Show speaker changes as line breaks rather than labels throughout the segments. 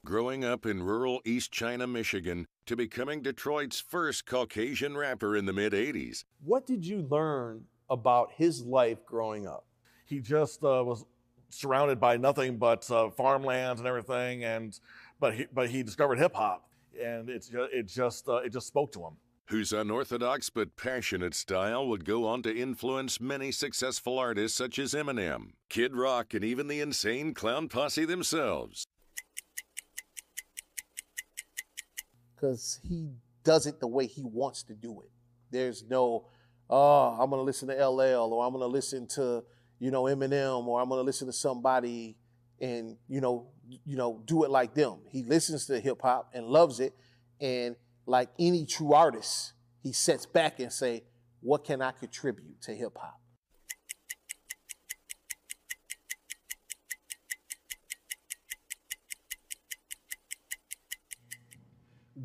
growing up in rural East China, Michigan, to becoming Detroit's first Caucasian rapper in the mid-'80s.
What did you learn about his life growing up?
He just was surrounded by nothing but farmlands and everything, but he discovered hip hop, and it just spoke to him.
Whose unorthodox but passionate style would go on to influence many successful artists such as Eminem, Kid Rock, and even the Insane Clown Posse themselves.
Because he does it the way he wants to do it. There's no, I'm gonna listen to LL, or I'm gonna listen to, Eminem, or I'm gonna listen to somebody and, do it like them. He listens to hip hop and loves it, and like any true artist, he sits back and say, what can I contribute to hip hop?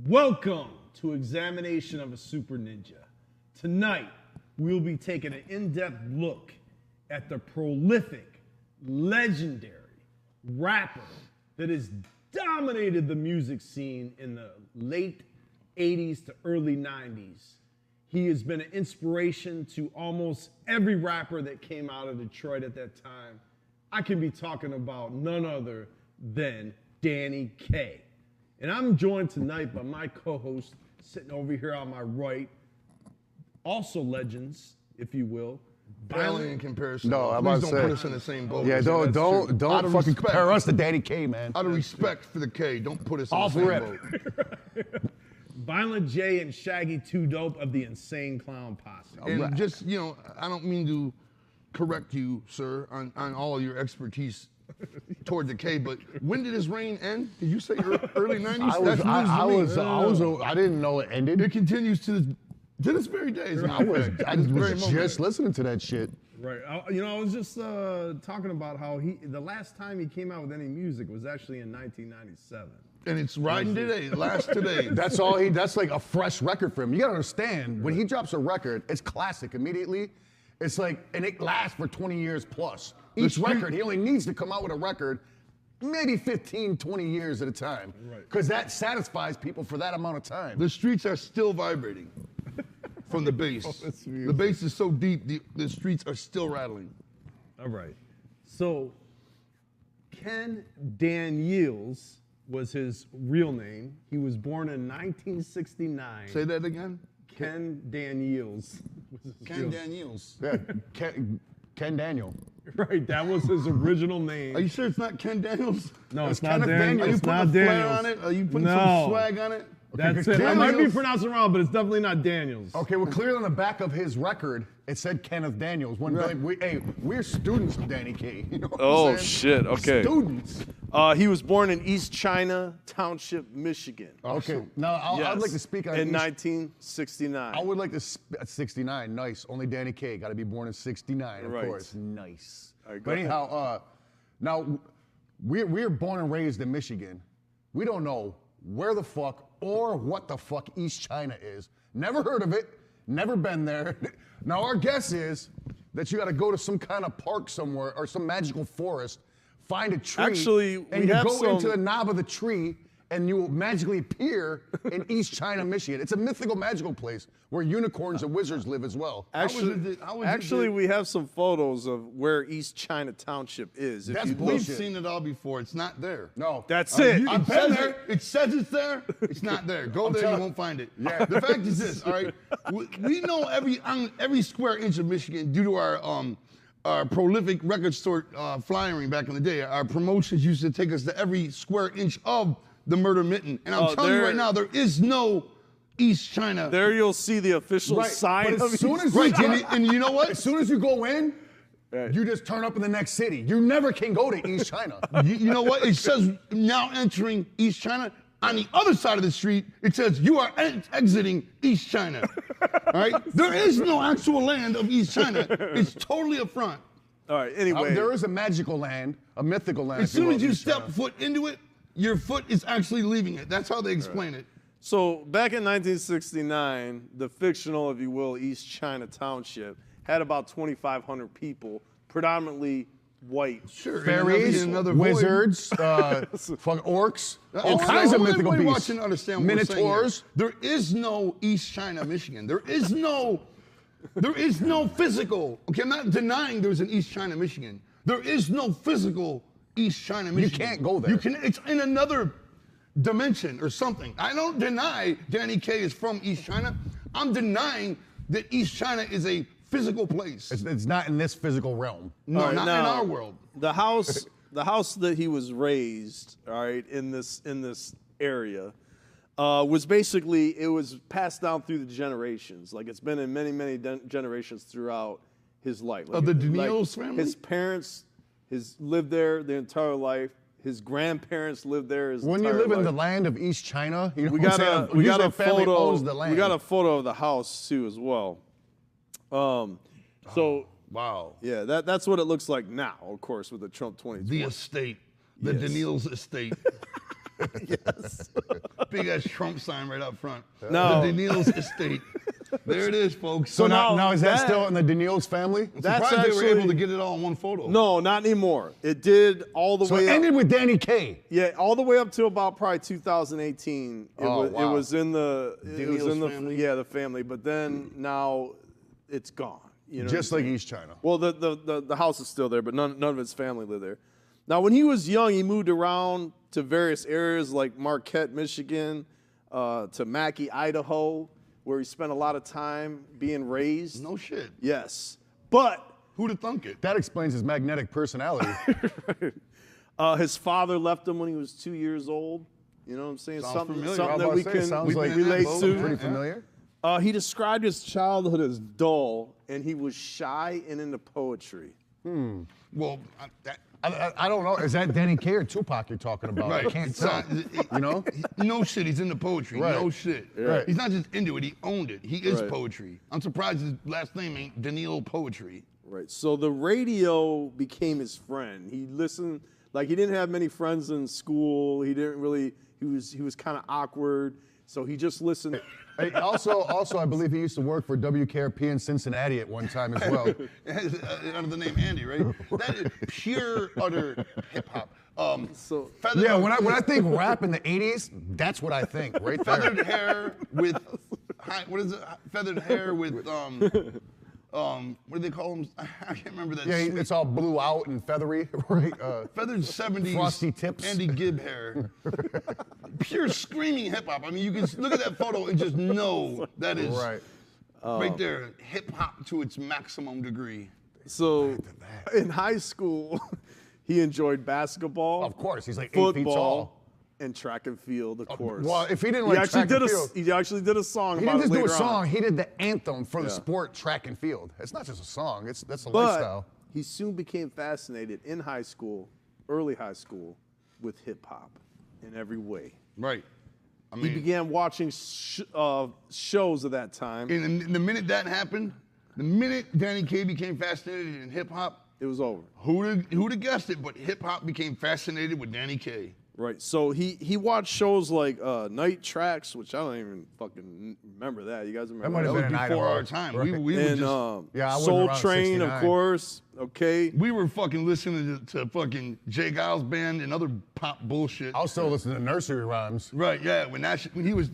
Welcome to Examination of a Super Ninja. Tonight, we'll be taking an in-depth look at the prolific, legendary rapper that has dominated the music scene in the late 80s to early 90s. He has been an inspiration to almost every rapper that came out of Detroit at that time. I can be talking about none other than Danny Kaye. And I'm joined tonight by my co-host sitting over here on my right, also legends, if you will.
Barely in comparison.
No, I'm
Please
about to
don't
say.
put us in the same boat.
Yeah, don't fucking compare us to Danny Kaye, man.
Out of respect for the K, don't put us in
Off
the same
rip.
boat.
Violent J and Shaggy 2 Dope of the Insane Clown Posse.
And just, I don't mean to correct you, sir, on all your expertise toward the K, but when did his reign end? Did you say early 90s?
I didn't know it ended.
It continues to this very day.
I was just listening to that shit.
Right. I was just talking about how the last time he came out with any music was actually in 1997.
And it's riding today, last today.
That's like a fresh record for him. You gotta understand, when he drops a record, it's classic immediately. It's like, and it lasts for 20 years plus. Each record, he only needs to come out with a record maybe 15, 20 years at a time. Right. Because that satisfies people for that amount of time.
The streets are still vibrating from the bass. The bass is so deep, the streets are still rattling.
All right. So, Ken Daniels was his real name. He was born in 1969.
Say that again?
Ken Daniels.
Ken Daniels.
Yeah, Ken Daniel.
Right, that was his original name.
Are you sure it's not Ken Daniels?
No, it's not
Kenneth
Daniels.
Daniels.
Are you
It's
putting
not
a flair
Daniels.
on it? Are you putting
No.
some swag on it?
That's it. I might be pronouncing it wrong, but it's definitely not Daniels.
Okay, well, clearly on the back of his record, it said Kenneth Daniels. We're students of Danny Kaye. You know what I'm saying?
Shit. Okay.
Students.
He was born in East China Township, Michigan.
Okay. Now, I'd like to speak on
in
East-
1969.
I would like to 69. Nice. Only Danny Kaye. Got to be born in 69, of
Right.
course. Nice.
All right, go
But anyhow, now we're born and raised in Michigan. We don't know where the fuck or what the fuck East China is. Never heard of it. Never been there. Now our guess is that you got to go to some kind of park somewhere or some magical forest, find a tree,
Actually,
and
we
you
have
go
some-
into the knob of the tree, and you will magically appear in East China, Michigan. It's a mythical, magical place where unicorns and wizards live as well.
Actually, we have some photos of where East China Township is.
That's
We've
bullshit.
seen it all before. It's not there.
No.
That's it.
It says it. It says it's there. It's not there. Go there, you won't find it.
Yeah.
The fact is this, all right? We know every square inch of Michigan due to our prolific record store flyering back in the day. Our promotions used to take us to every square inch of the Murder Mitten. And I'm telling you right now, there is no East China.
There you'll see the official
Right,
sign
but
of
as soon
East
as
Right,
you
and you know what?
As soon as you go in, you just turn up in the next city. You never can go to East China.
You know what? It says now entering East China. On the other side of the street, it says you are exiting East China. All right? There is no actual land of East China. It's totally a front.
All right, anyway.
There is a magical land, a mythical land.
As soon as you
East
step
China.
foot into it, your foot is actually leaving it. That's how they explain it.
So back in 1969, the fictional, if you will, East China Township had about 2,500 people, predominantly white.
Sure.
Fairies,
in another void.
wizards, fucking orcs, all
Also,
kinds
I
of
want
mythical
everybody
beasts.
watching to understand what we're saying here.
Minotaurs.
There is no East China, Michigan. There is no physical. Okay, I'm not denying there's an East China, Michigan. There is no physical East China, Michigan.
can't go there.
It's in another dimension or something. I don't deny Danny Kaye is from East China. I'm denying that East China is a physical place.
It's not in this physical realm.
No,
All right,
not
now,
in our world.
The house that he was raised, all right, in this area, was basically, it was passed down through the generations. Like, it's been in many generations throughout his life. Like,
Of the Daniels family?
His parents lived there their entire life. His grandparents lived there his
When you
entire
live in
life.
the land of East China, you know
We
what
got
I'm
a
saying?
we got
Usually
a
family
photo.
owns the land.
We got a photo of the house too as well. So
Wow.
yeah, that's what it looks like now, of course, with the Trump 2020.
The estate. The
Yes.
Daniels estate.
Yes.
Big ass Trump sign right up front.
No.
The Daniels estate. There it is, folks.
So
now
now is that
that-
still in the Daniels family?
That's
surprised they were able
actually-
to get it all in one photo.
No, not anymore. It did all the
So
way
it
up.
ended with Danny Kaye.
Yeah, all the way up to about probably 2018. It
wow.
was in the
Daniels family?
the family, but then now it's gone. You know,
Just like East China.
well, the house is still there, but none of his family lived there. Now, when he was young, he moved around to various areas like Marquette, Michigan, to Mackay, Idaho, where he spent a lot of time being raised.
No shit.
Yes, but
Who'd have thunk it?
That explains his magnetic personality.
his father left him when he was 2 years old. You know what I'm saying?
Sounds
something
familiar.
something
I
that
was
we
about to say,
can
sounds
We've
like
been in that
relate
boat,
to.
man.
pretty familiar.
He described his childhood as dull, and he was shy and into poetry.
Well,
I don't know. Is that Danny Kaye or Tupac you're talking about?
right.
I can't
It's
tell.
not-
You know?
No shit, he's into poetry.
Right.
No shit.
Right.
He's not just into it, he owned it. He is
Right.
poetry. I'm surprised his last name ain't Daniel Poetry.
Right. So the radio became his friend. He listened, like he didn't have many friends in school. He didn't really. He was kind of awkward. So he just listened.
Hey, also, I believe he used to work for WKRP in Cincinnati at one time as well.
Under the name Andy, right? That is pure, utter hip hop.
So
Feathered,
Yeah, when I think rap in the 80s, that's what I think right there.
feathered hair with, what is it? Feathered hair with, what do they call them? I can't remember that.
Yeah,
sweet-
it's all blue out and feathery, right?
Feathered 70s
Frosty tips.
Andy Gibb hair. Pure screaming hip hop. I mean, you can look at that photo and just know that is
Right.
right there, hip hop to its maximum degree.
So in high school, he enjoyed basketball.
Of course, he's like 8 feet
football,
tall.
and track and field, of course.
Well, if he didn't
he
like
actually
track
did
and
a
field,
he actually did a song.
he
about
didn't just
it
do a
later
song.
on.
He did the anthem for the
Yeah.
sport, track and field. It's not just a song. That's a
But
lifestyle.
he soon became fascinated in high school, early high school, with hip hop in every way.
Right. I
He
mean,
began watching shows of that time.
and the minute that happened, the minute Danny Kaye became fascinated in hip hop,
It was over.
who'd have guessed it? But hip hop became fascinated with Danny Kaye.
Right. So he watched shows like Night Tracks, which I don't even fucking remember that. You guys remember
might
That
have
was
been in
before
Idaho.
our time.
Right.
We were
and
just
Yeah, I wasn't
Soul
around
Train, of
69.
course. Okay.
we were fucking listening to fucking Jay Giles band and other pop bullshit.
I was still listening to nursery rhymes.
Right, yeah. When he was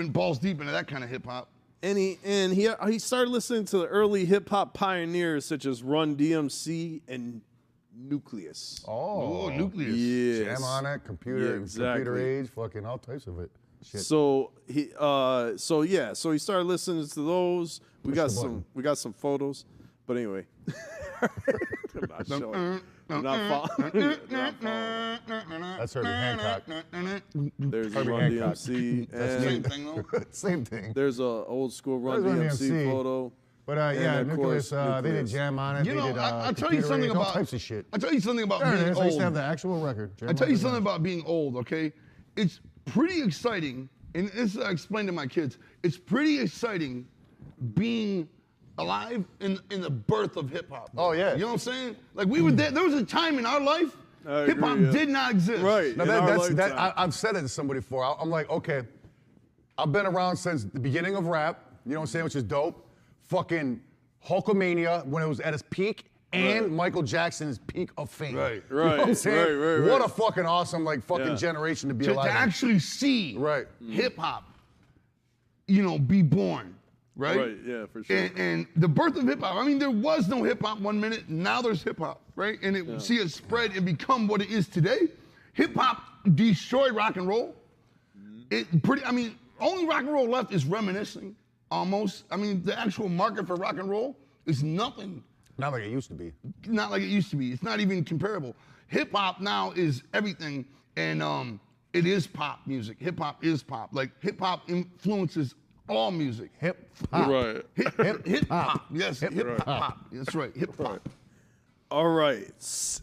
balls deep into that kind of hip hop.
And he started listening to the early hip hop pioneers such as Run DMC and Nucleus.
Oh, Nucleus.
Yes.
Jam on it, computer,
Yeah,
computer
exactly.
age, fucking all types of it. Shit.
So he started listening to those. We got some photos, but anyway, I'm not showing. I'm not following.
That's Herbie Hancock.
There's
Herbie
Run
Hancock.
DMC,
Same
and
thing though.
Same thing.
there's a old school Run
There's Run
DMC
DMC.
photo.
But
And
yeah,
of
Nucleus,
course,
they did
Nucleus.
jam on it.
You
they
know,
did,
I'll tell you
computer
something
age, all
about
types of shit.
I'll tell you something about
There it
being
is. I used to have
old.
the actual record. Jam
I'll tell
on
you
it.
something about being old, okay? It's pretty exciting, and this I explain to my kids. It's pretty exciting being alive in the birth of hip hop.
Oh, yeah.
You know what I'm saying? Like we were there. There was a time in our life
I
hip hop
agree, yeah.
did not exist.
Right.
No,
in our
that's
lifetime.
I've said it to somebody before. I'm like, okay, I've been around since the beginning of rap. You know what I'm saying? Which is dope. Fucking Hulkamania when it was at its peak, and Michael Jackson's peak of fame.
Right.
You know what I'm saying?
Right.
What a fucking awesome fucking
Yeah.
generation to be
To
alive. in.
actually see
Right.
hip hop, be born, right?
Right, yeah, for sure.
And the birth of hip hop. I mean, there was no hip hop 1 minute. Now there's hip hop, right? And see it spread and become what it is today. Hip hop destroyed rock and roll. Only rock and roll left is reminiscing, almost. I mean, the actual market for rock and roll is nothing.
Not like it used to be.
Not like it used to be. It's not even comparable. Hip hop now is everything, and it is pop music. Hip hop is pop. Like hip hop influences all music.
Hip hop.
Right.
Hip hop. Yes, hip hop. That's right. Hip hop.
All right.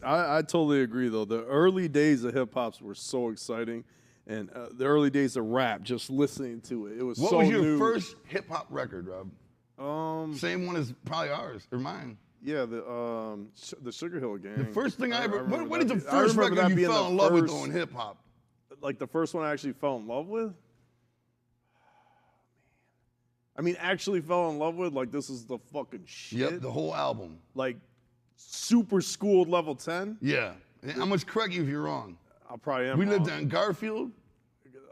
I totally agree, though. The early days of hip hops were so exciting. And the early days of rap, just listening to it, it was
What
so
was your
new.
first hip hop record, Rob? Same one as probably ours or mine.
Yeah, the Sugar Hill Gang.
The first thing I ever.
remember
What is the
that. I
first
remember that
record you
being
fell
the
in love with
first-
on hip hop?
Like the first one I actually fell in love with? I mean, actually fell in love with? Like, this is the fucking shit?
Yep, the whole album.
Like, super schooled level 10?
Yeah. And I'm gonna correct you if you're wrong.
I probably am.
We lived
wrong.
in Garfield.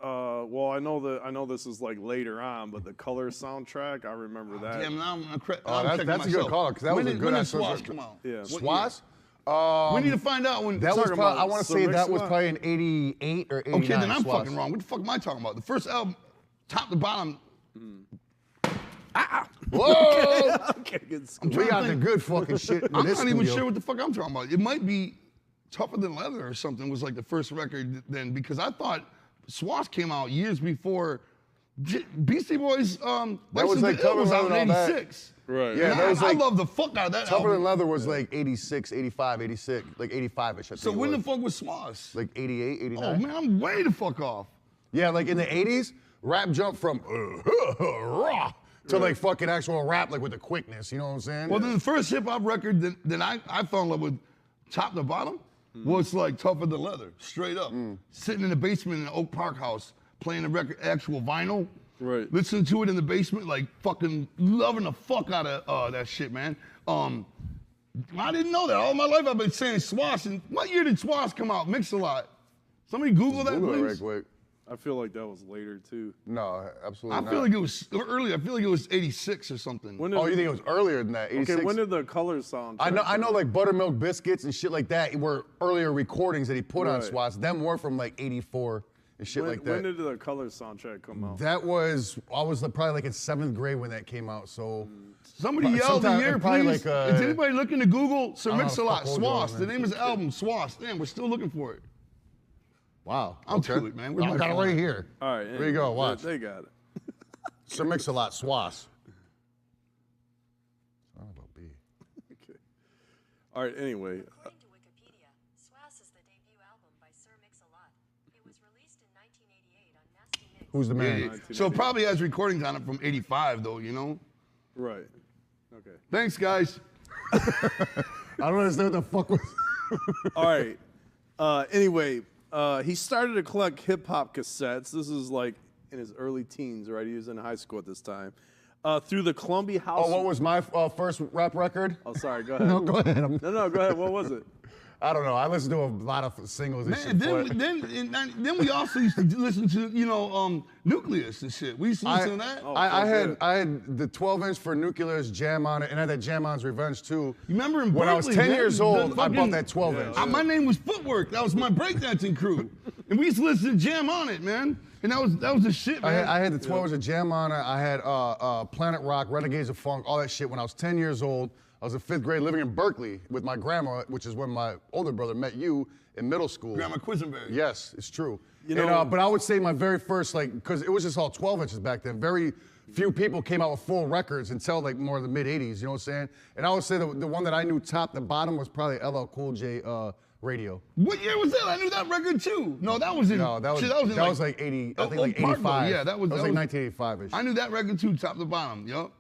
Well, I know this is like later on, but the Color soundtrack, I remember that.
Damn, now I'm gonna correct.
Oh,
I'm
that's
checking
a good
myself.
call, 'cause that
when
was a
did,
good
when did
ass
Swash
record.
come out?
Yeah.
What
Swass?
year? We need to find out when.
That was
talking
probably, I
about
want to
Sir
say that was
Mix-a-Lot?
probably in 88 or 89.
Okay, then I'm
Swass.
fucking wrong. What the fuck am I talking about? The first album, top to bottom.
Whoa!
Okay, good
We got the good fucking shit in
I'm
this
not even
studio.
sure what the fuck I'm talking about. It might be Tougher Than Leather or something was like the first record then, because I thought Swash came out years before Beastie Boys.
That
License
was
to
like
Ill
Tougher
was
Than
out in
Leather and all that.
'86.
Right.
Yeah,
And
that was
I
like
love the fuck out of that
Tougher Than
album.
Leather was like 86, 85, 86, like 85ish. I think
So
it
when
was.
the fuck was Swash?
Like 88, 89.
Oh man, I'm way the fuck off.
Yeah, like in the 80s, rap jumped from raw to like fucking actual rap, like with the quickness. You know what I'm saying?
Well, then the first hip hop record that I fell in love with, top to bottom, was like Tougher Than Leather, straight up. Sitting in the basement in the Oak Park house, playing the record, actual vinyl.
Right.
Listening to it in the basement, like fucking loving the fuck out of that shit, man. I didn't know that. All my life I've been saying Swash. And what year did Swash come out? Mix-a-Lot. Somebody Google that,
Google it
please.
right quick.
I feel like that was later, too.
No, absolutely
I
not.
feel like it was early. I feel like it was 86 or something.
When did,
Oh, you think it was earlier than that? 86?
okay, when did the Color soundtrack?
I know like Buttermilk Biscuits and shit like that were earlier recordings that he put on
Right.
Swass. Them were from like 84 and shit like that.
When did the Color soundtrack come out?
I was probably like in 7th grade when that came out, so.
Somebody
But
yell the
sometime-
year,
probably
please.
like,
Is anybody looking to Google Sir
I don't know
Mix-a-Lot,
how fuck old you are,
Swash? The
man.
name of the album, Swash. Damn, we're still looking for it.
Wow.
I'll
okay.
do it, man. Where's
I
my
got it
phone?
right here.
All right.
There you go, watch.
They got it.
Sir Mix-a-Lot, Swass. Son of a B.
Okay. All right, anyway.
According to Wikipedia, Swass is the debut album by Sir Mix-a-Lot. It was released in 1988 on Nasty Mix.
Who's the man?
Yeah, so it probably has recordings on it from 85, though, you know?
Right. Okay.
Thanks, guys.
I don't understand what the fuck was.
All right. Anyway, he started to collect hip hop cassettes. This is like in his early teens, right? He was in high school at this time. Through the Columbia House.
Oh, what was my first rap record?
Oh, sorry. Go ahead.
No, go ahead.
No, go ahead. What was it?
I don't know. I listened to a lot of singles and
Man,
shit.
then we also used to listen to, Nucleus and shit. We used to listen to that.
I had the 12-inch for Nuclear's Jam On It, and I had that Jam On's Revenge too.
You remember in
when I was
Berkeley,
10
man,
years
the
old, I bought
fucking-
that 12-inch.
My name was Footwork. That was my breakdancing crew. And we used to listen to Jam On It, man. And that was the shit, man.
I had the 12-inch of Jam On It. I had Planet Rock, Renegades of Funk, all that shit when I was 10 years old. I was in 5th grade living in Berkeley with my grandma, which is when my older brother met you in middle school.
Grandma Quisenberry.
Yes, it's true.
You know-
But I would say my very first, because it was just all 12 inches back then. Very few people came out with full records until like more of the mid 80s, you know what I'm saying? And I would say the one that I knew top to bottom was probably LL Cool J Radio.
What year was that? I knew that record too. No, that was in.
No, that was,
shit,
that was like 80, I think like
Oak Park, though.
85.
Yeah, that was
like 1985-ish.
I knew that record too, top to bottom. Yup.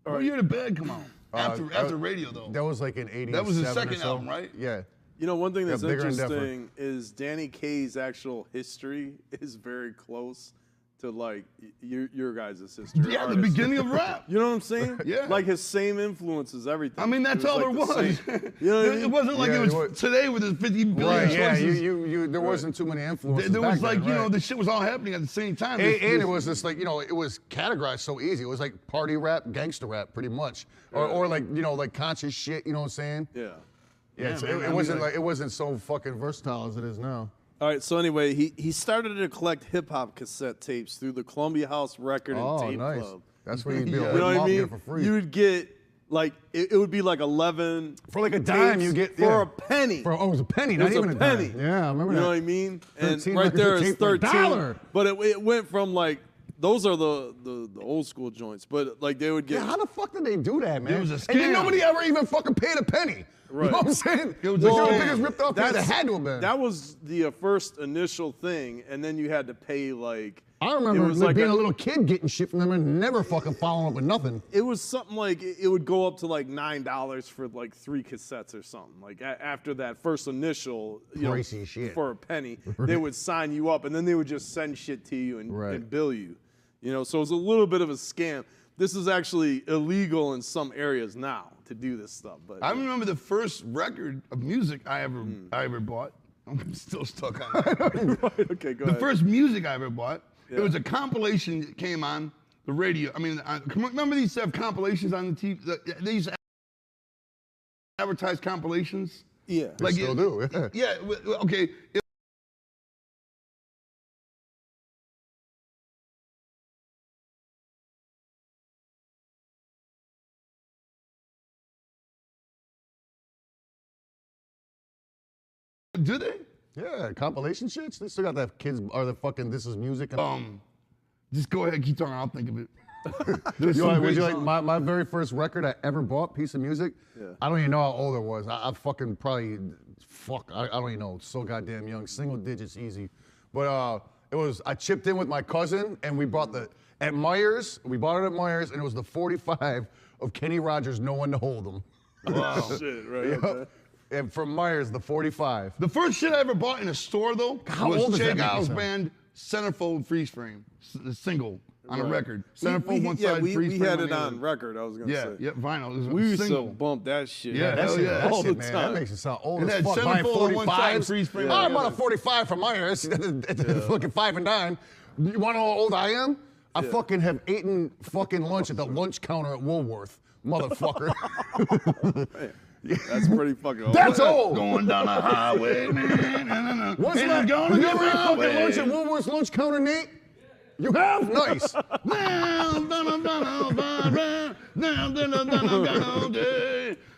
What year did Bad come out? After Radio though.
That was like in 87
That was his
or
second
so.
album, right?
Yeah.
You know, one thing that's
Bigger and Deafer.
interesting is Danny Kaye's actual history is very close to like your guys' history.
Yeah, the
artists.
beginning of rap.
You know what I'm saying?
Yeah.
Like his same influences, everything.
I mean, that's all there was.
You know what I mean?
It wasn't like
Yeah,
it
it
was
was-
today with his 50 billion
Right, yeah,
choices.
there wasn't too many influences.
There was
back
like,
then,
you know,
right.
the shit was all happening at the same time.
And it was just like, you know, it was categorized so easy. It was like party rap, gangster rap, pretty much. Or like, you know, like conscious shit, you know what I'm saying?
Yeah.
Yeah, so
man, I
it
mean,
wasn't
like-
like, it wasn't so fucking versatile as it is now.
All right, so anyway, he started to collect hip hop cassette tapes through the Columbia House Record and
Oh,
Tape
nice.
Club.
That's where you'd be
Yeah.
able
You
to
know what I
get
mean?
it for free.
You would get like it would be like 11
For like a dime,
tapes
you get
for
yeah.
a penny.
Oh, it was a penny,
It
not
was
even
a
a
penny.
dime. Yeah, I remember
You
that.
know what I mean? And
13
right
records
there
of
is
tape for a
13.
dollar.
But it went from like those are the old school joints, but like they would get
Yeah, how the fuck did they do that, man?
It was a
And then
scam.
nobody ever even fucking paid a penny.
Right.
You know what I'm saying?
It was
Like,
a
they were the
scam.
biggest ripped off thing that had to have been.
That was the first initial thing, and then you had to pay like.
I
it
remember
was
like
like
being a little kid getting shit from them and never fucking following up with nothing.
It was something like it would go up to like $9 for like 3 cassettes or something. Like after that first initial,
Pricey shit.
for a penny, they would sign you up, and then they would just send shit to you
Right.
and bill you. You know, so it was a little bit of a scam. This is actually illegal in some areas now to do this stuff. But
I remember the first record of music I ever bought. I'm still stuck on that.
okay, go
The
ahead.
first music I ever bought,
Yeah.
it was a compilation that came on the radio. I mean, remember they used to have compilations on the TV? They used to advertise compilations?
Yeah.
They still do, yeah.
Yeah, okay. Do they?
Yeah, compilation shits. They still got that kids or the fucking This Is Music. And
Just go ahead, keep talking. I'll think of it.
you
some
know, would
great
you like
songs.
my very first record I ever bought, piece of music?
Yeah.
I don't even know how old it was. I fucking probably, I don't even know. So goddamn young. Single digits easy. But it was, I chipped in with my cousin and we bought at Myers, we bought it at Myers and it was the 45 of Kenny Rogers, No One to Hold Him.
Wow.
Shit, right?
Yep.
Okay.
And from Myers, the 45.
The first shit I ever bought in a store, though,
How old
was
does
Che
that make you
Giles
sound?
Band Centerfold Freeze Frame, the single on a
Right.
record. Centerfold one
yeah,
side,
we
freeze frame
had
on
it
the
on
other.
record. I was gonna
Yeah,
say.
yeah, vinyl. It was
We
a
used
single.
to bump that shit.
Yeah,
That
hell
shit,
yeah.
that
all
shit,
the
man,
time.
that makes it sound old
It
as
had
fuck. Buying
centerfold on one side,
45s.
freeze frame
Oh,
on
I
the
bought a
other.
45 from Myers. Fucking 5 and dime. You want to know how old I am? I fucking have eaten fucking lunch at the lunch counter at Woolworth, motherfucker.
That's pretty fucking old.
That's old.
Going down the highway, man.
What's
Ain't
that?
gonna
Have you
get
ever had
my
fucking
way.
lunch at Woolworth's lunch counter, Nate? You have? Nice.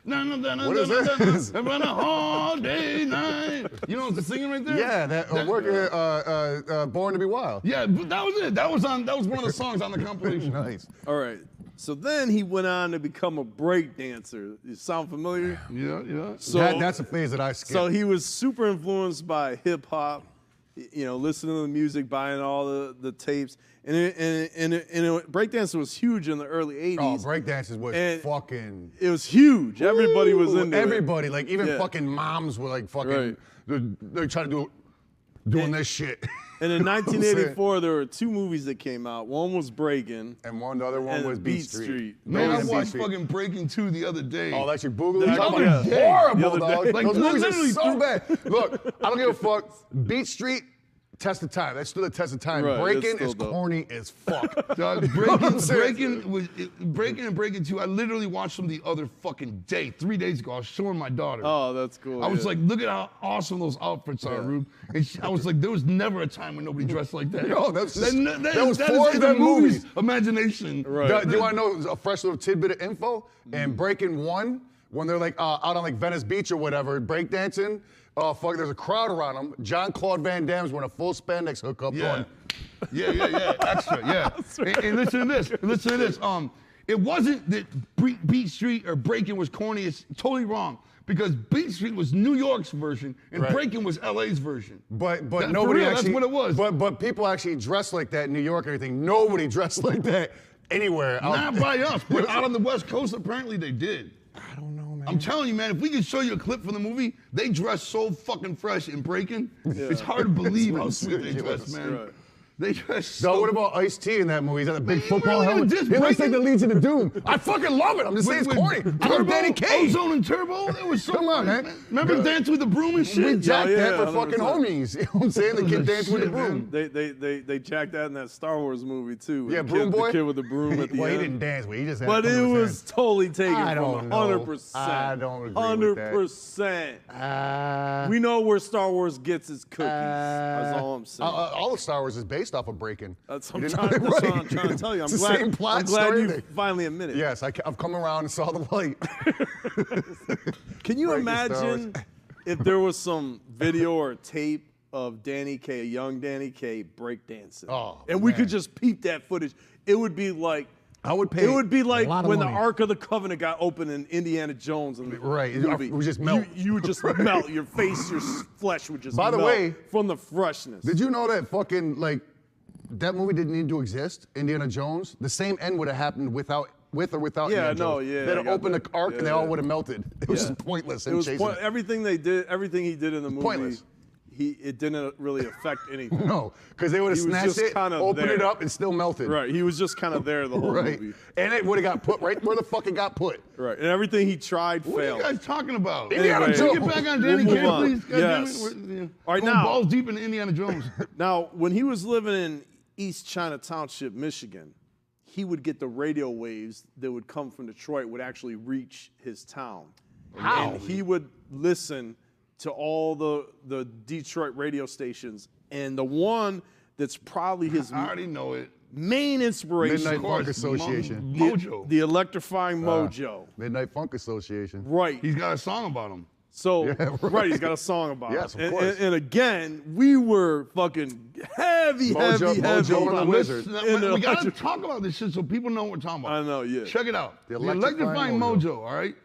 What
is this?
Run a all day night. You know what the singing right there?
Yeah, that Born to Be Wild.
Yeah, but that was it. That was one of the songs on the compilation.
Nice.
All right. So then he went on to become a break dancer. You sound familiar?
Yeah, yeah.
So
That's a phase that I skipped.
So he was super influenced by hip hop, you know, listening to the music, buying all the tapes, and breakdance was huge in the early '80s.
Oh, breakdances was
And
fucking.
It was huge. Everybody was into it.
Everybody, like even
Yeah.
fucking moms were like fucking.
Right.
They're trying to doing this shit.
And in 1984, there were 2 movies that came out. One was Breakin',
And the other one
and
was Beat Street.
Man, I
Beat
watched
Street.
fucking Breaking 2 the other day.
Oh, that's your boogaloo?
Yeah,
Talking
yeah.
about
The
horrible,
other
dog.
day.
Like,
Those movies are
literally
so
through-
bad. Look, I don't give a fuck. Beat Street, test of time. That's still the test of time.
Right,
Breaking
it's still
is
dope.
corny as fuck.
Dog,
You know what I'm saying?
Breaking and Breaking 2, I literally watched them the other fucking day, 3 days ago. I was showing my daughter.
Oh, that's cool.
I was
yeah.
like, look at how awesome those outfits are, Rube. And I was like, there was never a time when nobody dressed like that.
Yo, that's just- that was
that
for
is in
the
the movie's
movies.
imagination.
Right.
Do you want to know a fresh little tidbit of info?
Mm-hmm.
And Breaking 1, when they're like out on like Venice Beach or whatever, breakdancing, oh fuck, there's a crowd around them. Jean-Claude Van Damme's wearing a full spandex hookup
Yeah.
on.
Yeah, extra, yeah. And listen to this. It wasn't that Beat Street or Breaking was corny. It's totally wrong. Because Beat Street was New York's version and
Right.
Breaking was LA's version.
But
That- for
nobody
real,
actually.
that's what it was.
But people actually dressed like that in New York and everything. Nobody dressed like that anywhere.
Not by us, but out on the West Coast, apparently they did.
I don't know, man.
I'm telling you, man, if we could show you a clip from the movie, they dress so fucking fresh in Breaking. It's hard to believe how sweet they dress, man.
Right.
They just
So what about Ice-T in that movie? He's got a big
Man, you
football
really gonna
helmet.
diss
He looks like
Breaking?
the Legion of Doom. I fucking love it. I'm just saying it's corny. I love Danny Kaye.
Ozone and Turbo. It was so
Come on,
funny,
man.
Remember
Good.
Dance with the Broom and
We
shit?
jacked that for
100%.
fucking homies. You know what I'm saying? The kid danced with the
Shit,
broom.
man.
They jacked that in that Star Wars movie too. with
Yeah,
the
Broom
kid,
Boy.
The kid with the broom at the
Well, he
end.
didn't dance with it. He just had
But
it
it
from his
was totally taken
I don't
from
know.
100%.
I don't agree with that.
100%. We know where Star Wars gets its cookies. That's all I'm saying.
All of Star Wars is based off of Breaking.
That's
You
what
didn't
I'm
know
trying,
that,
that's what
right?
I'm trying to tell you. I'm
It's the
glad,
same plot,
I'm glad
story,
you
everything.
finally admitted it.
Yes, I've come around and saw the light.
Can you
Breaking Star Wars.
imagine if there was some video or tape of Danny Kaye, young Danny Kaye, breakdancing?
Oh,
and we
man.
could just peep that footage. It would be like
I would pay
It would be like
a lot of
when the
money.
Ark of the Covenant got opened in Indiana Jones in the
Right, it
movie.
would just melt.
You would just melt. Your face, your flesh would just
By the
melt
way,
from the freshness.
Did you know that fucking, like, that movie didn't need to exist, Indiana Jones? The same end would have happened with or without
Yeah,
Indiana
no,
Jones.
yeah,
They'd
I
have
got
opened
that.
the ark and they
Yeah.
all would have melted. It was
Yeah.
just pointless
It
and
was
chasing.
everything they did, everything he did in the movie.
Pointless.
It didn't really affect anything.
No, because they would have
He was
snatched
just
it,
kinda
opened it
there.
up, and still melted.
Right, he was just kind of there the whole
Right.
movie.
And it would have got put right where the fuck it got put.
Right, and everything he tried
What are
failed.
you guys talking about?
Indiana
Anyway,
Jones.
Get back on Danny
We'll
Kaye,
move on.
please. God damn it.
Yes.
We're,
All right,
going
now-
balls deep in Indiana Jones.
Now, when he was living in East China Township, Michigan, he would get the radio waves that would come from Detroit would actually reach his town.
How?
And he would listen to all the Detroit radio stations. And the one that's probably his
I already know it.
main inspiration,
Midnight
Of course,
Funk Association.
Mojo.
the electrifying mojo.
Midnight Funk Association.
Right.
He's got a song about him.
So,
Yeah,
right.
right.
He's got a song about
Yes,
it.
of course.
And again, we were fucking heavy,
Mojo
heavy.
and the Wizard.
In the
We got to
electric-
talk about this shit so people know what we're talking about.
I know, yeah.
Check it out.
The
The
Electrifying
Electrifying
Mojo.
Mojo, all right?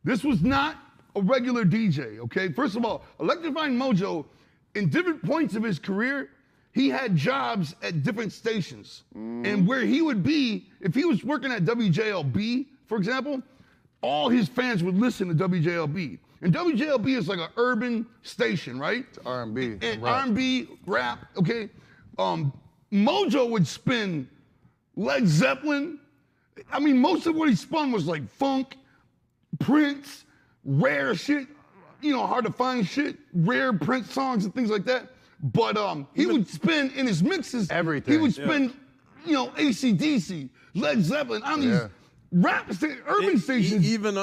This was not a regular DJ, okay? First of all, Electrifying Mojo, in different points of his career, he had jobs at different stations. And where he would be, if he was working at WJLB, for example, all his fans would listen to WJLB. And WJLB is like an urban station, right?
It's R&B,
And
rap.
R&B, rap, okay? Mojo would spin Led Zeppelin. I mean, most of what he spun was like funk, Prince, rare shit, you know, hard to find shit, rare Prince songs and things like that. But he would spin in his mixes.
Everything,
He would
yeah.
spin, you know, AC/DC, Led Zeppelin on these
Yeah.
urban stations.
Even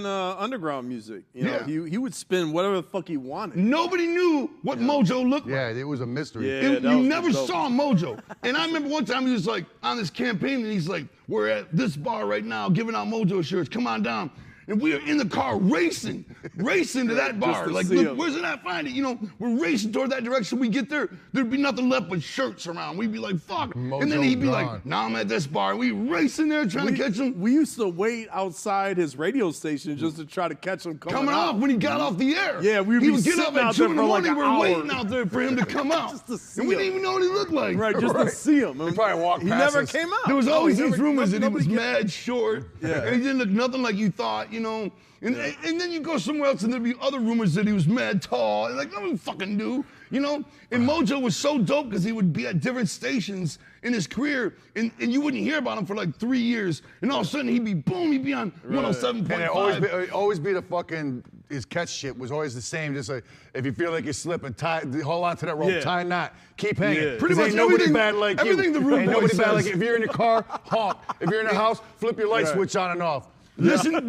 underground music. You know,
Yeah.
he would spin whatever the fuck he wanted.
Nobody knew what Mojo looked like.
Yeah, it was a mystery.
Yeah.
You
that was
never
dope.
saw Mojo. And I remember one time he was like on this campaign and he's like, we're at this bar right now giving out Mojo shirts. Come on down. And we are in the car racing to that bar.
to
Like,
see
look,
him.
where's it at? Find it. You know, we're racing toward that direction. We get there, there'd be nothing left but shirts around. We'd be like, fuck. and then
Mojo
he'd be
gone.
like, now I'm at this bar. We racing there trying to catch him.
We used to wait outside his radio station just to try to catch him
Coming off when he got off the air.
Yeah, we'd
he
be
would get up
sitting out
at 2
there
in the
for like
morning.
an
We're
hour.
waiting out there for him to come out.
Just to see
and we
him.
didn't even know what he looked like.
Right, just to see him.
He probably walked
He
past
never
us.
came out.
There was
No,
always
he
these
never-
rumors that he was
nobody
mad short, and he didn't look nothing like you thought, you know. And then you go somewhere else and there'd be other rumors that he was mad tall, and like nobody fucking knew, you know. And Mojo was so dope because he would be at different stations in his career, and you wouldn't hear about him for like 3 years, and all of a sudden he'd be 107.5.
And it always be the fucking, his catch shit was always the same. Just like, if you feel like you're slipping, hold on to that rope,
Yeah.
tie a knot, keep hanging.
Yeah.
'Cause
Pretty much
ain't nobody
everything-
bad like you.
everything the Rude
Ain't
Boy
nobody bad
says.
like you. If you're in your car, honk. If you're in the house, flip your light switch on and off.
Listen to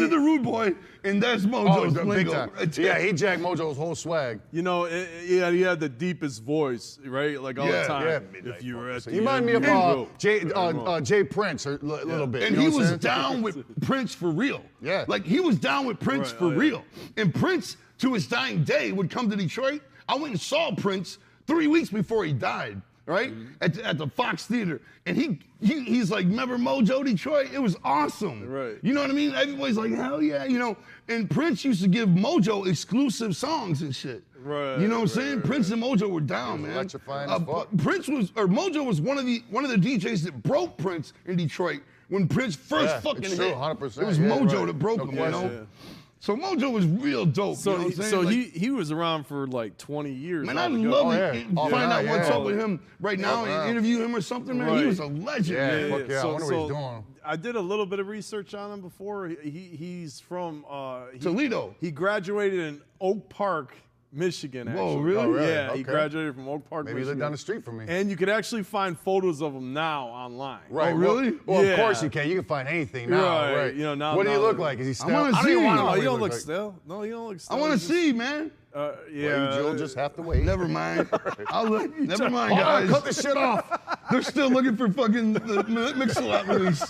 the Rude Boy, and that's Mojo's
big
lingo.
time.
right there.
Yeah, he jacked Mojo's whole swag.
You know, he had the deepest voice, right? Like all
Yeah,
the time.
yeah.
If you were at the
He reminded me
end
of
of the rope.
Jay Prince a little bit.
And
you know
he
what I'm
was
saying?
down with Prince for real.
Yeah.
Like he was down with Prince
Right,
for
oh, yeah.
real. And Prince, to his dying day, would come to Detroit. I went and saw Prince 3 weeks before he died, right? At the Fox Theater. And he's like, remember Mojo Detroit? It was awesome.
Right.
You know what I mean? Everybody's like, hell yeah, you know. And Prince used to give Mojo exclusive songs and shit.
Right,
You know what I'm
right,
saying?
right,
Prince and Mojo were down,
He was
man.
electrifying as fuck.
Mojo was one of the DJs that broke Prince in Detroit when Prince first
Yeah,
fucking
it's
hit.
true, 100%,
It was
yeah,
Mojo
right.
that broke
No
him,
question.
you know. So Mojo was real dope.
So,
you know what I'm saying? Like,
he was around for like 20 years.
man, I
altogether.
love
yeah.
it.
Oh,
Find
yeah,
out what's
yeah.
up with him right now and interview him or something, man. He
Right.
was a legend,
Yeah,
man.
fuck yeah. I wonder what he's doing.
I did a little bit of research on him before. He's from
Toledo.
He graduated in Oak Park, Michigan. Actually.
Whoa, really?
Oh, really?
Yeah, he
Okay.
graduated from Oak Park,
Maybe he
Michigan.
lived down the street from me.
And you could actually find photos of him now online.
Right.
Oh, really?
Well,
Yeah.
of course you can. You can find anything now.
Right.
Right.
You know, now-
what do you
now
look
that-
like? Is he still?
wanna
don't
see
even
him.
wanna know
No,
what
you
he
don't
looks
look
like.
still. No, you don't look still.
I want to
He's just-
see, man.
Yeah.
You'll just have to wait.
Never mind. I'll look. Never mind,
Hold on,
guys.
cut this shit off.
They're still looking for fucking the Mix-a-Lot release.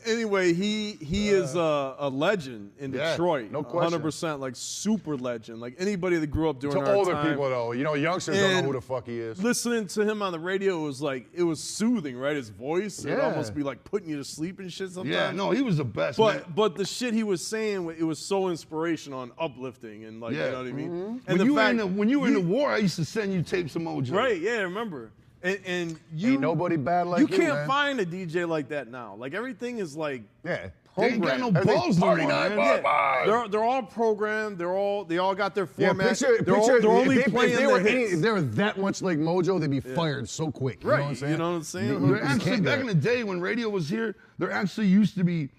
Anyway, he is a legend in
Yeah,
Detroit.
no question.
100%, like super legend. Like anybody that grew up during
To
our
older
time.
people though, you know, youngsters don't know
And
who the fuck he is.
Listening to him on the radio was like, it was soothing, right? His voice, it would
Yeah.
almost be like putting you to sleep and shit sometimes.
Yeah, no, he was the best, man.
But the shit he was saying, it was so inspirational and uplifting, and like,
Yeah.
you know what I mean? And
When
the
you,
fact,
when you were in the war, I used to send you tapes of Mojo.
right? Yeah, I remember. And you,
Ain't nobody bad like
you
you,
can't
man.
find a DJ like that now. Like everything is like
Yeah.
They ain't got no
Everything
balls no more,
party night,
man.
bye, bye.
they're all programmed. They all got their
Yeah,
format.
picture,
they're
if they
playing
were
their hits.
if they were that much like Mojo, they'd be fired so quick. You know what I'm
Right,
saying?
you know what I'm saying?
You
There actually,
can't do
back in
that.
the day when radio was here, there actually used to be,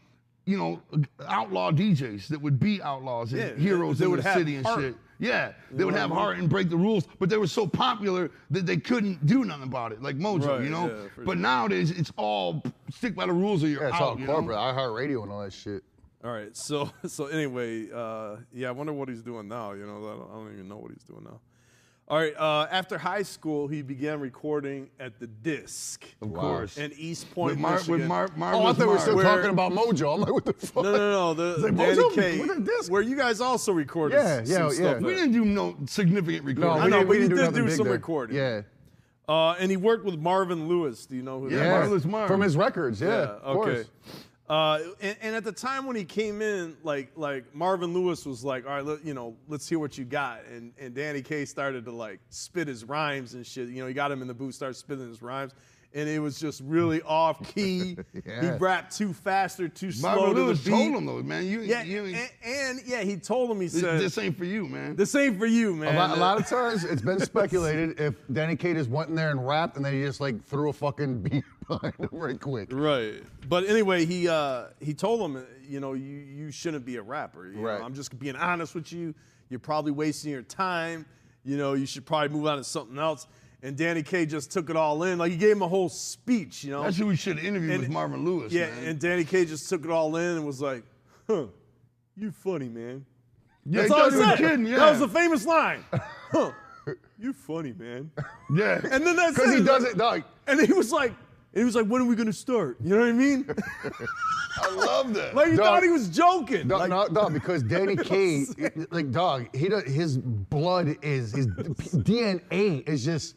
you know, outlaw DJs that would be outlaws and
Yeah,
heroes
they
in
would
the
have
city and
heart.
shit. Yeah, they
know
would
what I
have
mean?
heart and break the rules, but they were so popular that they couldn't do nothing about it, like Mojo,
Right,
you know?
yeah, for
But
sure.
nowadays, it's all stick by the rules or you're
Yeah, it's all
out, you know?
corporate. iHeartRadio and all that shit.
All right, so anyway, yeah, I wonder what he's doing now. You know, I don't even know what he's doing now. All right, after high school, he began recording at the Disc.
Of course.
In East Point,
With
Michigan.
Oh, I thought we were
Marvelous
still
Mark.
talking about Mojo. I'm like, what the fuck?
No. The
like,
Danny
Mojo?
K,
What is this?
where you guys also recorded
Yeah,
some
yeah.
stuff.
We
there.
didn't do no significant recording.
I know, but you did
nothing
do
big
some
there.
recording.
Yeah.
And he worked with Marvin Lewis. Do you know who that
Yeah,
is?
Marvelous Mark.
From his records, yeah. Of
okay.
course.
And at the time when he came in, like Marvin Lewis was like, all right, let's hear what you got. And Danny Kaye started to like spit his rhymes and shit. You know, he got him in the booth, started spitting his rhymes. And it was just really off key.
Yeah.
He rapped too fast or too slow
Marvin
to
Lewis
the beat.
told him though, man.
Yeah, he told him, he said,
This ain't for you, man.
this ain't for you, man.
A lot of times, it's been speculated if Danny Kaye just went in there and rapped and then he just like threw a fucking beat behind him right quick.
Right. But anyway, he told him, you shouldn't be a rapper. You know,
Right.
I'm just being honest with you. You're probably wasting your time. You should probably move on to something else. And Danny Kaye just took it all in. Like he gave him a whole speech,
That's who we should have interviewed with Marvin Lewis,
Yeah,
man.
and Danny Kaye just took it all in and was like, huh, you funny, man.
Yeah,
That's
he
all
thought
he
he was
said.
kidding, yeah.
That was the famous line. Huh, you funny, man.
Yeah.
And then that's
Because
it.
he does it, dog.
And he was like, when are we gonna start? You know what I mean?
I love that.
Like you
Dog.
thought he was joking.
Dog,
Like,
no, dog, because Danny Kaye, like, dog, his blood is, his DNA is just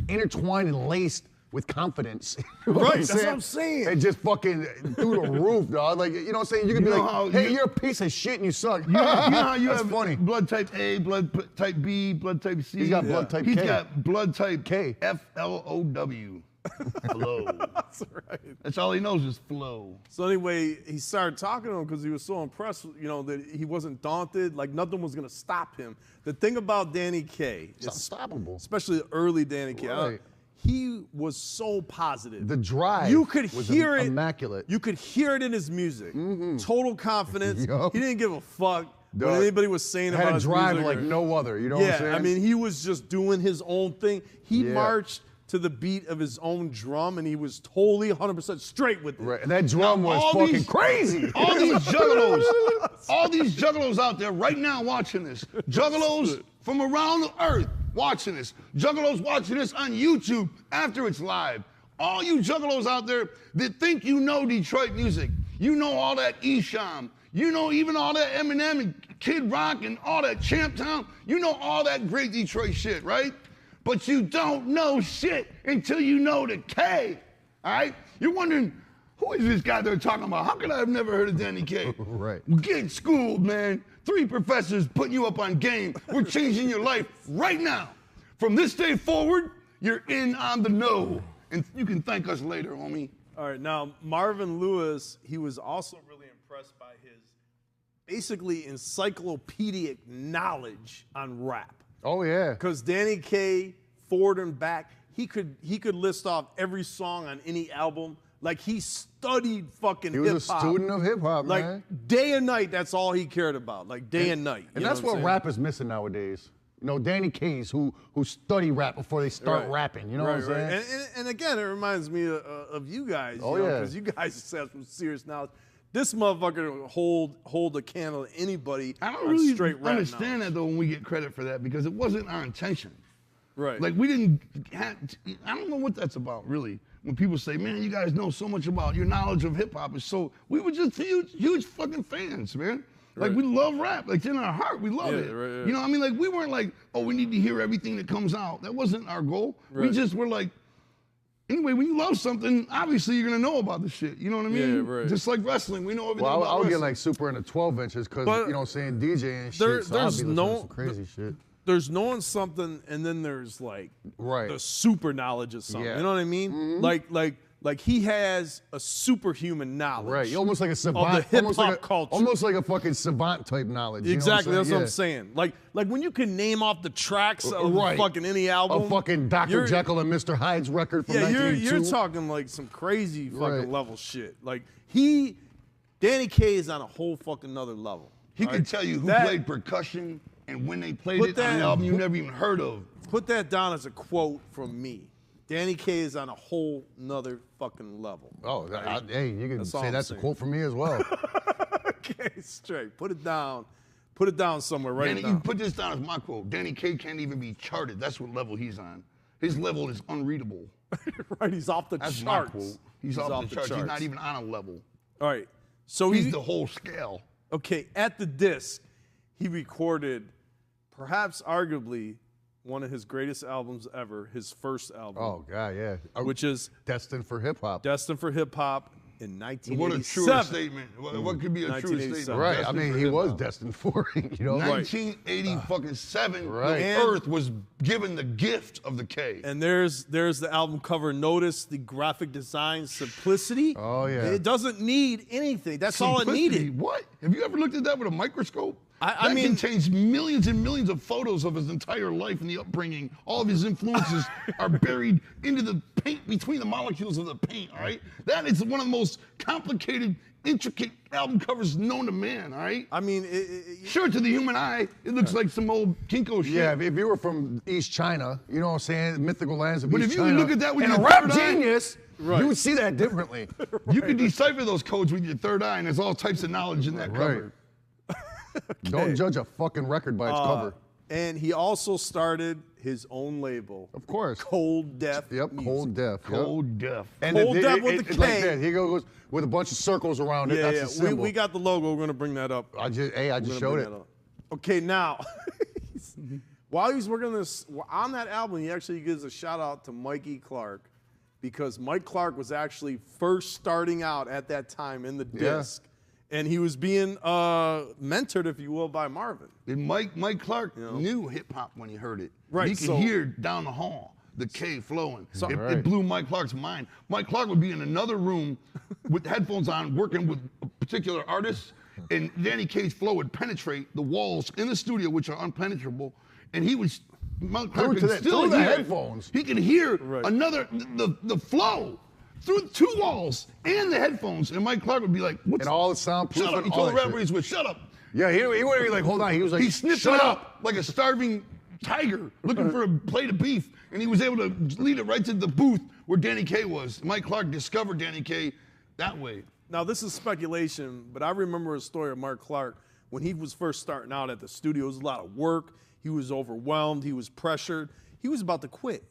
intertwined and laced with confidence. You know
Right,
I'm
that's what I'm saying.
And just fucking through the roof, dog. Like, you know what I'm saying? You could
You
be
know
like,
how
hey,
you-
you're a piece of shit and you suck.
You know how you
That's
have
funny.
blood type A, blood type B, blood type C?
He's got blood type
He's
K.
got blood type
K.
FLOW. Flow.
that's right.
That's all he knows is flow.
So anyway, he started talking to him because he was so impressed, that he wasn't daunted. Like nothing was gonna stop him. The thing about Danny Kaye,
It's unstoppable.
especially the early Danny Kaye,
Right.
he was so positive.
The drive
You could
was
hear it.
immaculate.
You could hear it in his music. Total confidence.
Yup.
He didn't give a fuck what
Dog.
anybody was saying
Had
about
a
his
drive
music
like
or-
no other, you know what I'm
Yeah,
saying?
I mean, he was just doing his own thing. He
Yeah.
marched to the beat of his own drum, and he was totally 100% straight with it.
Right, and that drum was
all
fucking
these-
crazy.
All these juggalos out there right now watching this. Juggalos from around the earth watching this. Juggalos watching this on YouTube after it's live. All you juggalos out there that think you know Detroit music. You know all that Esham. You know even all that Eminem and Kid Rock and all that Champtown. You know all that great Detroit shit, right? But you don't know shit until you know the K, all right? You're wondering, who is this guy they're talking about? How could I have never heard of Danny Kaye?
Right.
Get schooled, man. 3 professors putting you up on game. We're changing your life right now. From this day forward, you're in on the know. And you can thank us later, homie.
All right, now Marvin Lewis, he was also really impressed by his basically encyclopedic knowledge on rap.
Oh yeah.
Because Danny Kaye, forward and back, he could list off every song on any album. Like he studied fucking hip hop.
He was a student of hip hop,
like,
man.
day and night, that's all he cared about. Like day and night.
And
you
that's
know
what
I'm
rap is missing nowadays. You know, Danny Kaye's who study rap before they start
Right.
rapping. You know
Right,
what I'm
right.
saying?
And again, it reminds me of you guys.
Oh,
you know,
yeah.
Because you guys have some serious knowledge. This motherfucker will hold a candle to anybody.
I don't
on
really
straight rap
understand
knowledge.
that though when we get credit for that because it wasn't our intention.
Right.
Like we didn't. I don't know what that's about really. When people say, "Man, you guys know so much about your knowledge of hip hop," is so we were just huge fucking fans, man. Like we love rap. Like it's in our heart, we love it.
Right, yeah.
You know what I mean? Like we weren't like, "Oh, we need to hear everything that comes out." That wasn't our goal. We
Right.
just were like. Anyway, when you love something, obviously you're gonna know about the shit. You know what I mean?
Yeah, right.
Just like wrestling, we know everything
Well,
about
I would get
wrestling.
like super into 12 inches because,
But
you know, saying DJ and shit.
there-
so I'd
there's
be listening
no-
to some crazy shit.
There's knowing something, and then there's like
Right.
the super knowledge of something.
Yeah.
You know what I mean?
Mm-hmm.
Like he has a superhuman knowledge.
Right, almost like a savant,
of the hip
almost like
hop
a,
culture.
almost like a fucking savant type knowledge. you know
Exactly, that's what I'm
Yeah.
saying. Like when you can name off the tracks of
Right.
fucking any album.
A fucking Dr.
you're-
Jekyll and Mr. Hyde's record from
Yeah,
1982.
you're talking like some crazy fucking
Right.
level shit. Like Danny Kaye is on a whole fucking nother level.
He
all
could
right?
tell you who
That-
played percussion and when they played
Put
it on an
that-
album you never even heard of.
Put that down as a quote from me. Danny Kaye is on a whole nother fucking level.
Oh, hey, you can
That's all
say
I'm
that's a
saying.
quote from me as well.
Okay, straight. Put it down. Put it down somewhere. Write
Danny,
it
you
down.
put this down as my quote. Danny Kaye can't even be charted. That's what level he's on. His level is unreadable.
Right, he's off the
That's
charts.
my quote. He's off the charts. He's not even on a level.
All right. So
He's the whole scale.
okay, at the disc, he recorded perhaps arguably one of his greatest albums ever, his first album,
Oh, God, yeah.
which is
Destined for Hip Hop.
Destined for Hip Hop in 1987.
What a truer statement. What could be a truer
1987.
statement?
Right, I
Destined
mean,
for
he
hip
was
hop.
destined for it, you know?
1987,
Right.
the
And-
Earth was given the gift of the K.
And there's the album cover. Notice the graphic design simplicity.
Oh, yeah.
It doesn't need anything. That's all it
Simplicity.
needed.
What? Have you ever looked at that with a microscope?
I
that
mean-
contains millions and millions of photos of his entire life and the upbringing. All of his influences are buried into the paint, between the molecules of the paint, all right? That is one of the most complicated, intricate album covers known to man, all right?
I mean,
Sure, to the human eye, it looks like some old Kinko shit.
Yeah, if you were from East China, you know what I'm saying? Mythical lands of
But
East
if you
China.
look at that with
and
your
a rap
third eye-
genius, you would see that differently.
You can decipher those codes with your third eye, and there's all types of knowledge in that
Right.
cover.
Don't judge a fucking record by its cover.
and he also started his own label.
Of course.
Cold Deaf.
Yep,
Music.
Cold Deaf. yep.
Cold Deaf.
And
Cold
it-
Deaf
it-
with
it-
the
it's like
K.
that. He goes with a bunch of circles around it.
Yeah,
That's the symbol.
we got the logo. We're gonna bring that up.
I just
We're
showed
gonna
it.
bring that up. Okay, now while he's working on that album, he actually gives a shout out to Mikey Clark because Mike Clark was actually first starting out at that time in the disc, and he was being mentored, if you will, by Marvin.
And Mike Clark knew hip hop when he heard it.
Right,
He could
so-
hear down the hall the K flowing. It
Right.
blew Mike Clark's mind. Mike Clark would be in another room with headphones on, working with a particular artist, and Danny Kaye's flow would penetrate the walls in the studio, which are unpenetrable, and he was. Mike Clark
Through
could
to the-
still
through the
hear it.
headphones.
He could hear
Right.
the flow through two walls and the headphones, and Mike Clark would be like, "What's
And all the soundproof
Shut up!"
and
He
all
told the
that
rapper
shit.
he's with, "Shut up."
Yeah, he wouldn't be like, hold on. He was like,
He sniffed
shut
it
up.
up like a starving tiger looking for a plate of beef, and he was able to lead it right to the booth where Danny Kaye was. Mike Clark discovered Danny Kaye that way.
Now, this is speculation, but I remember a story of Mark Clark when he was first starting out at the studio. It was a lot of work. He was overwhelmed. He was pressured. He was about to quit.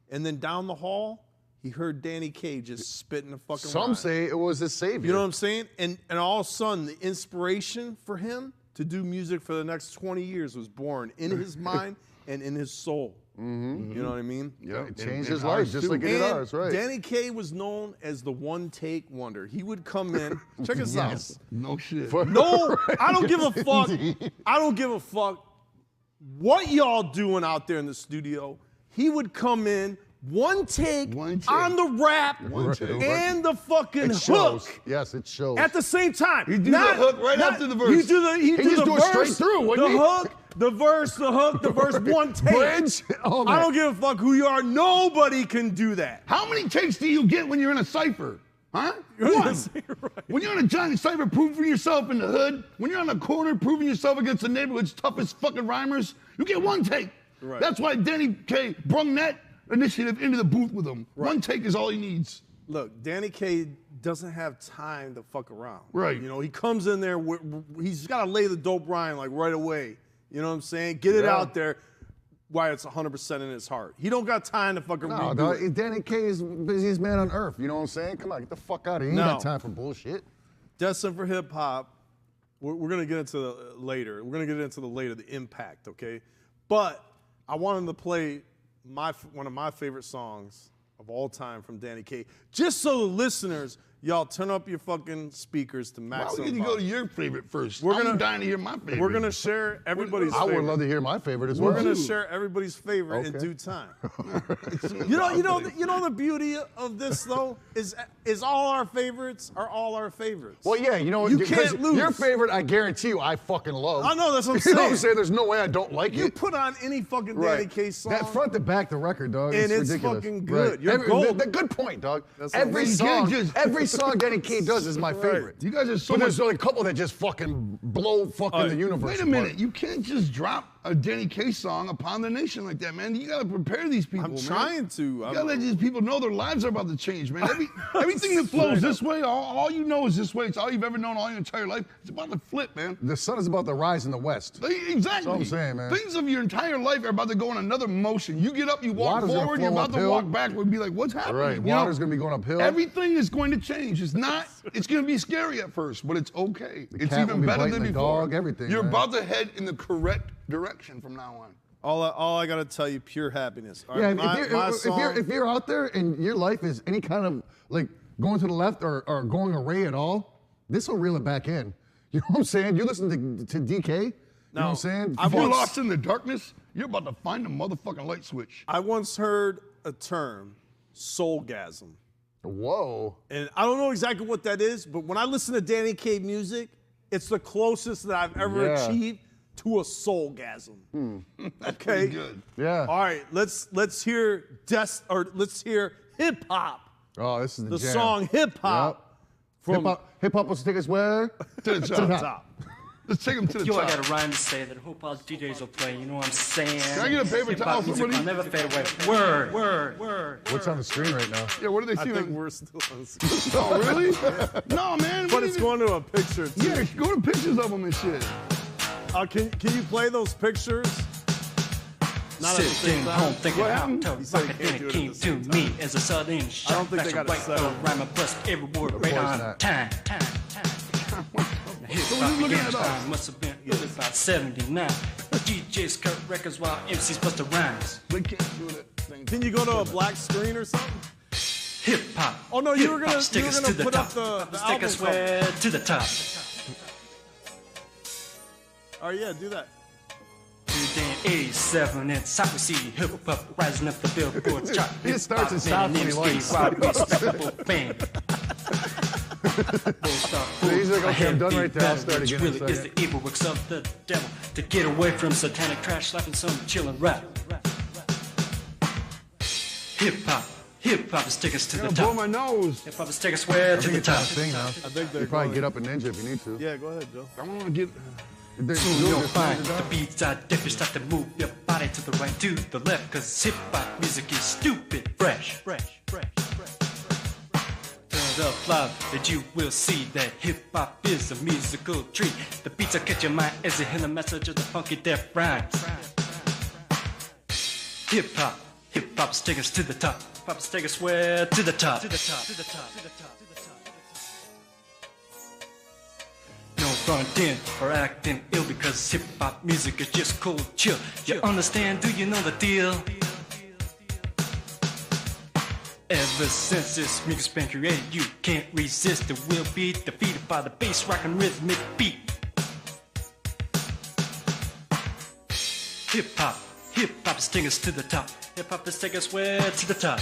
And then down the hall, he heard Danny Kaye just spitting a fucking
Some
rhyme.
say it was his savior.
You know what I'm saying? And all of a sudden, the inspiration for him to do music for the next 20 years was born in his mind and in his soul.
Mm-hmm.
You know what I mean?
Yeah,
It changed his life just like it did ours, right?
Danny Kaye was known as the one-take wonder. He would come in. Check us out.
No shit.
No, I don't give a fuck. I don't give a fuck what y'all doing out there in the studio. He would come in,
one take
One take.
on the rap
take.
and the fucking
It shows.
hook
Yes, it shows.
at the same time.
He do the hook right after the verse.
He do the, he do
just
the
do it straight
verse,
through, wouldn't
the
he?
hook, the verse, the hook, the verse, one take.
Bridge. Oh, man.
I don't give a fuck who you are. Nobody can do that.
How many takes do you get when you're in a cipher? Huh? One. When you're in a giant cipher proving yourself in the hood, when you're on a corner proving yourself against the neighborhood's toughest fucking rhymers, you get one take.
Right.
That's why Danny Kaye brung that initiative into the booth with him. Right. One take is all he needs.
Look, Danny Kaye doesn't have time to fuck around.
Right.
You know, he comes in there, he's got to lay the dope rhyme like right away. You know what I'm saying? Get it out there while it's 100% in his heart. He don't got time to fucking
No,
redo
dog,
it.
Danny Kaye is the busiest man on earth. You know what I'm saying? Come on, get the fuck out of here. He ain't got time for bullshit.
Destined for Hip Hop, we're going to get into later. We're going to get into the later, the impact, okay? But I wanted to play one of my favorite songs of all time from Danny Kaye, just so the listeners, y'all turn up your fucking speakers to
Why
maximum
would you
volume.
go to your favorite first?
We're
I'm
gonna-
dying to hear my favorite.
We're going to share everybody's
I
favorite.
would love to hear my favorite as
We're
well.
going to share everybody's favorite in
Okay.
due time. You know the beauty of this though is all our favorites are all our favorites.
Well, yeah, you know,
You
because
can't lose.
your favorite, I guarantee you, I fucking love.
I know, that's what I'm
You know what I'm
saying.
saying? There's no way I don't like
You
it.
put on any fucking
Right.
Danny Kaye song.
That front to back the record, dog.
And it's
ridiculous.
fucking good.
Right.
You're gold.
Good point, dog.
That's what I'm
Every
saying.
song Danny Kaye does is my favorite.
You guys are so
But
much.
there's only a couple that just fucking blow fucking the universe.
Wait a minute. You can't just drop a Danny Kaye song upon the nation like that, man. You gotta prepare these people.
I'm
man.
trying to.
You gotta let these people know their lives are about to change, man. Everything that flows this way, all you know is this way. It's all you've ever known all your entire life. It's about to flip, man.
The sun is about to rise in the west.
Exactly.
That's what I'm saying, man.
Things of your entire life are about to go in another motion. You get up, you walk
Water's gonna
forward, you're
flow
about to
uphill.
walk backward and be like, what's happening?
Right.
You know?
Water's gonna be going uphill.
Everything is going to change. It's gonna be scary at first, but it's okay. It's
cat will
even
be
better
biting
than
the
before.
dog, everything,
You're
man.
about to head in the correct direction from now on.
All I gotta tell you, pure happiness. All
Yeah,
right, my song-
if you're out there and your life is any kind of like going to the left or going array at all, this will reel it back in. You know what I'm saying? You listen to DK. You know what I'm saying?
If you're lost in the darkness, you're about to find a motherfucking light switch.
I once heard a term, soulgasm.
Whoa.
And I don't know exactly what that is, but when I listen to Danny Kaye music, it's the closest that I've ever
Yeah.
achieved to a soulgasm. Okay.
Pretty good.
Yeah.
All right, let's hear hip hop.
Oh, this is
The
jam.
song hip hop from
Hip hop was take us where?
To the top.
top.
Let's take them to the
Yo, I
top.
got a rhyme to say that I hope all DJs will play. You know what I'm saying?
Can I get a paper
Hip-hop
towel,
music
somebody?
will never fade away. Word, word, word.
What's on the screen right now?
Yeah, what do they
I
see?
think we're still on screen.
Oh, really? No, man.
But it's going to a picture too.
Yeah, go to pictures of them and shit.
Can you play those pictures? Not at the same
Sitting
time.
home thinking
What
how
happened?
to
He said
rock
he
it,
can't
then
do
it
it
came
at the
to
same
me as a sudden shot.
don't think they
Back
got
to
it
right,
set up.
rhyme, I bust every word right
course
on
not.
time. Hip
So
hop
we're looking
began
at
time
us.
must have been about 79. DJs cut records while MCs bust the rhymes.
They can't do that thing.
Can you go to a black screen or something?
Hip hop.
Oh, no, you were
Hip-hop
gonna-
stick
you were
us
gonna
to the
put up
top.
the
Stick
album
us where to the top.
Oh yeah, do that.
87 and top we see hip hop rising up the Billboard chart.
He just starts and
Hip-hop
stops when he
band,
likes.
wild, respectable band.
He's like, okay, I'm done right there. I'll
Better,
start
which
again in a
really is
second.
the evil works of the devil to get away from satanic trash, slapping some chillin' rap. Hip hop is take us to the
I'm gonna blow
top.
my nose.
Hip hop is take us where
I
to
think
the
it's on
top.
the thing now.
I think they're
You probably
going-
get up and ninja if you need to.
Yeah, go ahead, Joe.
I want to get.
Soon you'll find the beats are different. Start to move your body to the right, to the left, cause hip hop music is stupid fresh. Turn up loud that you will see that hip hop is a musical treat. The beats will catch your mind as you hear the message of the funky death rhymes. Hip hop take us to the top. Hip hop take us where to the top. No fronting or acting ill because hip hop music is just cold chill. You understand? Do you know the deal? Ever since this music's been created, you can't resist. It will be defeated by the bass rock and rhythmic beat. Hip Hip hop is taking us to the top. Hip hop is taking us where? To the top.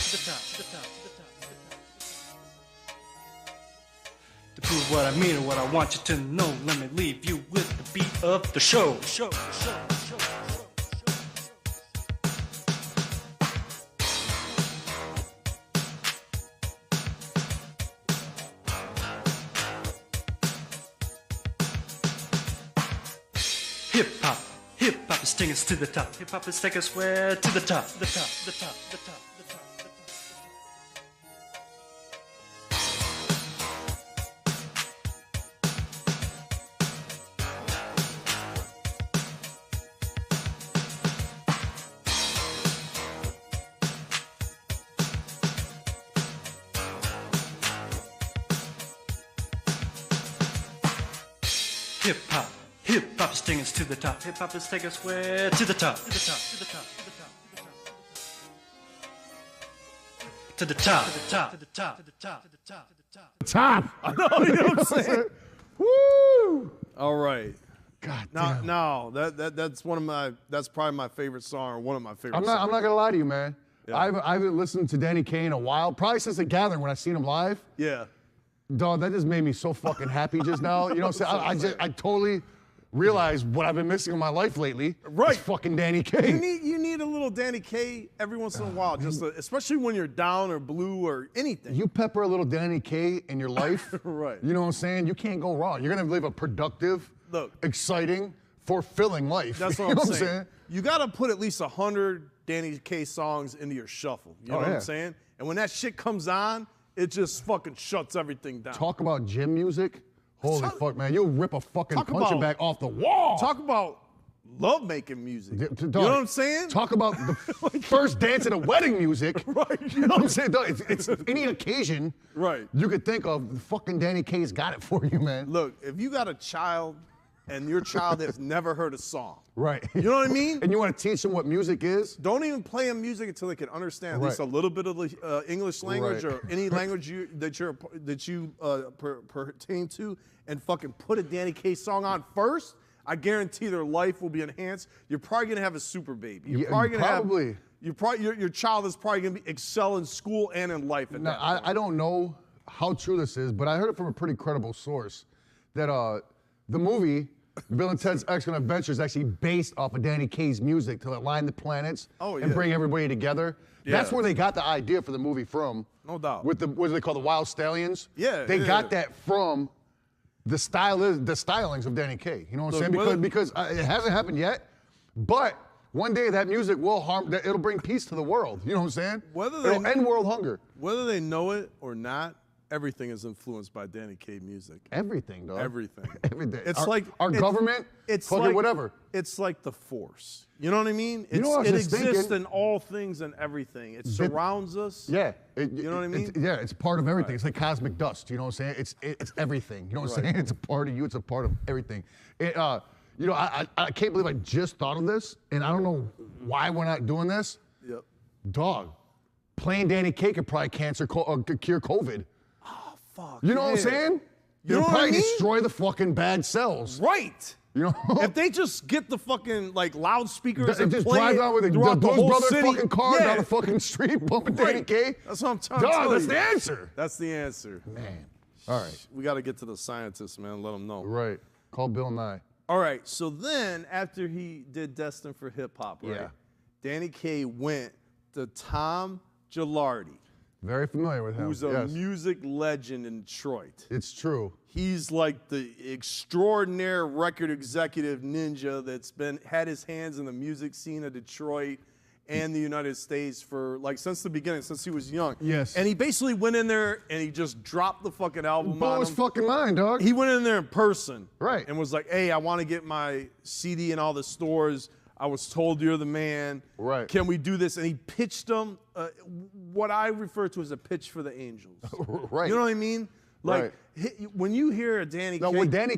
To prove what I mean and what I want you to know, let me leave you with the beat of the show. Hip hop is taking us to the top. Hip hop is taking us where? To the top. The top. Hip hop is taking us to the top. Hip hop is taking us where? To the top. To the top.
Top.
I know, you know what I'm saying?
Woo!
All right.
God
Now,
damn.
that's that's probably my favorite song, or one of my favorite
I'm
songs.
not gonna lie to you, man.
Yeah.
I haven't listened to Danny Kaye in a while, probably since the Gathering when I seen him live.
Yeah.
Dog, that just made me so fucking happy just now. You know what I'm saying? I totally realized what I've been missing in my life lately.
Right.
It's fucking Danny Kaye.
You need a little Danny Kaye every once in a while, especially when you're down or blue or anything.
You pepper a little Danny Kaye in your life.
Right.
You know what I'm saying? You can't go wrong. You're gonna live a productive, exciting, fulfilling life.
That's
You
what
know
I'm saying. You got to put at least 100 Danny Kaye songs into your shuffle. You know what I'm saying? And when that shit comes on, it just fucking shuts everything down.
Talk about gym music. Holy fuck, man. You'll rip a fucking punching bag off the wall.
Talk about love-making music.
Dog,
you know what I'm saying?
Talk about the first dance at a wedding music.
Right.
You know what I'm saying? Dog, it's any occasion
Right.
you could think of, fucking Danny Kaye's got it for you, man.
Look, if you got a child and your child has never heard a song,
right.
You know what I mean?
And you want to teach them what music is?
Don't even play them music until they can understand at least a little bit of the English language or any language that you pertain to, and fucking put a Danny Kaye song on first. I guarantee their life will be enhanced. You're probably gonna have a super baby. You're probably gonna have. Your child is probably gonna excel in school and in life.
Now, I don't know how true this is, but I heard it from a pretty credible source that the movie Bill and Ted's Excellent Adventure is actually based off of Danny Kaye's music to align the planets and bring everybody together.
Yeah.
That's where they got the idea for the movie from.
No doubt.
With the, what do they call, the Wild Stallions?
Yeah.
They got that from the stylings of Danny Kaye. You know what I'm saying? Because it hasn't happened yet, but one day that music will it'll bring peace to the world. You know what I'm saying? It'll end world hunger.
Whether they know it or not, everything is influenced by Danny Kaye music.
Everything, dog.
Everything.
Everything.
It's like
our government.
It's
fucking
like
whatever.
It's like the Force. You know what I mean?
You know what I was
it
just
exists
thinking?
in all things and everything. It surrounds us.
Yeah.
You know what I mean?
It's part of everything. It's like cosmic dust. You know what I'm saying? It's everything. You know what I'm saying? It's a part of you. It's a part of everything. You know, I can't believe I just thought of this, and I don't know why we're not doing this.
Yep.
Dog, playing Danny Kaye could probably cure COVID.
Oh, fuck.
You know what I'm saying?
You know what I
probably
mean?
destroy the fucking bad cells.
Right.
You know?
If they just get the fucking loudspeakers and
just
play
drive
it
down with the
throughout the
Blues
whole
Brothers
city.
fucking car
Yeah.
down the fucking street, bumping Danny Kaye.
That's what I'm trying to tell
Dog, that's
you.
the answer.
That's the answer.
Man. All right.
We got to get to the scientists, man. Let them know.
Right. Call Bill Nye.
All right. So then, after he did Destined for Hip Hop, right?
Yeah.
Danny Kaye went to Tom Gilardi,
Very familiar with him.
who's a music legend in Detroit.
It's true.
He's like the extraordinary record executive ninja that's had his hands in the music scene of Detroit and the United States for since the beginning, since he was young.
Yes.
And he basically went in there and he just dropped the fucking album
Blow
on
his
him.
fucking mind, dog.
He went in there in person.
Right.
And was like, hey, I want to get my CD in all the stores. I was told you're the man.
Right.
Can we do this? And he pitched them what I refer to as a pitch for the Angels.
Right.
You know what I mean? Like, when you hear a Danny Kaye,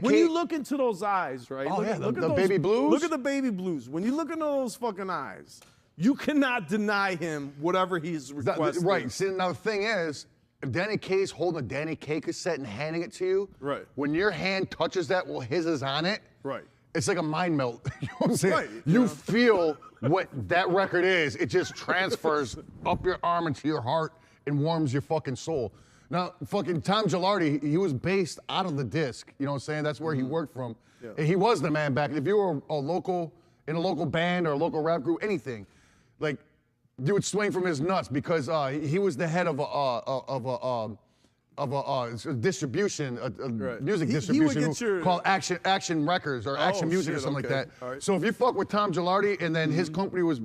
when you look into those eyes, right?
Oh,
look at
the
those,
baby blues?
Look at the baby blues. When you look into those fucking eyes, you cannot deny him whatever he's requesting.
Right. See, now the thing is, if Danny Kaye's holding a Danny Kaye cassette and handing it to you,
right.
when your hand touches that while his is on it,
right.
it's like a mind melt. You know what I'm saying?
Right,
You feel what that record is. It just transfers up your arm into your heart and warms your fucking soul. Now, fucking Tom Gilardi, he was based out of the disc. You know what I'm saying? That's where he worked from.
Yeah.
And he was the man back. If you were in a local band or a local rap group, anything, like, you would swing from his nuts because he was the head of a distribution,
Right.
music
He would
distribution
get your-
called Action Records or Action Music or
shit,
something
okay.
like that.
All right.
So if you fuck with Tom Gilardi and then his company was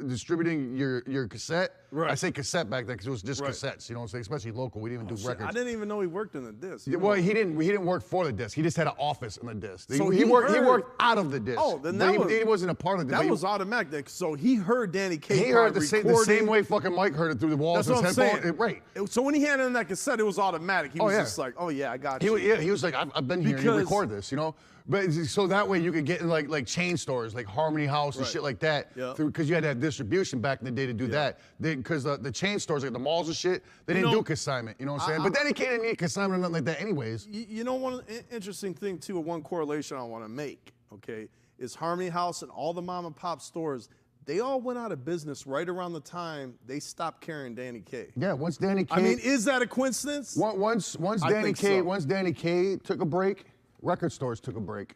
distributing your cassette,
Right.
I say cassette back then because it was just
Right.
cassettes, you know what I'm saying? Especially local, we didn't even do
Shit,
records.
I didn't even know he worked in the disc.
Well, he didn't work for the disc. He just had an office in the disc.
So
he
he
worked
heard-
out of the disc.
Oh, then
But
that was-
he wasn't a part of the disc.
That was automatic. Then. So he heard Danny Kaye.
He heard the same
recording.
way fucking Mike heard it through the walls
That's
of
what
his
I'm
headphone.
saying.
Right.
So when he had it in that cassette, it was automatic. He
Oh,
was
yeah.
just like, oh yeah, I got
He
you.
was like, I've been here. You
Because-
record this, you know. But so that way you could get in like chain stores, like Harmony House and
Right.
shit like that,
Yeah.
because you had to have distribution back in the day to do that. Because the chain stores, like the malls and shit, they didn't do consignment. You know what I'm saying? But then he can't need consignment or nothing like that, anyways.
You know, one interesting thing too, one correlation I want to make, okay, is Harmony House and all the mom and pop stores. They all went out of business right around the time they stopped carrying Danny Kaye.
Yeah, once Danny Kaye.
I mean, is that a coincidence?
Once
I
Danny
think
Kaye,
so.
once Danny Kaye took a break, record stores took a break.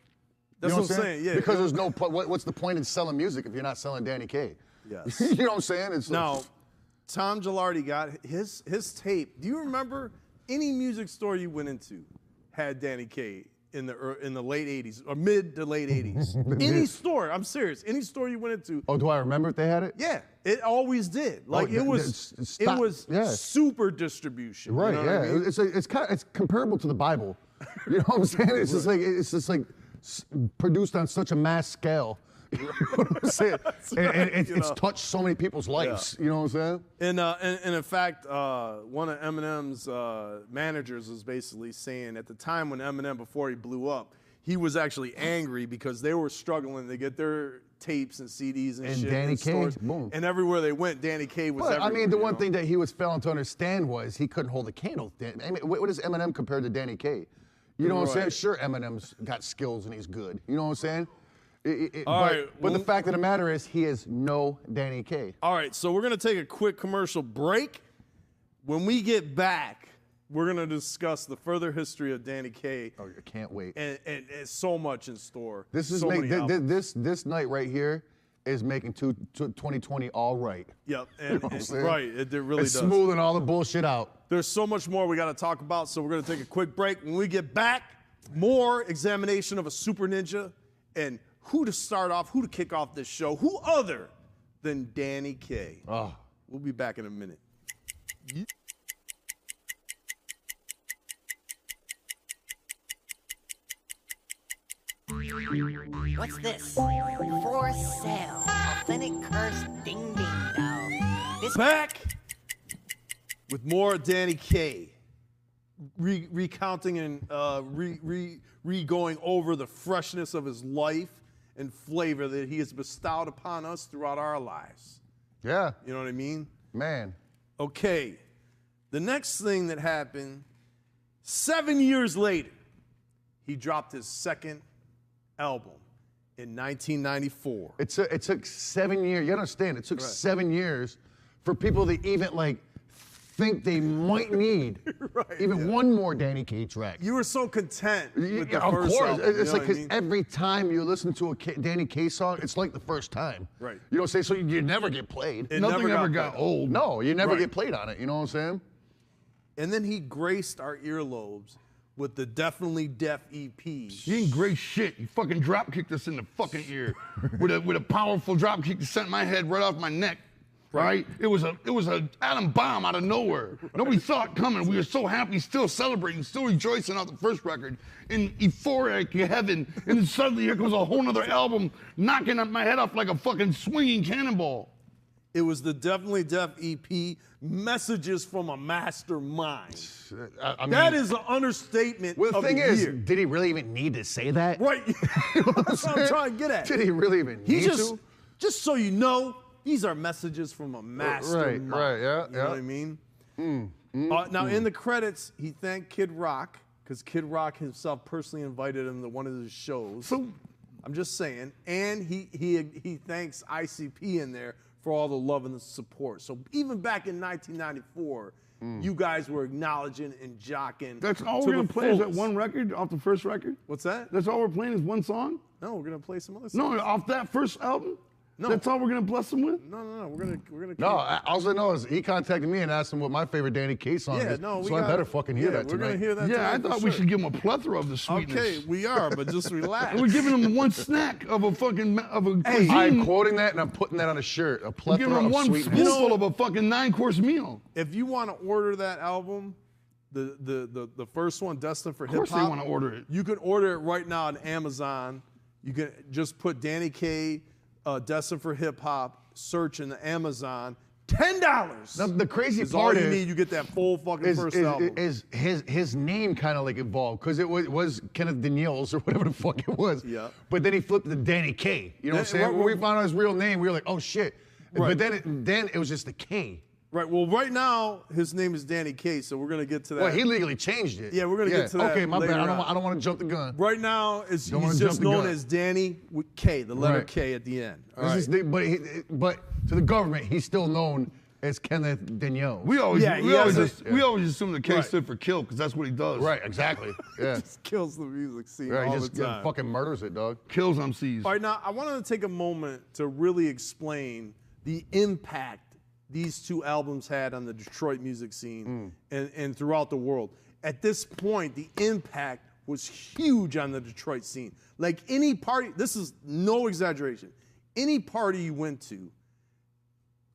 That's
You know
what I'm saying, yeah.
Because there's no what's the point in selling music if you're not selling Danny Kaye?
Yes.
You know what I'm saying? It's
Now, Tom Gilardi got his tape. Do you remember any music store you went into had Danny Kaye in the late 80s or mid to late 80s? Any store, I'm serious. Any store you went into.
Oh, do I remember if they had it?
Yeah, it always did. Like it was super distribution.
Right,
You know what I mean?
It's comparable to the Bible. You know what I'm saying? It's just like produced on such a mass scale. You know what I'm saying? And it's touched so many people's lives. You know what I'm saying?
And in fact, one of Eminem's managers was basically saying at the time when Eminem, before he blew up, he was actually angry because they were struggling to get their tapes and CDs and shit
Danny
in
Kaye,
stores.
boom.
And everywhere they went, Danny Kaye was
But
everywhere.
I mean, the
you
one
know?
thing that he was failing to understand was he couldn't hold a candle. I mean, what is Eminem compared to Danny Kaye? You know what I'm saying?
Right.
Sure, Eminem's got skills and he's good. You know what I'm saying?
All right,
But the fact of the matter is, he is no Danny Kaye.
All right, so we're going to take a quick commercial break. When we get back, we're going to discuss the further history of Danny Kaye.
Oh, I can't wait.
And so much in store.
This is
so many albums.
this night right here is making 2020 all right.
Yep,
You know what I'm
and
saying?
right, it really
It's
does.
smoothing all the bullshit out.
There's so much more we got to talk about, so we're going to take a quick break. When we get back, more examination of a super ninja and who to kick off this show, who other than Danny Kaye.
Oh.
We'll be back in a minute.
What's this? For sale. Authentic curse ding ding doll. This
Back with more Danny Kaye. Recounting and going over the freshness of his life and flavor that he has bestowed upon us throughout our lives.
Yeah.
You know what I mean?
Man.
Okay. The next thing that happened, 7 years later, he dropped his second album in 1994.
It took 7 years. You understand? It took 7 years for people to even think they might need one more Danny Kaye track.
You were so content with the
Of
first
course.
album.
It's
you know
like,
what I
'cause
mean?
every time you listen to a Danny Kaye song, it's like the first time.
Right.
You know what I'm saying? So you never get played.
It
Nothing
never
ever
got
got old.
No, you never
Right.
get played on it. You know what I'm saying?
And then he graced our earlobes with the Definitely Deaf E EP.
You ain't great shit. You fucking drop kicked us in the fucking ear with a powerful drop kick that sent my head right off my neck. Right? It was a atom bomb out of nowhere. Nobody saw it coming. We were so happy, still celebrating, still rejoicing off the first record in euphoric heaven. And then suddenly here comes a whole nother album knocking my head off like a fucking swinging cannonball.
It was the Definitely Deaf EP, Messages from a Mastermind.
I mean,
That is an understatement
well, the
of
thing
the
is,
year.
did he really even need to say that?
Right. That's what I'm trying to get at.
Did he really even
He
need to?
just so you know, these are messages from a mastermind.
right, yeah,
You know
yeah.
what I mean? Now, in the credits, he thanked Kid Rock, because Kid Rock himself personally invited him to one of his shows.
So
I'm just saying. And he thanks ICP in there for all the love and the support. So even back in 1994, you guys were acknowledging and jocking.
That's all
to
we're gonna
the
play is that
fullest.
one record off the first record?
What's that?
That's all we're playing is one song?
No, we're gonna play some other
No,
songs.
off that first album?
No.
That's all we're gonna bless them with?
No. We're gonna.
No, all I know is he contacted me and asked him what my favorite Danny Kaye song
Yeah,
is.
no, we
so I
gotta-
better fucking hear
yeah,
that
we're
tonight.
gonna hear that.
Yeah, I
tonight for
thought we
sure.
should give them a plethora of the sweetness.
Okay, we are, but just relax.
And we're giving them one snack of a fucking
Hey,
cuisine.
I'm quoting that and I'm putting that on a shirt. A
We're
plethora
giving them
of
one
sweetness.
spoonful of a fucking 9-course meal.
If you want to order that album, the first one, Destined for
Of
Hip
course
Hop,
they wanna order it.
You can order it right now on Amazon. You can just put Danny Kaye, Destined for Hip Hop, search in the Amazon. $10.
The crazy
is
part
all you
is-
need. You get that full fucking first album.
is his name kind of like evolved because it was Kenneth Daniels or whatever the fuck it was.
Yeah.
But then he flipped to Danny Kaye. You know what I'm saying?
Right,
When we found out his real name, we were like, oh shit.
Right.
But then it was just the K.
Right. Well, right now his name is Danny Kaye, so we're gonna get to that.
Well, he legally changed it.
Yeah, we're gonna get to that.
Okay, my
later
bad.
on.
I don't want to jump the gun.
Right now, he's
Don't wanna
just
jump the
known
gun.
as Danny with K, the letter
Right.
K at the end. All
This
right.
is but to the government, he's still known as Kenneth Daniels.
We always assume the K
Right.
stood for kill because that's what he does.
Right, exactly. Yeah.
Just kills the music scene
Right,
all
he just
the time.
fucking murders it, dog.
Kills MCs.
All right, now I wanted to take a moment to really explain the impact these two albums had on the Detroit music scene and throughout the world. At this point, the impact was huge on the Detroit scene. Like any party, this is no exaggeration, any party you went to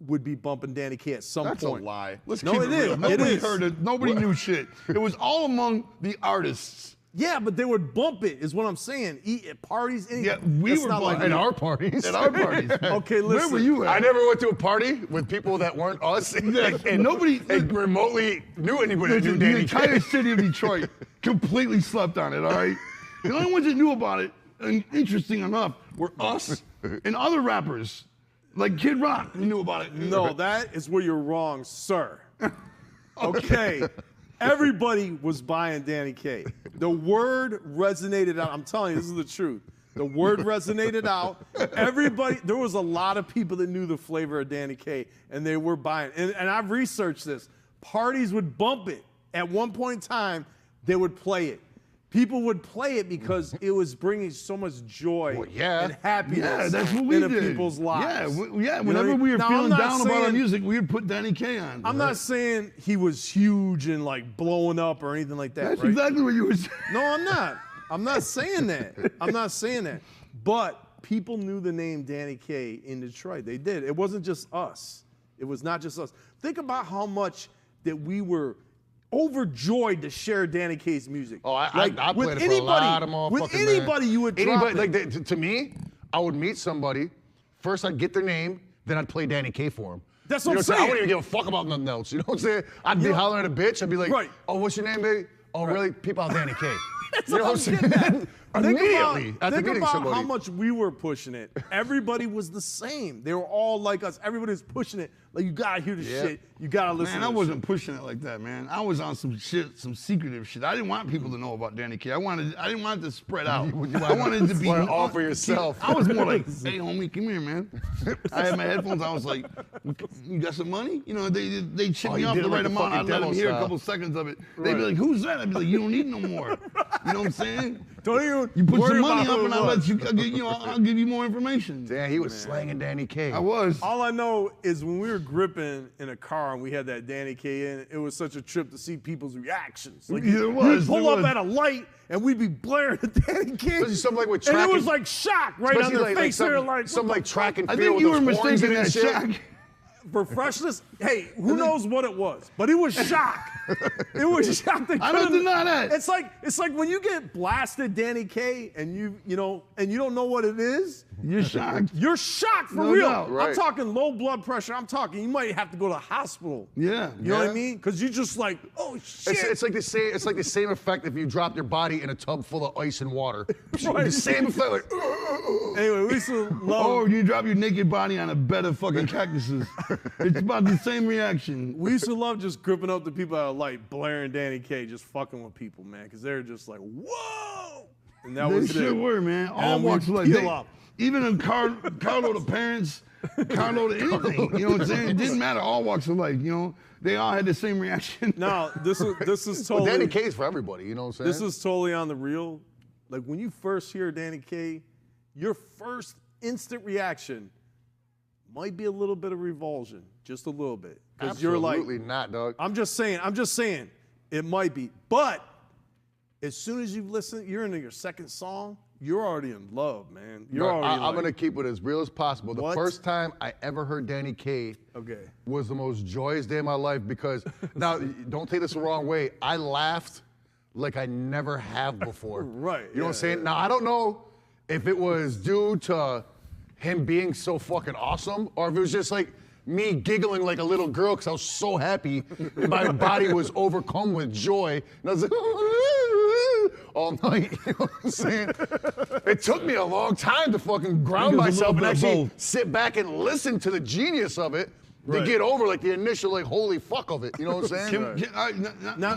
would be bumping Danny Kaye at some
That's
point.
a lie. Let's
No,
keep
it
it real.
is.
Nobody
It is.
heard it. Nobody knew shit. It was all among the artists.
Yeah, but they would bump it, is what I'm saying. Eat at parties, anything.
Yeah, we
That's
were
not like
At our parties.
At our parties.
Okay, listen.
Where were you at?
I never went to a party with people that weren't us. and
nobody
remotely knew anybody that
The,
knew
the
Danny
entire
Kaye.
city of Detroit completely slept on it, all right? The only ones that knew about it, and interesting enough, were us and other rappers. Like Kid Rock, who knew about it.
No, that is where you're wrong, sir. Okay. Everybody was buying Danny Kaye. The word resonated out. I'm telling you, this is the truth. The word resonated out. Everybody, there was a lot of people that knew the flavor of Danny Kaye, and they were buying. And I've researched this. Parties would bump it. At one point in time, they would play it. People would play it because it was bringing so much joy and happiness
Yeah, that's what we
into
did.
people's lives.
Yeah,
You know what I
whenever
mean?
we were
Now,
feeling
I'm not
down about our
saying-
music, we would put Danny Kaye on.
I'm not saying he was huge and like blowing up or anything like that.
That's
right?
exactly what you were saying.
No, I'm not. I'm not saying that. I'm not saying that. But people knew the name Danny Kaye in Detroit. They did. It wasn't just us. It was not just us. Think about how much that we were overjoyed to share Danny Kaye's music.
Oh, I
Like,
played
with
it for
anybody,
a lot of motherfuckers.
with anybody you would drop
anybody,
it.
like to me, I would meet somebody. First, I'd get their name, then I'd play Danny Kaye for them.
That's
You
what
know
I'm
I
saying.
wouldn't even give a fuck about nothing else. You know what I'm saying? I'd be
You know-
hollering at a bitch. I'd be like,
Right.
"Oh, what's your name, baby? Oh, really? People out Danny Kaye."
That's
You know
what
what I'm
I'm getting
saying?
at.
Immediately after
think
meeting
about
somebody.
how much we were pushing it. Everybody was the same. They were all like us. Everybody was pushing it. Like, you gotta hear the shit. You gotta listen
Man,
to
I
this
wasn't pushing it like that, man. I was on some shit, some secretive shit. I didn't want people to know about Danny Kaye. I didn't want it to spread out. I wanted it to be
wanted all for yourself.
I was more like, hey, homie, come here, man. I had my headphones. I was like, you got some money? You know, they chip
Oh,
me
you
off
did
the
it like
right
the
amount. I'd
fucking
let them
demo
hear a
style.
couple seconds of it. They'd be like, who's that? I'd be like, you don't need no more. You know what I'm saying?
Don't even
You put
worry
some money
about
up
who
and
it
I'll
was.
let you, I'll give you more information.
Damn, he was slanging Danny Kaye.
I was.
All I know is when we were gripping in a car and we had that Danny Kaye in, it was such a trip to see people's reactions. Like,
Yeah, it
you'd
was,
pull
it
up
was.
at a light and we'd be blaring at Danny Kaye.
Especially something like with
and
track
it was
and-
like shock right on
Especially
their face.
some,
They're like,
some
what
like
the
track and
I
field
think you
with
were
those horns
mistaken
in
that
and shit.
Shaq.
for freshness? Hey, who knows what it was? But it was shock. It was shock.
I don't deny that.
It's like when you get blasted Danny Kaye and you don't know what it is.
You're shocked.
You're shocked for
No
real.
doubt,
I'm
right.
talking low blood pressure. I'm talking you might have to go to the hospital.
Yeah.
You know what I
Yeah.
mean? Because you just like, oh shit.
It's like the same. It's like the same effect if you drop your body in a tub full of ice and water.
Right.
The same effect. Like,
Anyway, we used to love.
Oh, you drop your naked body on a bed of fucking cactuses. It's about the same reaction.
We used to love just gripping up the people that are like blaring Danny Kaye, just fucking with people, man, because they're just like, whoa. and that
They
was
sure
it.
were, man. All
And we
walks of life.
peel off.
Even in Carlo the parents, Carlo the anything. You know what I'm saying? It didn't matter. All walks of life. You know, they all had the same reaction.
No, this is
Well,
totally.
Danny Kaye's for everybody, you know what I'm saying?
This is totally on the real. Like when you first hear Danny Kaye, your first instant reaction might be a little bit of revulsion, just a little bit, because you're like,
Absolutely not, dog.
I'm just saying, it might be. But as soon as you've listened, you're into your second song, you're already in love, man. You're
Bro,
already.
I'm gonna keep it as real as possible. The
What?
first time I ever heard Danny Kaye was the most joyous day of my life because now don't take this the wrong way. I laughed like I never have before.
Right.
You know what I'm saying? Now I don't know if it was due to him being so fucking awesome or if it was just like me giggling like a little girl because I was so happy my body was overcome with joy. And I was like, all night, you know what I'm saying? It took me a long time to fucking ground
I think it was a
myself and
little bit of
actually
both.
sit back and listen to the genius of it to
Right.
get over like the initial like holy fuck of it. You know what I'm saying?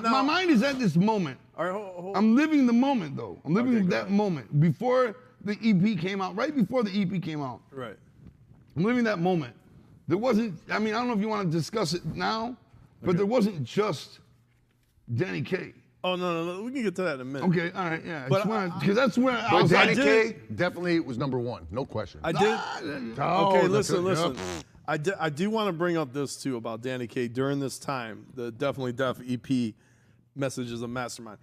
My mind is at this moment.
All right, hold.
I'm living the moment though. I'm living
Okay, go
that
ahead.
moment before the EP came out. Right before the EP came out,
Right.
I'm living that moment. There wasn't. I mean, I don't know if you want to discuss it now, but there wasn't just Danny Kaye.
Oh no, we can get to that in a minute.
Okay, all right, yeah.
But
Because that's where I
But
was.
Danny
did-
Kaye definitely was number one, no question.
I did.
Oh,
Okay,
that's
listen.
it, yep.
I do want to bring up this too about Danny Kaye during this time, the Definitely Def EP, Messages of Mastermind.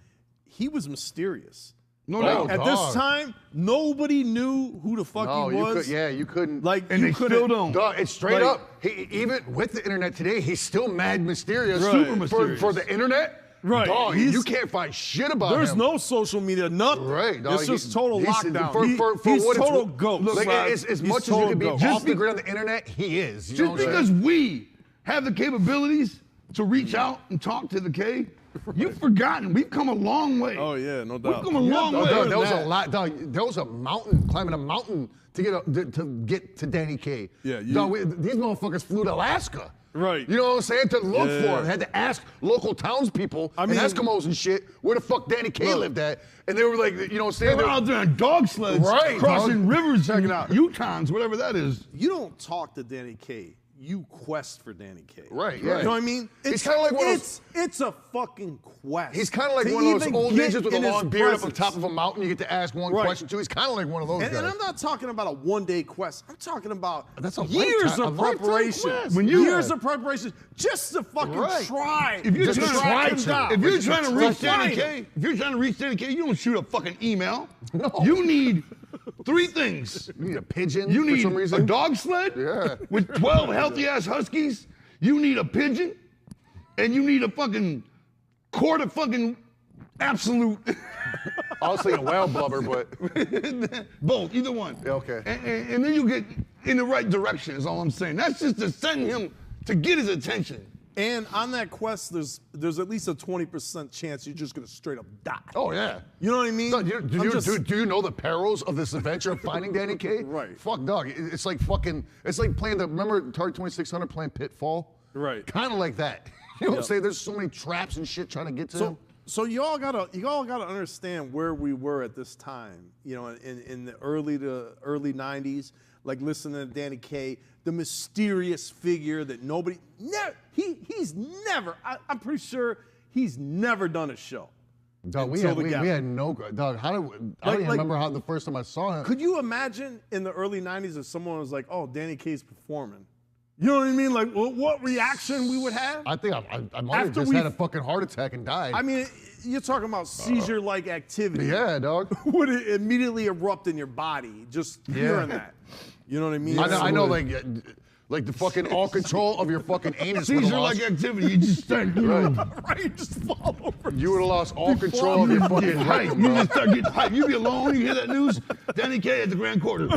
He was mysterious.
No
doubt.
At this time, nobody knew who the fuck
No,
he was.
you couldn't.
Like,
And
you
they
couldn't.
still don't.
Dog, it's straight
Like-
up. He, even with the internet today, he's still mad mysterious.
Right.
Super
For
mysterious.
the internet,
Right.
dog,
He's-
you can't find shit about
There's
him.
no social media, nothing.
Right, dog.
It's just
He-
total
he's-
lockdown.
For
He's
what it's
total
worth.
ghost.
Look,
Right.
as
He's
much as you
total
can be
ghost.
off the grid on the internet, he is. You know
Just
what I'm
because
saying?
we have the capabilities to reach out and talk to the K, you've forgotten. We've come a long way.
Oh yeah, no
We've
doubt.
come a long
Dog,
way.
dog, there was
that.
a lot. Dog, there was a mountain, climbing a mountain to get to Danny Kaye.
Yeah,
Dog, these motherfuckers flew to Alaska.
Right.
You know what I'm saying? To look
Yeah.
for him. Had to ask local townspeople
I mean-
and Eskimos and shit where the fuck Danny Kaye
Look.
lived at. And they were like, you know what I'm
They
saying?
were out there on dog sleds,
Right,
crossing
dog.
rivers,
Check it out.
Yukons, whatever that is.
You don't talk to Danny Kaye. You quest for Danny Kaye.
Right, yeah.
You know what I mean?
He's kinda like one of those-
It's a fucking quest.
He's kind of like
to
one of those
even
old
get
ninjas with a
in his
long beard up on
presence.
top of a mountain. You get to ask one
Right.
question too. He's kind of like one of those
And
guys.
I'm not talking about a one-day quest. I'm talking about
That's a
years
lifetime-
of
a lifetime
preparation.
quest.
When you-
years of preparation just to fucking
Right.
try.
If you're
just
trying
to track him
to,
down.
if you're
Just
trying to
to
reach
find
Danny
him.
Kaye, if you're trying to reach Danny Kaye, you don't shoot a fucking email.
No.
You need three things.
You need a pigeon
You
for
need
some reason.
a dog sled
Yeah.
with 12 healthy ass huskies. You need a pigeon, and you need a fucking quart of fucking absolute.
I was thinking whale blubber, but
Both, either one.
Yeah, okay.
And then you get in the right direction. Is all I'm saying. That's just to send him to get his attention.
And on that quest, there's at least a 20% chance you're just gonna straight up die.
oh yeah.
You know what I mean?
Dog,
I'm just-
do you know the perils of this adventure of finding Danny Kaye?
Right.
Fuck, dog. It's like fucking. It's like playing remember Atari 2600 playing Pitfall?
Right.
Kind of like that. You know what I'm
Yep.
saying? There's so many traps and shit trying to get to him.
So you all gotta understand where we were at this time. You know, in the early 90s, like listening to Danny Kaye, the mysterious figure that nobody he's never. I'm pretty sure he's never done a show.
Dog, we
until
had,
the gap.
we had no. Dog, I don't even remember how the first time I saw him.
Could you imagine in the early 90s if someone was like, "Oh, Danny Kaye's performing"? You know what I mean? Like, what reaction we would have?
I think I might have
After
just
we-
had a fucking heart attack and died.
I mean, you're talking about seizure-like activity.
yeah, dog.
Would it immediately erupt in your body just hearing that? You know what I mean?
I know, like the fucking all control of your fucking anus. would've
Seizure-like
lost.
activity. You just start, you know,
right, just fall over.
You would have lost all control of your
you
fucking
get hype.
rectum,
You
bro.
just start getting hype. You be alone. You hear that news? Danny Kaye at the Grand Quarter.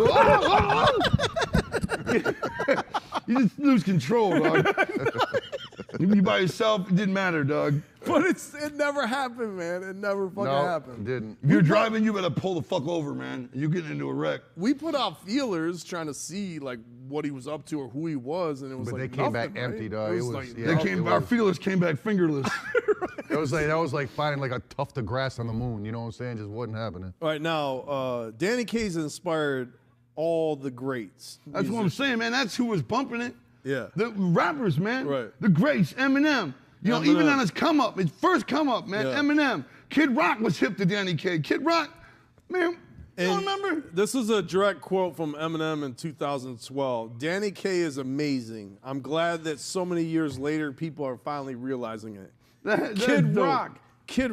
You just lose control, dog. You be by yourself. It didn't matter, dog.
But it never happened, man. It never fucking
No,
happened.
didn't.
If you're driving, you better pull the fuck over, man. You get into a wreck.
We put out feelers trying to see like what he was up to or who he was, and it was
But
like
they came back
nothing,
empty,
right?
dog.
It
It
was
was-
like
yeah.
They
it
came. Our
was.
feelers came back fingerless.
It was like that was like finding like a tuft of grass on the moon. You know what I'm saying? Just wasn't happening.
All right, now Danny Kaye's inspired all the greats.
That's what I'm saying, man. That's who was bumping it.
Yeah.
The rappers, man.
Right.
The greats, Eminem. You know,
Eminem.
even on his come up, his first come up, man,
Yeah.
Eminem. Kid Rock was hip to Danny Kaye. Kid Rock, man, you don't remember?
This is a direct quote from Eminem in 2012. Danny Kaye is amazing. I'm glad that so many years later, people are finally realizing it.
That's
Kid
dope.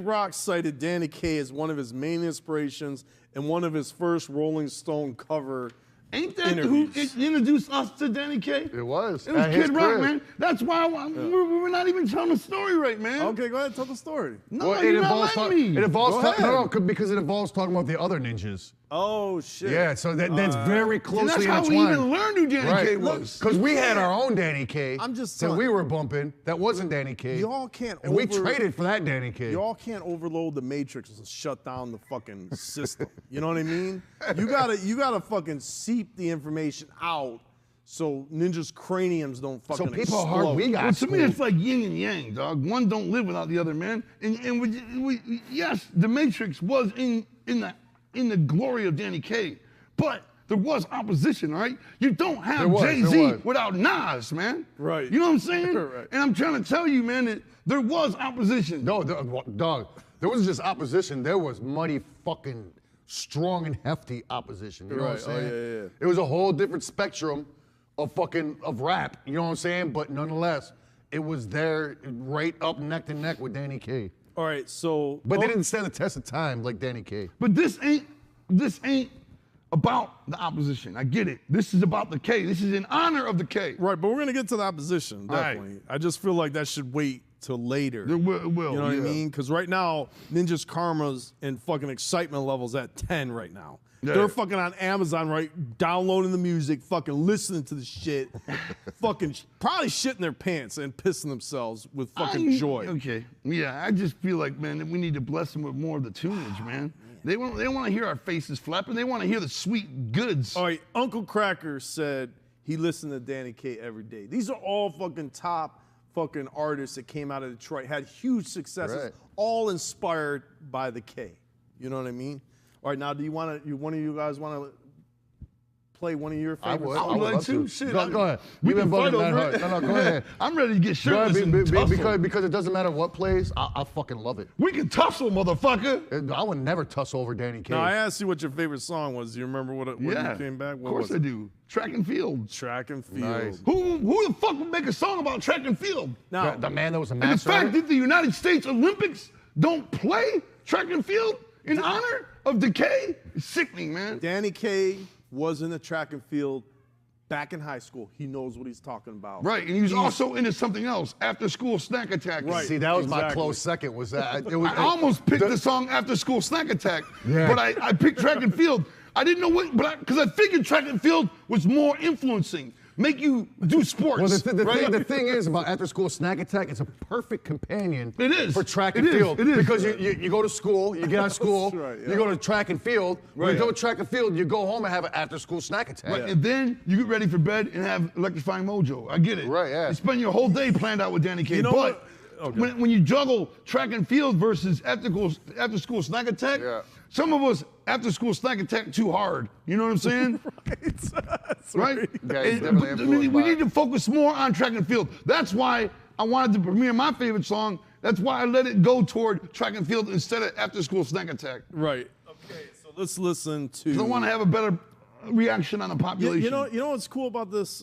Rock cited Danny Kaye as one of his main inspirations and one of his first Rolling Stone cover
Ain't that
interviews.
who introduced us to Danny Kaye?
It was.
It was
At his
Kid Rock,
crib.
man. That's why we're not even telling the story right, man.
Okay, go ahead, tell the story.
No,
Well,
you're not letting me.
It involves
Go ahead.
no, because it involves talking about the other ninjas.
Oh, shit.
Yeah, so that's very
And
closely
that's how we
intertwined.
even learned who Danny Kaye was.
Because we had our own Danny Kaye
I'm just
that
telling-
we were bumping that wasn't Danny Kaye.
Y'all can't
And we traded for that Danny Kaye.
Y'all can't overload the matrix and shut down the fucking system. You know what I mean? You gotta fucking seep the information out so ninjas' craniums don't fucking
people
explode.
are hard. We got
Well, to me,
schooled.
it's like yin and yang, dog. One don't live without the other, man. And yes, the Matrix was in the glory of Danny Kaye, but there was opposition, all right? You don't have
There
Jay-Z
was.
without Nas, man.
Right.
You know what I'm saying?
Right.
And I'm trying to tell you, man, that there was opposition.
No, dog. There wasn't just opposition. There was muddy fucking strong and hefty opposition. You know what I'm
Right.
saying?
Oh, yeah.
It was a whole different spectrum of rap. You know what I'm saying? But nonetheless, it was there right up neck to neck with Danny Kaye.
All right, so
But they didn't stand the test of time like Danny Kaye.
But this ain't about the opposition. I get it. This is about the K. This is in honor of the K.
right, but we're gonna get to the opposition
All right.
definitely. I just feel like that should wait till later.
It will,
You know what I
yeah.
mean? Because right now, Ninja's karma's and fucking excitement levels at 10 right now.
Yeah.
They're fucking on Amazon, right? Downloading the music, fucking listening to the shit, fucking probably shitting their pants and pissing themselves with fucking joy.
Okay. Yeah, I just feel like, man, that we need to bless them with more of the tunage, man. They want to hear our faces flapping. They want to hear the sweet goods.
All right, Uncle Cracker said he listened to Danny Kaye every day. These are all fucking top fucking artists that came out of Detroit, had huge successes,
Right.
all inspired by the K. You know what I mean? All right, now do you want to? One of you guys want to play one of your
I
favorite
would.
songs?
I would like
love
to.
to.
Shit,
Go ahead.
We
We've been
can fight
bugging that
over
hard.
it.
No, go ahead.
I'm ready to get
Go ahead,
shirtless and tussle.
because it doesn't matter what plays, I fucking love it.
We can tussle, motherfucker.
I would never tussle over Danny Kaye.
No, I asked you what your favorite song was. Do you remember what you came back?
Of
What
course
was
I
it?
do. Track and field.
Track and field.
Nice.
Who the fuck would make a song about track and field?
Now,
the man that was a
And the
master.
fact that the United States Olympics don't play track and field in honor of Decay is sickening, man.
Danny Kaye was in the track and field back in high school. He knows what he's talking about.
Right, and he was also into something else, After School Snack Attack.
Right.
See, that was my
Exactly.
close second. Was that? It was,
I almost picked the song After School Snack Attack,
Yeah.
but I picked track and field. I didn't know what, but because I figured track and field was more influencing, make you do sports.
Well, the
right?
thing is about After School Snack Attack, it's a perfect companion
It is.
for track
It
and
is.
field.
It is.
Because you go to school, you get out of school,
right, yeah.
you go to track and field. When
Right.
you go to track and field, you go home and have an After School Snack Attack.
Right, and then you get ready for bed and have electrifying mojo. I get it.
Right, yeah.
You spend your whole day planned out with Danny Kaye.
You know
but
what? Okay.
when you juggle track and field versus after school snack attack,
Yeah.
some of us after school snack attack too hard. You know what I'm saying?
That's
right?
Yeah, it's
And-
definitely
but,
influenced
we
by
need to focus more on track and field. That's why I wanted to premiere my favorite song. That's why I let it go toward track and field instead of after school snack attack.
Right. Okay, so let's listen to.
'Cause I want to have a better reaction on the population.
You know what's cool about this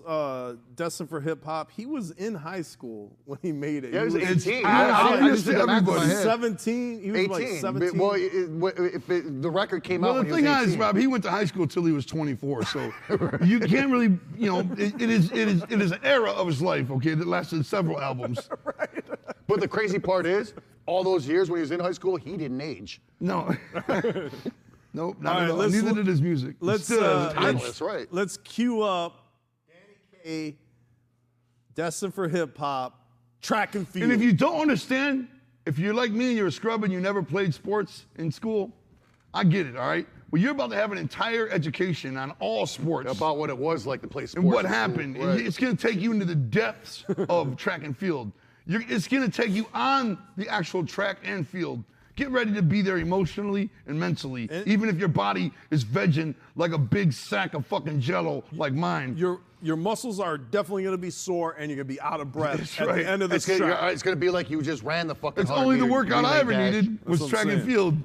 Destined for Hip Hop? He was in high school when he made it.
Yeah, he was 18.
I
just did the math in
everybody.
my head.
17. He was
18.
like 17.
Well, the record came
Well,
out
the
when he
thing
was 18.
is, Rob, he went to high school till he was 24, so you can't really, it is an era of his life, okay, that lasted several albums.
But the crazy part is, all those years when he was in high school, he didn't age.
No, nope, not
All
at
right,
all.
let's
Neither
look-
did his music.
Let's
Still,
timeless, right.
Let's cue up Danny Kaye, Destined for Hip Hop, Track and Field.
and if you don't understand, if you're like me and you're a scrub and you never played sports in school, I get it, all right? Well, you're about to have an entire education on all sports.
About what it was like to play sports.
And what
in school.
happened.
Right.
It's going to take you into the depths of track and field. It's going to take you on the actual track and field. Get ready to be there emotionally and mentally, even if your body is vegging like a big sack of fucking Jell-O like mine.
Your muscles are definitely going to be sore, and you're going to be out of breath at the end of the
It's
track.
going to be like you just ran the fucking.
It's only the workout I ever needed was track and field.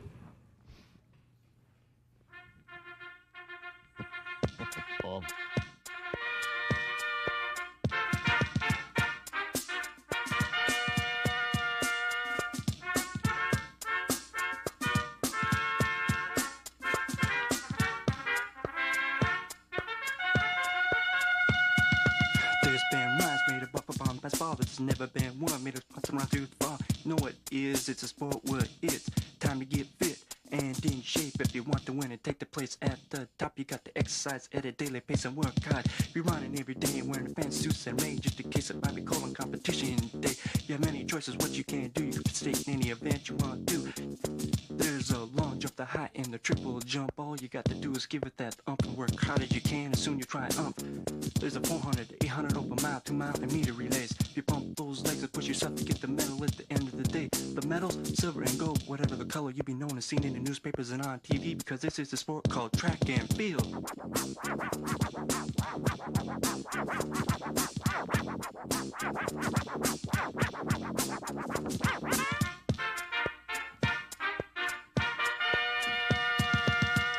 There's been rhymes made up upon past fathers. There's never been one made up once around too far. You know what is? It's a sport where it's time to get fit and in shape. If you want to win and take the place at the top, you got to exercise at a daily pace and work hard. Be running every day and wearing fancy suits and rain just in case it might be calling competition day. You have many choices what you can do. You can stake in any event you want to do. There's a long jump, the high and the triple jump. All you got to do is give it that ump and work hard as you can, and soon you triumph. There's a 400 to 800 over mile, 2 mile and meter relays. If you pump those legs and push yourself to get the medal at the end of the day. The medals, silver and gold, whatever the color, you be known and seen in the newspapers and on TV, because this is the sport called track and field.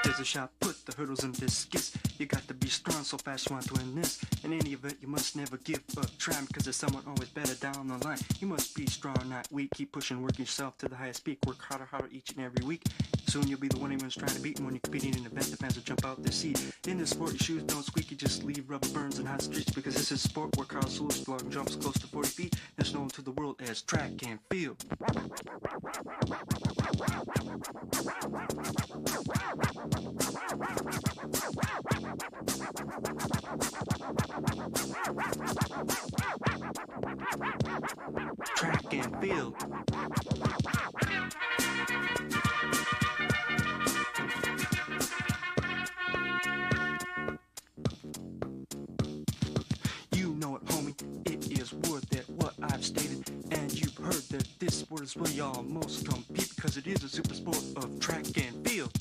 There's a shot put, the hurdles and discus. You got to be strong, so fast you want to win this. In any event, you must never give up trying, because there's someone always better down the line. You must be strong, not weak. Keep pushing, working yourself to the highest peak. Work harder each and every week. Soon you'll be the one everyone's trying to beat. And when you're competing in an event, the fans will jump out their seat. In this sport, your shoes don't squeak. You just leave rubber burns and hot streets, because this is a sport where Carl Lewis long jumps close to 40 feet. It's known to the world as track and field. Track and field. You know it, homie, it is worth it, what I've stated. And you've heard that this sport is where y'all most compete, because it is a super sport of track and field.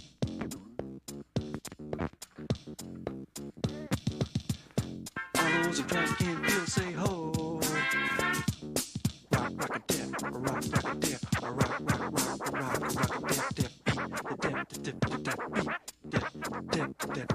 All those of track and field say ho. Rock, rock a dip, rock, rock a dip, rock, rock, rock, rock, rock a dip, dip, the dip, the dip, the dip, dip, dip, dip, dip,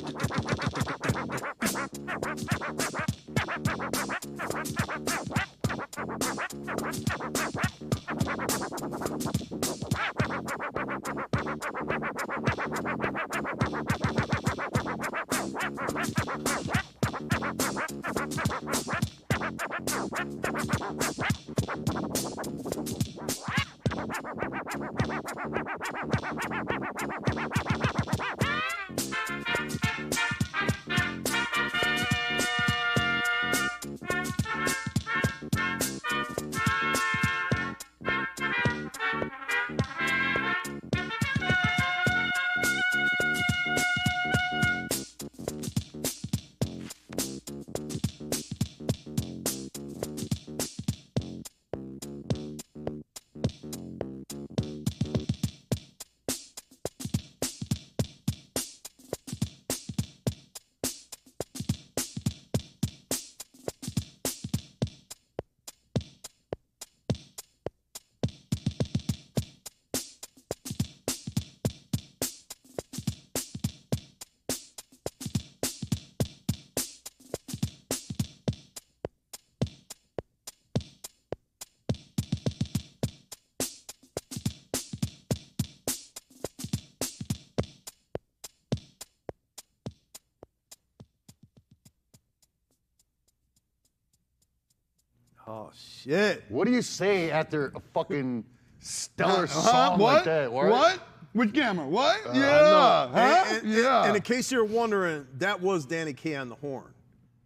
Oh, shit.
What do you say after a fucking stellar song
what?
like that?
What? Which camera? What? Yeah.
No.
Huh?
And in case you're wondering, that was Danny Kaye on the horn.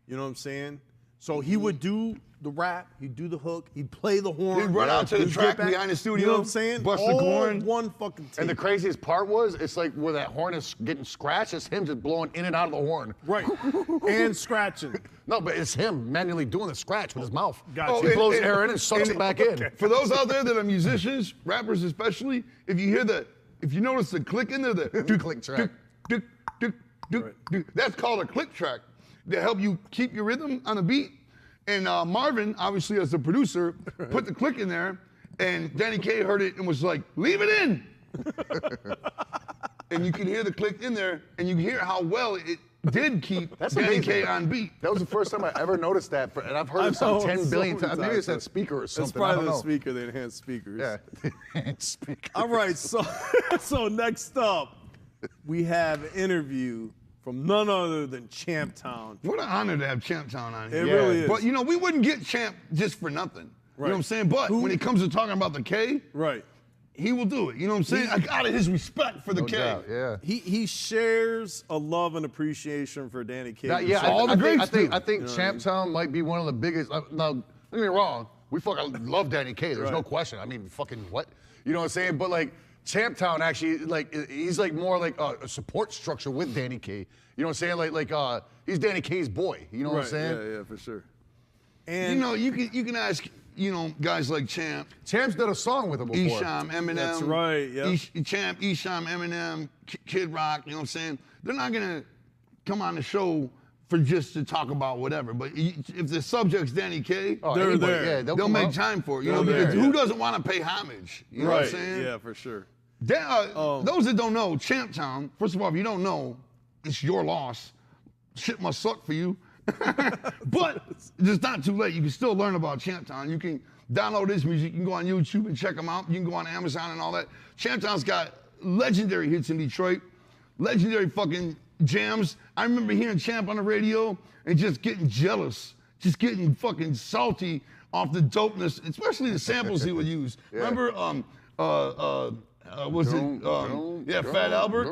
You know what I'm saying? So he would do the rap, he'd do the hook, he'd play the horn.
He'd run out to the
he'd
track
get back.
behind the studio,
You know what I'm saying?
bust the
All
horn.
one fucking tape.
And the craziest part was, it's like where that horn is getting scratched, it's him just blowing in and out of the horn.
Right. And scratching.
No, but it's him manually doing the scratch with his mouth.
Gotcha.
He blows air in and sucks it back in.
For those out there that are musicians, rappers especially, if you notice the click in there, the
Click track.
that's called a click track. To help you keep your rhythm on the beat. And Marvin, obviously as the producer, put the click in there, and Danny Kaye heard it and was like, leave it in. And you can hear the click in there, and you can hear how well it did keep Danny
amazing.
Kaye on beat.
That was the first time I ever noticed that, and I've heard it some 10 billion times. Maybe it's that speaker or something.
It's probably
I don't
the
know.
speaker, the enhanced speakers.
Yeah, enhanced speaker.
All right, so next up, we have an interview from none other than Champtown.
What an honor to have Champtown on here.
It really is.
But you know, we wouldn't get Champ just for nothing. You know what I'm saying? But when it comes to talking about the K,
right,
he will do it. You know what I'm saying? I got his respect for the K.
doubt, yeah.
He shares a love and appreciation for Danny Kaye.
Yeah,
all the greats do.
I think Champtown might be one of the biggest. Now, don't get me wrong. We fucking love Danny Kaye. There's no question. I mean, fucking what? You know what I'm saying? But like, Champtown actually, like, he's like more like a support structure with Danny Kaye. You know what I'm saying? Like he's Danny Kaye's boy. You know what I'm saying?
Yeah, for sure.
And you know, you can ask, you know, guys like Champ.
Champ's done a song with him before.
Esham, Eminem.
That's right, yeah.
Champ, Esham, Eminem, Kid Rock, you know what I'm saying? They're not gonna come on the show for just to talk about whatever. But if the subject's Danny Kaye,
They're there.
Yeah,
they'll make time for it. You know,
They're
because
there,
who doesn't want to pay homage? You know what I'm saying?
Yeah, for sure.
Those that don't know, Champtown, first of all, if you don't know, it's your loss. Shit must suck for you. But it's not too late. You can still learn about Champtown. You can download his music. You can go on YouTube and check him out. You can go on Amazon and all that. Champtown's got legendary hits in Detroit, legendary fucking jams. I remember hearing Champ on the radio and just getting jealous, just getting fucking salty off the dopeness, especially the samples he would use.
Yeah.
Remember, Fat Albert?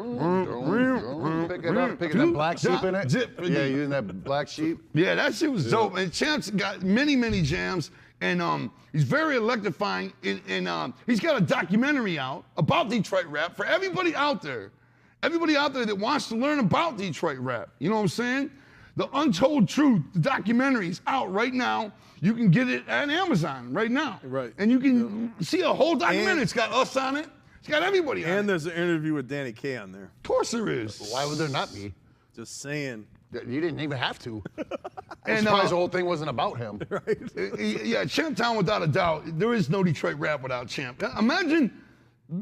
Picking that black sheep in it. Yeah, using that black sheep.
Yeah, that shit was dope. And Champ's got many, many jams, and he's very electrifying. And he's got a documentary out about Detroit rap for everybody out there that wants to learn about Detroit rap. You know what I'm saying? The Untold Truth, the documentary is out right now. You can get it at Amazon right now.
Right.
And you can see a whole documentary. It's got us on it. It's got everybody on it.
And there's an interview with Danny Kaye on there.
Of course there is.
Why would there not be?
Just saying.
You didn't even have to.
And,
I'm surprised the whole thing wasn't about him.
Yeah, Champtown, without a doubt. There is no Detroit rap without Champ. Imagine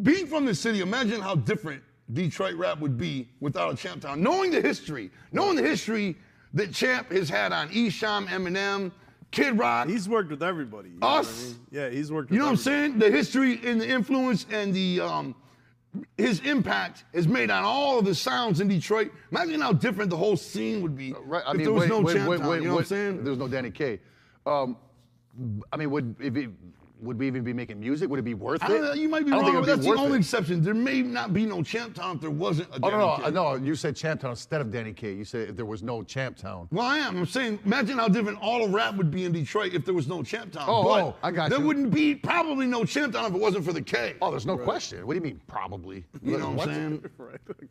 being from the city. Imagine how different Detroit rap would be without a Champtown. Knowing the history that Champ has had on Esham, Eminem, Kid Rock.
He's worked with everybody. You
Us.
know what I mean? Yeah, he's worked with
You know what I'm
everybody.
saying? The history and the influence and the his impact is made on all of the sounds in Detroit. Imagine how different the whole scene would be if there was no Champtown. You know what I'm saying?
There's no Danny Kaye. I mean, would we even be making music? Would it be worth it?
I don't know, you might be
I don't think
wrong,
it
but
would be
that's the
worth
only
it.
exception. There may not be no Champtown if there wasn't a
Oh,
Danny Kaye.
no, you said Champtown instead of Danny Kaye. You said if there was no Champtown.
Well, I'm saying, imagine how different all of rap would be in Detroit if there was no Champtown.
Oh, I got
there
you.
wouldn't be probably no Champtown if it wasn't for the K.
Oh, there's no question. What do you mean, probably?
You know what I'm saying?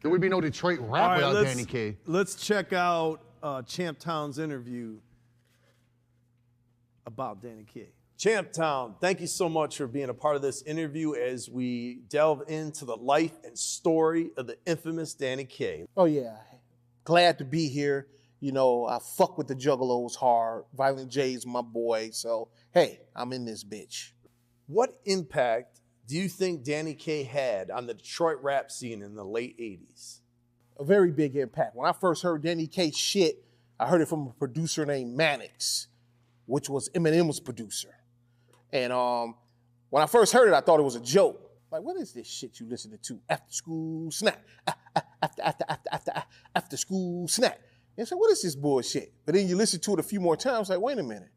There would be no Detroit
All
rap
right,
without Danny Kaye.
Let's check out Champtown's interview about Danny Kaye. Champtown, thank you so much for being a part of this interview as we delve into the life and story of the infamous Danny Kaye.
Oh, yeah. Glad to be here. You know, I fuck with the Juggalos hard. Violent J's my boy. So, hey, I'm in this bitch.
What impact do you think Danny Kaye had on the Detroit rap scene in the late 80s?
A very big impact. When I first heard Danny Kaye shit, I heard it from a producer named Mannix, which was Eminem's producer. And when I first heard it, I thought it was a joke. Like, what is this shit you listening to? After school snack. After school snack. And I said, what is this bullshit? But then you listen to it a few more times, like, wait a minute.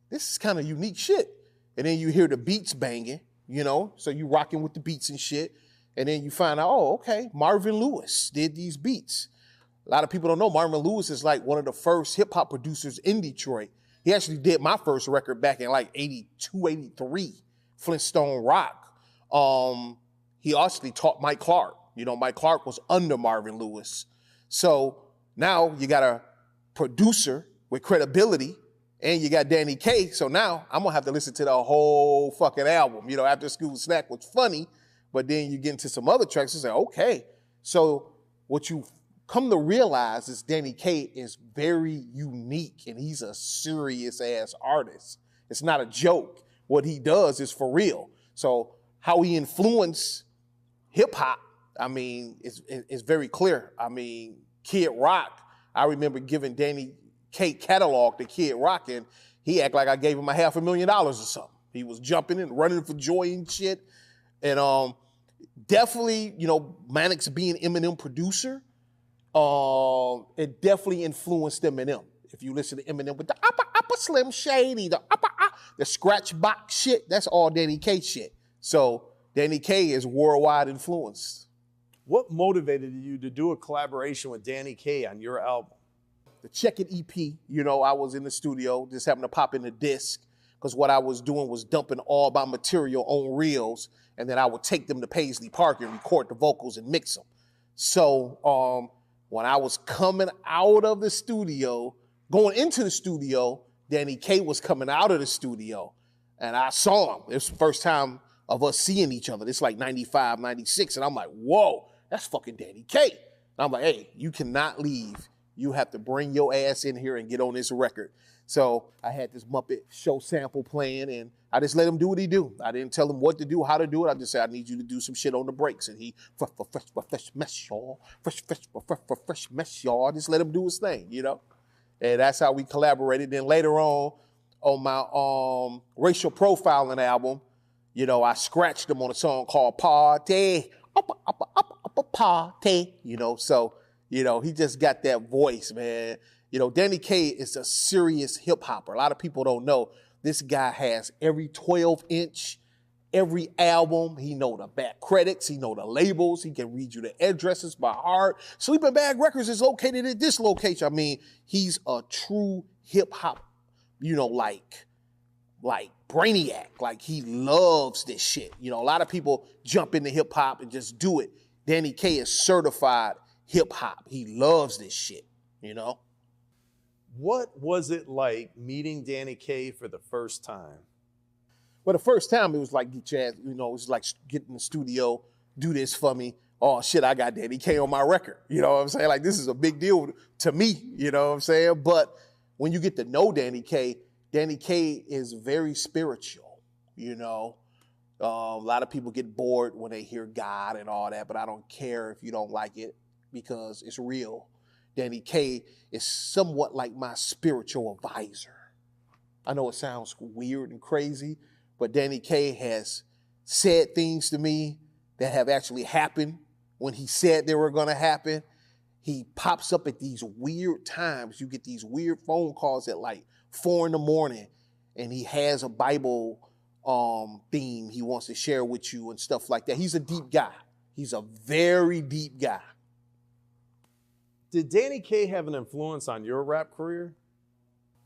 This is kind of unique shit. And then you hear the beats banging, you know? So you rocking with the beats and shit. And then you find out, oh, okay, Marvin Lewis did these beats. A lot of people don't know Marvin Lewis is like one of the first hip hop producers in Detroit. He actually did my first record back in like 82, 83, Flintstone Rock. He actually taught Mike Clark. You know, Mike Clark was under Marvin Lewis. So now you got a producer with credibility and you got Danny Kaye. So now I'm gonna have to listen to the whole fucking album. You know, After School Snack was funny, but then you get into some other tracks and say, okay. So what you come to realize is Danny Kaye is very unique and he's a serious ass artist. It's not a joke. What he does is for real. So how he influenced hip hop, I mean, it's very clear. I mean, Kid Rock, I remember giving Danny Kaye catalog to Kid Rock and he act like I gave him $500,000 or something. He was jumping and running for joy and shit. And definitely, you know, Mannix being Eminem producer, it definitely influenced Eminem. If you listen to Eminem with the upper Slim Shady, the scratch box shit, that's all Danny Kaye shit. So Danny Kaye is worldwide influenced.
What motivated you to do a collaboration with Danny Kaye on your album?
The Check It EP, you know, I was in the studio, just happened to pop in the disc, because what I was doing was dumping all my material on reels, and then I would take them to Paisley Park and record the vocals and mix them. So when I was coming out of the studio, going into the studio, Danny Kaye was coming out of the studio, and I saw him. It was the first time of us seeing each other. It's like 95, 96, and I'm like, whoa, that's fucking Danny Kaye. And I'm like, hey, you cannot leave. You have to bring your ass in here and get on this record. So I had this Muppet Show sample playing, and I just let him do what he do. I didn't tell him what to do, how to do it. I just said, I need you to do some shit on the breaks. And he, fresh mess, y'all. Fresh mess, y'all. I just let him do his thing, you know? And that's how we collaborated. Then later on my racial profiling album, you know, I scratched him on a song called Party, up, party, you know? So, you know, he just got that voice, man. You know, Danny Kaye is a serious hip hopper. A lot of people don't know this guy has every 12-inch, every album. He know the back credits. He know the labels. He can read you the addresses by heart. Sleeping Bag Records is located at this location. I mean, he's a true hip hop, you know, like brainiac. Like he loves this shit. You know, a lot of people jump into hip hop and just do it. Danny Kaye is certified hip hop. He loves this shit, you know?
What was it like meeting Danny Kaye for the first time?
Well, the first time it was like, get your ass, you know, it was like get in the studio, do this for me. Oh shit, I got Danny Kaye on my record. You know what I'm saying? Like this is a big deal to me, you know what I'm saying? But when you get to know Danny Kaye is very spiritual, you know? A lot of people get bored when they hear God and all that, but I don't care if you don't like it because it's real. Danny Kaye is somewhat like my spiritual advisor. I know it sounds weird and crazy, but Danny Kaye has said things to me that have actually happened when he said they were going to happen. He pops up at these weird times. You get these weird phone calls at like 4 a.m, and he has a Bible theme he wants to share with you and stuff like that. He's a deep guy. He's a very deep guy.
Did Danny Kaye have an influence on your rap career?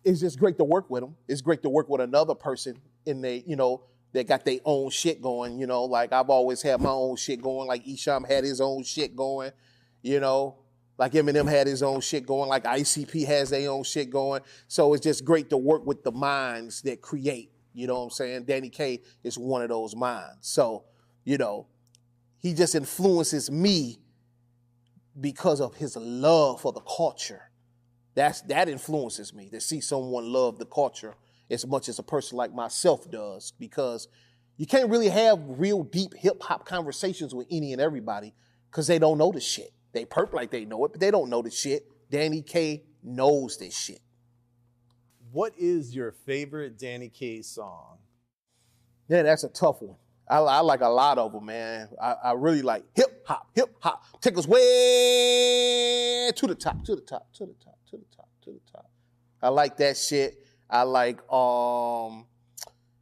It's just great to work with him. It's great to work with another person in they, you know, that got their own shit going, you know, like I've always had my own shit going, like Esham had his own shit going, you know, like Eminem had his own shit going, like ICP has their own shit going. So it's just great to work with the minds that create, you know what I'm saying? Danny Kaye is one of those minds. So, you know, he just influences me because of his love for the culture. That influences me, to see someone love the culture as much as a person like myself does, because you can't really have real deep hip hop conversations with any and everybody because they don't know the shit. They perp like they know it, but they don't know the shit. Danny Kaye knows this shit.
What is your favorite Danny Kaye song?
Yeah, that's a tough one. I like a lot of them, man. I really like hip hop. Take us way to the top, to the top, to the top, to the top, to the top. I like that shit. I like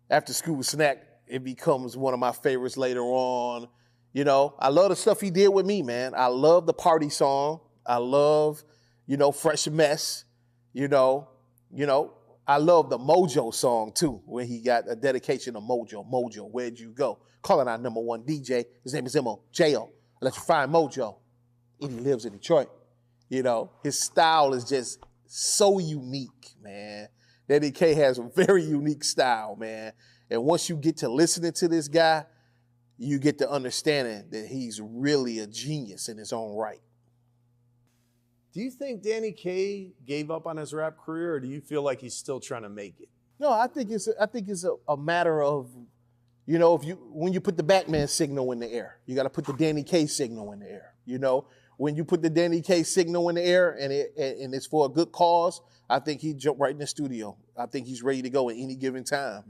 After School Snack. It becomes one of my favorites later on. You know, I love the stuff he did with me, man. I love the party song. I love, Fresh Mess. I love the Mojo song too, where he got a dedication to Mojo. Mojo, where'd you go? Calling our number one DJ. His name is MOJO. Electrifying Mojo. And he lives in Detroit. His style is just so unique, man. Danny Kaye has a very unique style, man. And once you get to listening to this guy, you get to understanding that he's really a genius in his own right.
Do you think Danny Kaye gave up on his rap career, or do you feel like he's still trying to make it?
No, I think it's a matter of, when you put the Batman signal in the air, you got to put the Danny Kaye signal in the air. When you put the Danny Kaye signal in the air and it's for a good cause, I think he'd jump right in the studio. I think he's ready to go at any given time.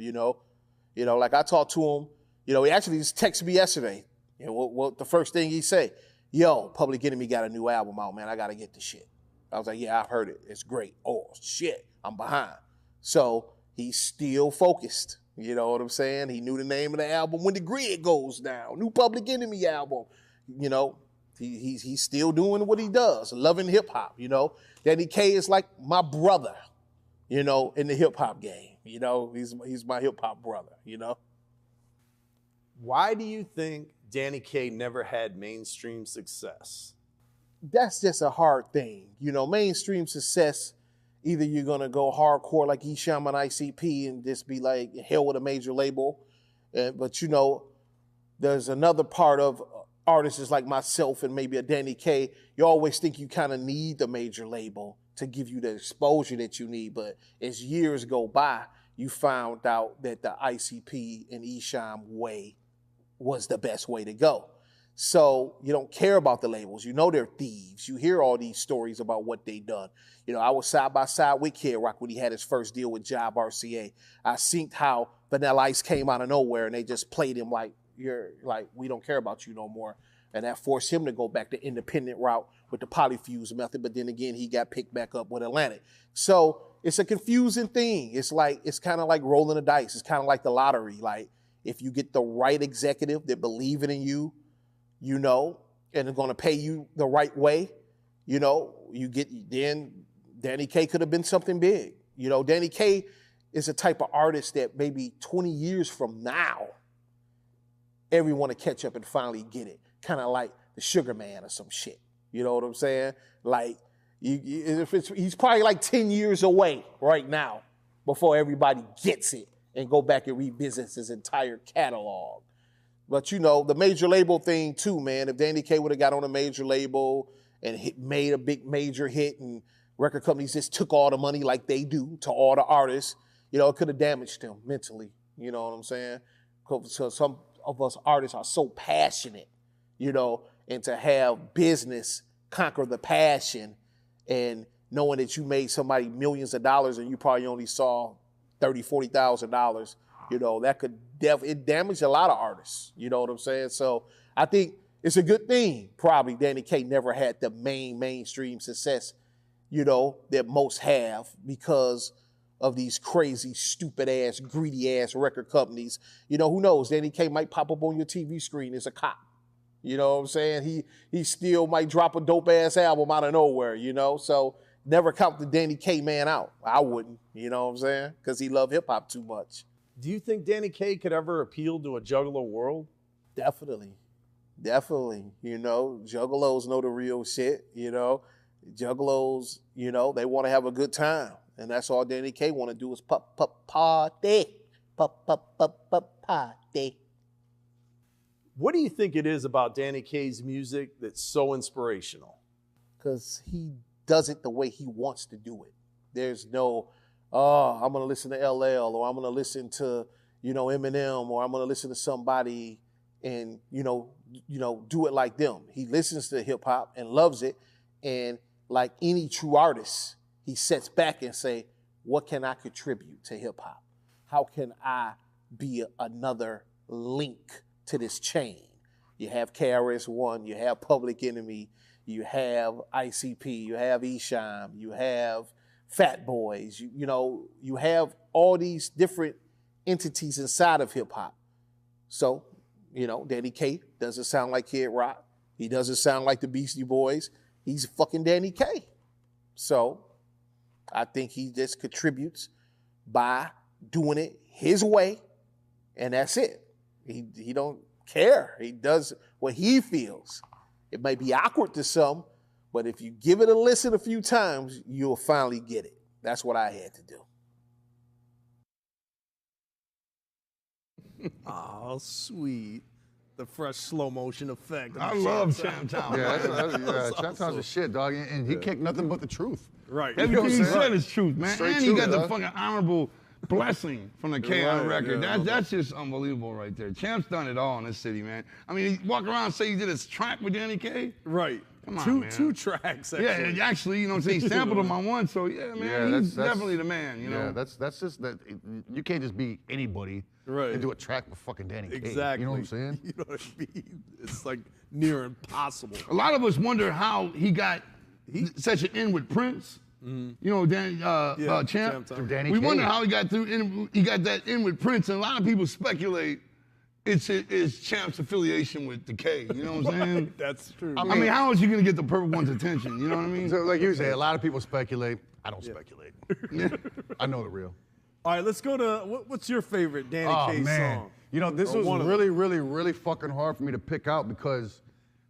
Like I talked to him. He actually just texted me yesterday. What the first thing he say? Yo, Public Enemy got a new album out, man. I got to get the shit. I was like, yeah, I've heard it. It's great. Oh, shit, I'm behind. So he's still focused. You know what I'm saying? He knew the name of the album, When the Grid Goes Down. New Public Enemy album. He's still doing what he does, loving hip-hop, Danny Kaye is like my brother, in the hip-hop game. He's my hip-hop brother,
Why do you think Danny Kaye never had mainstream success?
That's just a hard thing. Mainstream success, either you're going to go hardcore like Esham and ICP and just be like, hell with a major label. But, there's another part of artists like myself and maybe a Danny Kaye. You always think you kind of need the major label to give you the exposure that you need. But as years go by, you found out that the ICP and Esham way was the best way to go. So you don't care about the labels. They're thieves. You hear all these stories about what they done. I was side by side with Kid Rock when he had his first deal with Job RCA. I seen how Vanilla Ice came out of nowhere and they just played him like, we don't care about you no more. And that forced him to go back the independent route with the Polyfuse method. But then again, he got picked back up with Atlantic. So it's a confusing thing. It's kind of like rolling the dice. It's kind of like the lottery. Like, if you get the right executive that believe in you, and are going to pay you the right way, then Danny Kaye could have been something big. Danny Kaye is a type of artist that maybe 20 years from now, everyone will catch up and finally get it. Kind of like the Sugar Man or some shit. You know what I'm saying? Like, he's probably like 10 years away right now before everybody gets it and go back and revisit his entire catalog. But, the major label thing too, man. If Danny Kaye would have got on a major label and made a big major hit and record companies just took all the money like they do to all the artists, it could have damaged him mentally. You know what I'm saying? So some of us artists are so passionate, and to have business conquer the passion and knowing that you made somebody millions of dollars and you probably only saw $30,000, $40,000, that could it damaged a lot of artists. You know what I'm saying? So I think it's a good thing. Probably Danny Kaye never had the mainstream success, that most have because of these crazy, stupid ass, greedy ass record companies. Who knows? Danny Kaye might pop up on your TV screen as a cop. You know what I'm saying? He still might drop a dope ass album out of nowhere, So never count the Danny Kaye man out. I wouldn't, you know what I'm saying? Because he loved hip hop too much.
Do you think Danny Kaye could ever appeal to a Juggalo world?
Definitely. Juggalos know the real shit, Juggalos, they want to have a good time. And that's all Danny Kaye want to do is party. Party.
What do you think it is about Danny Kaye's music that's so inspirational?
Because he does it the way he wants to do it. There's no, I'm going to listen to LL or I'm going to listen to, Eminem or I'm going to listen to somebody and, do it like them. He listens to hip hop and loves it. And like any true artist, he sits back and say, what can I contribute to hip hop? How can I be another link to this chain? You have KRS-One, you have Public Enemy, you have ICP, you have Esham, you have Fat Boys, you have all these different entities inside of hip hop. So, Danny Kaye doesn't sound like Kid Rock. He doesn't sound like the Beastie Boys. he's fucking Danny Kaye. So I think he just contributes by doing it his way, and that's it. He don't care. He does what he feels. It may be awkward to some, but if you give it a listen a few times, you'll finally get it. That's what I had to do.
Oh, sweet. The fresh slow motion effect.
I love Champ Town.
Yeah, Champ Town's a shit, dog. And he kicked nothing but the truth.
Right.
Everything
You
he
know what I'm
said is truth, man.
Straight
and he
truth,
got the
dog.
fucking honorable blessing from the K on
Right,
record.
yeah.
That's just unbelievable right there. Champ's done it all in this city, man. I mean, he walk around and say he did his track with Danny Kaye.
Right.
Come on, man.
Two tracks, actually.
Yeah, actually, you know what I'm saying? He sampled him on one, so yeah, man, he's definitely the man, you know?
Yeah, that's just that. You can't just be anybody
Right.
and do a track with fucking Danny Kaye.
Exactly.
You know what I'm saying?
You know what I mean? It's like near impossible.
A lot of us wonder how he got such an in with Prince. You know, Champ.
Through Danny
We
Kaye.
wonder how he got that in with Prince, and a lot of people speculate it's Champ's affiliation with the K. You know what I'm saying?
That's true.
I mean, how is he gonna get the perfect one's attention? You know what I mean?
So, like you say, a lot of people speculate. I don't speculate. I know the real.
All right, let's go to what's your favorite Danny Kaye song?
You know, this
Or
was
one of
really, really, really fucking hard for me to pick out because,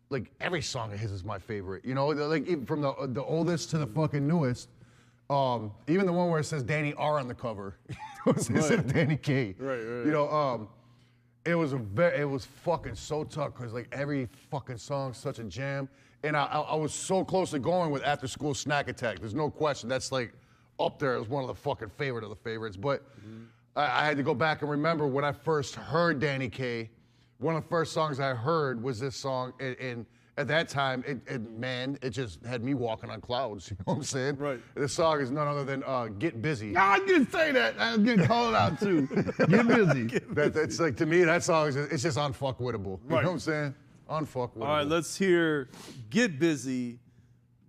like, every song of his is my favorite. You know, like even from the oldest to the fucking newest. Even the one where it says Danny R on the cover, it says Danny Kaye.
Right.
You know, it was fucking so tough because like every fucking song's such a jam, and I was so close to going with After School Snack Attack. There's no question. That's like up there as one of the fucking favorite of the favorites. But I had to go back and remember when I first heard Danny Kaye. One of the first songs I heard was this song, and at that time, it just had me walking on clouds. You know what I'm saying?
Right.
This song is none other than "Get Busy."
I didn't say that. I was getting called out too. Get busy.
That's like, to me, that song it's just unfuckwittable. You
Right.
know what I'm saying? Unfuckwittable.
All right, let's hear "Get Busy"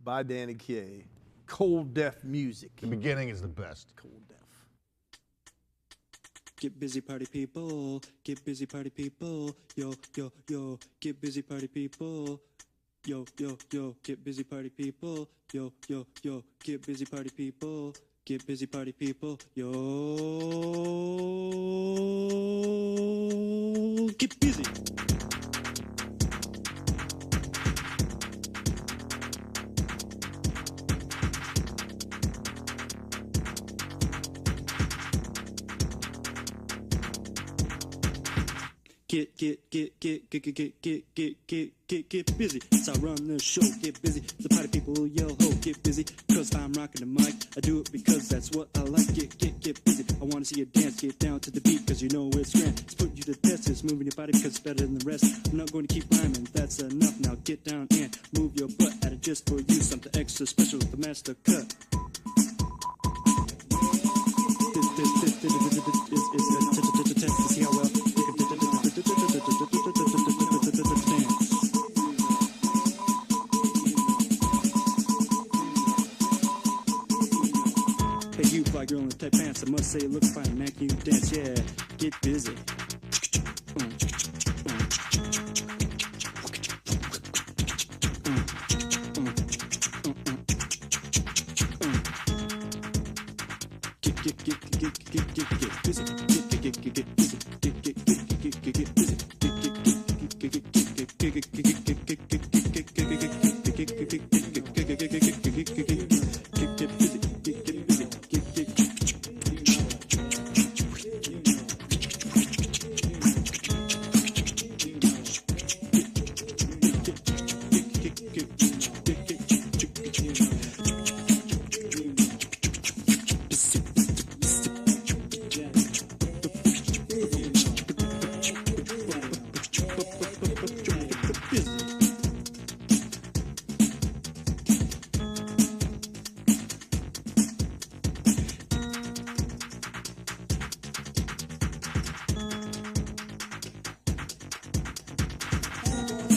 by Danny Kaye. Cold Deaf Music.
The beginning is the best.
Cold Deaf.
Get busy, party people. Get busy, party people. Yo, yo, yo. Get busy, party people. Yo, yo, yo. Get busy, party people. Yo, yo, yo. Get busy, party people. Get busy, party people. Yo. Get busy. Get busy. As I run the show, get busy. The party people yell ho, get busy. Cause I'm rocking the mic. I do it because that's what I like. Get busy. I wanna see you dance, get down to the beat, cause you know it's grand. It's putting you to test, it's moving your body because it's better than the rest. I'm not going to keep rhyming, that's enough. Now get down and move your butt. Add it just for you, something extra special with the master cut. See how well hey, you fly girl in the tight pants. I must say, it looks fine, man. Can you dance? Yeah, get busy. Get busy. Get busy. Get busy.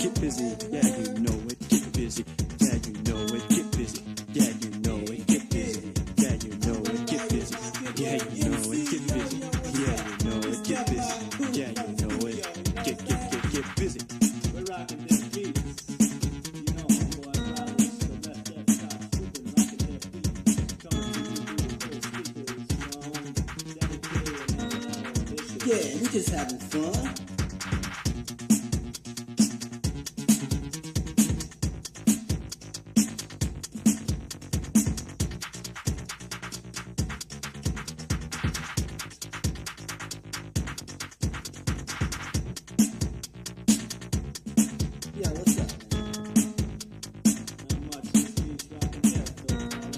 Get busy, yeah, you know it. Get busy, yeah, you know it. Get busy, yeah, you know it. Get busy, yeah, you know it. Get busy, yeah, you know it. Get busy, yeah, you know it. Get busy, yeah, you know it. Get busy.
We're rocking this beat. You know, boy, Yeah, we just having fun. Yeah, what's up? Not much. This dude's rocking headphones.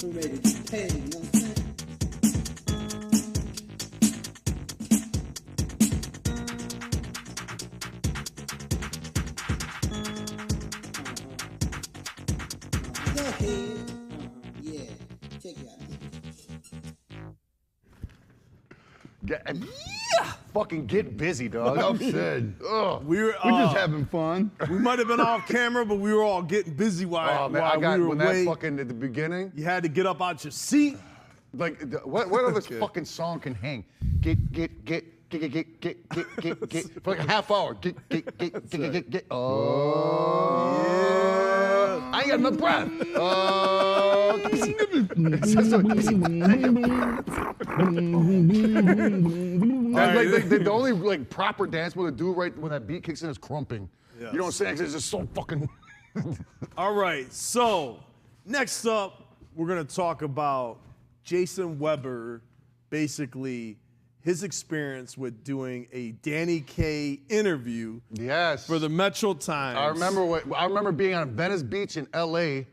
We're ready to get paid, you know what I'm saying? Go ahead. Yeah, check it out.
Fucking get busy, dog.
Enough said. Ugh.
We're
We're just having fun.
We might have been off camera, but we were all getting busy while,
Oh man,
while
I got
we were
when
away.
that fucking at the beginning.
You had to get up out your seat.
Like, what other fucking song can hang? Get for like a half hour. Get. Oh, yeah. I ain't got enough breath. The only like proper dance move to do right when that beat kicks in is crumping.
Yes.
You know what I'm saying? 'Cause it's just so fucking.
All right, so next up, we're gonna talk about Jason Weber, basically his experience with doing a Danny Kaye interview.
Yes.
For the Metro Times.
I remember being on Venice Beach in L.A.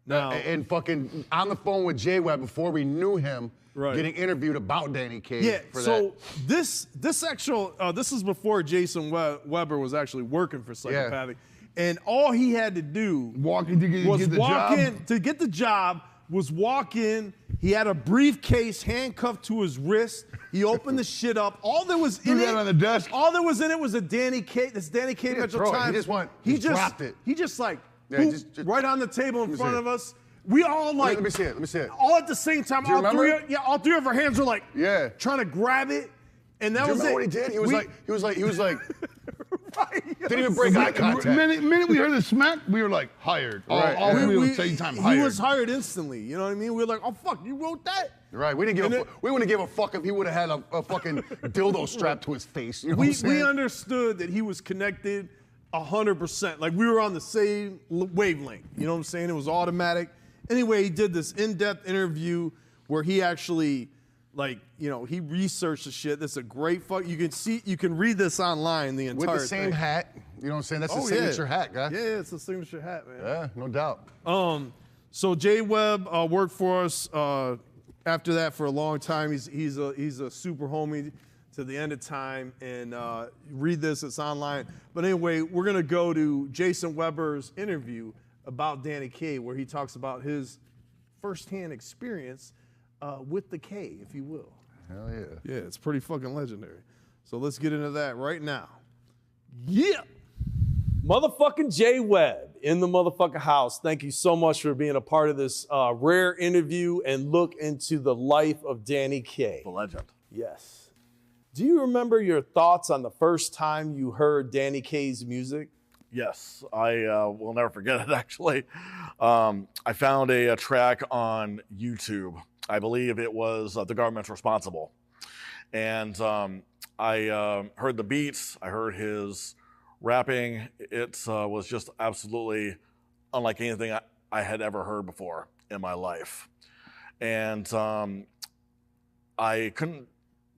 Now,
and fucking on the phone with Jay Webb before we knew him,
Right.
getting interviewed about Danny Kaye.
yeah,
for
so
that.
this is before Jason Weber was actually working for Psychopathic. And all he had to do
Walk in to get the
walk
job.
in to get the job, was walk in. He had a briefcase handcuffed to his wrist. He opened the shit up. All there was
Threw
in
that
it
on the desk.
All there was in it was a Danny Kaye. This Danny Kaye
didn't
Metro
throw it. He
Times.
just dropped it.
He just like
Yeah,
boop,
just-
right on the table in
me
front
see
of
it.
us. We all like
Let me see it.
all at the same time.
Do you
All three,
remember?
all three of our hands were like
Yeah.
trying to grab it, and that
Do you
was
remember
it.
what he did? He was like,
Right,
didn't even break eye contact.
Minute we heard the smack, we were like hired.
Right,
All
yeah.
three of us same time hired.
He was hired instantly. You know what I mean? We were like, oh fuck, you wrote that?
Right, we wouldn't give a fuck if he would have had a fucking dildo strapped to his face. You know what I'm
We
saying?
understood that he was connected 100%. Like we were on the same wavelength. You know what I'm saying? It was automatic. Anyway, he did this in-depth interview where he actually, like, you know, he researched the shit. That's a great fuck. You can read this online. The entire
With the same
thing.
hat. You know what I'm saying? That's the
Oh,
signature
yeah.
hat, guy.
Yeah, it's the signature hat, man.
Yeah, no doubt.
So Jay Webb worked for us after that for a long time. He's a super homie to the end of time. And read this, it's online. But anyway, we're gonna go to Jason Weber's interview about Danny Kaye, where he talks about his firsthand experience with the K, if you will.
Hell yeah.
Yeah, it's pretty fucking legendary. So let's get into that right now. Yeah. Motherfucking Jay Webb in the motherfucking house. Thank you so much for being a part of this rare interview and look into the life of Danny Kaye.
The legend.
Yes. Do you remember your thoughts on the first time you heard Danny Kaye's music?
Yes, I will never forget it, actually. I found a track on YouTube. I believe it was The Government's Responsible. And I heard the beats. I heard his rapping. It was just absolutely unlike anything I had ever heard before in my life. And I couldn't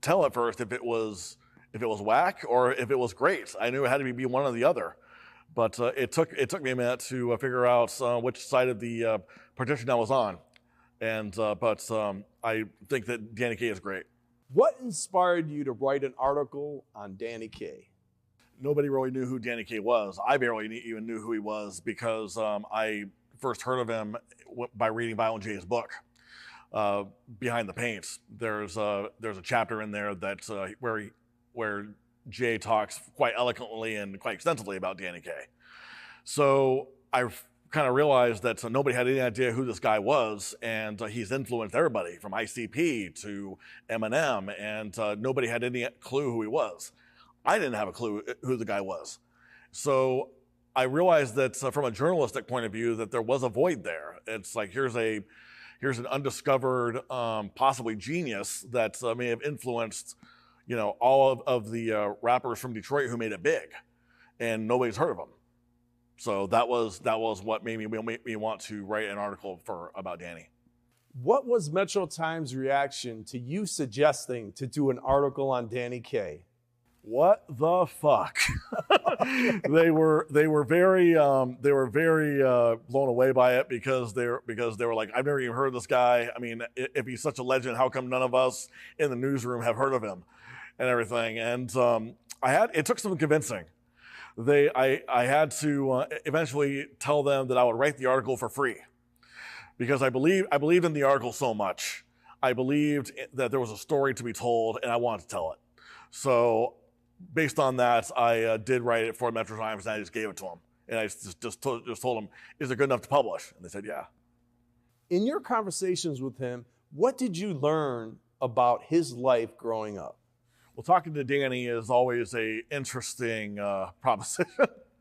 tell at first if it was whack or if it was great. I knew it had to be one or the other. But it took me a minute to figure out which side of the partition I was on. And but I think that Danny Kaye is great.
What inspired you to write an article on Danny Kaye?
Nobody really knew who Danny Kaye was. I barely even knew who he was because I first heard of him by reading Violent J's book, Behind the Paint. There's a chapter in there that where Jay talks quite eloquently and quite extensively about Danny Kaye. So I kind of realized that nobody had any idea who this guy was, and he's influenced everybody from ICP to Eminem, and nobody had any clue who he was. I didn't have a clue who the guy was. So I realized that from a journalistic point of view, that there was a void there. It's like here's an undiscovered, possibly genius that may have influenced, all of the rappers from Detroit who made it big, and nobody's heard of him. So that was what made me want to write an article about Danny.
What was Metro Times' reaction to you suggesting to do an article on Danny Kaye?
What the fuck? They were very blown away by it because they were like, I've never even heard of this guy. I mean, if he's such a legend, how come none of us in the newsroom have heard of him and everything? And it took some convincing. I had to eventually tell them that I would write the article for free because I believed in the article so much. I believed that there was a story to be told, and I wanted to tell it. So based on that, I did write it for Metro Times, and I just gave it to them. And I just told them, is it good enough to publish? And they said, yeah.
In your conversations with him, what did you learn about his life growing up?
Well, talking to Danny is always a interesting proposition,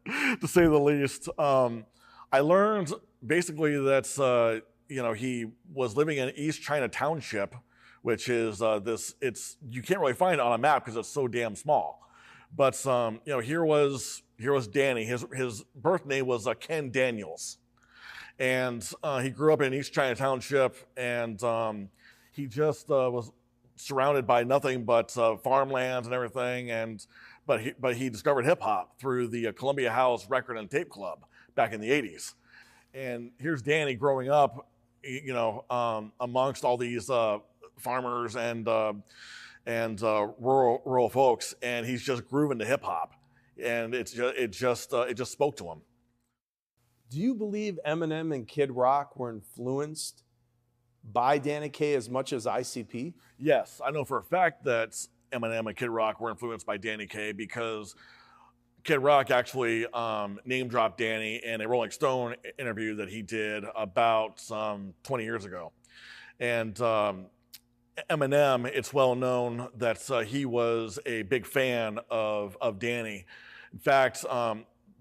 to say the least. I learned basically that he was living in East China Township, which is you can't really find it on a map because it's so damn small. But here was Danny. His birth name was Ken Daniels, and he grew up in East China Township, and he just was surrounded by nothing but farmlands and everything. But he discovered hip hop through the Columbia House Record and Tape Club back in the '80s. And here's Danny growing up, amongst all these farmers and rural folks, and he's just grooving to hip hop, and it just spoke to him.
Do you believe Eminem and Kid Rock were influenced by Danny Kaye as much as ICP?
Yes, I know for a fact that Eminem and Kid Rock were influenced by Danny Kaye because Kid Rock actually name dropped Danny in a Rolling Stone interview that he did about 20 years ago. And Eminem, it's well known that he was a big fan of Danny. In fact,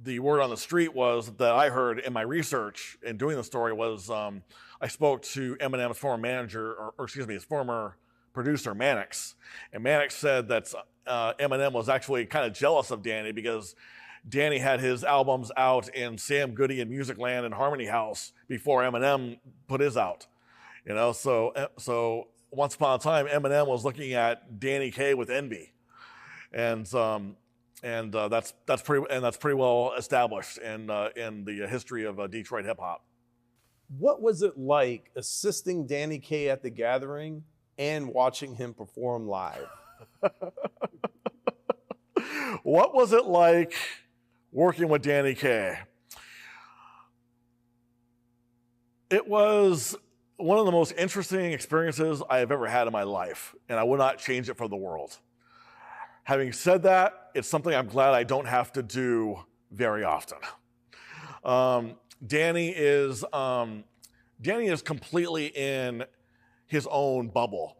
the word on the street was that I heard in my research in doing the story was I spoke to Eminem's former manager, his former producer, Mannix. And Mannix said that Eminem was actually kind of jealous of Danny because Danny had his albums out in Sam Goody and Musicland and Harmony House before Eminem put his out. So once upon a time, Eminem was looking at Danny Kaye with envy, and that's pretty well established in the history of Detroit hip hop.
What was it like assisting Danny Kaye at the Gathering and watching him perform live?
What was it like working with Danny Kaye? It was one of the most interesting experiences I have ever had in my life, and I would not change it for the world. Having said that, it's something I'm glad I don't have to do very often. Danny is completely in his own bubble.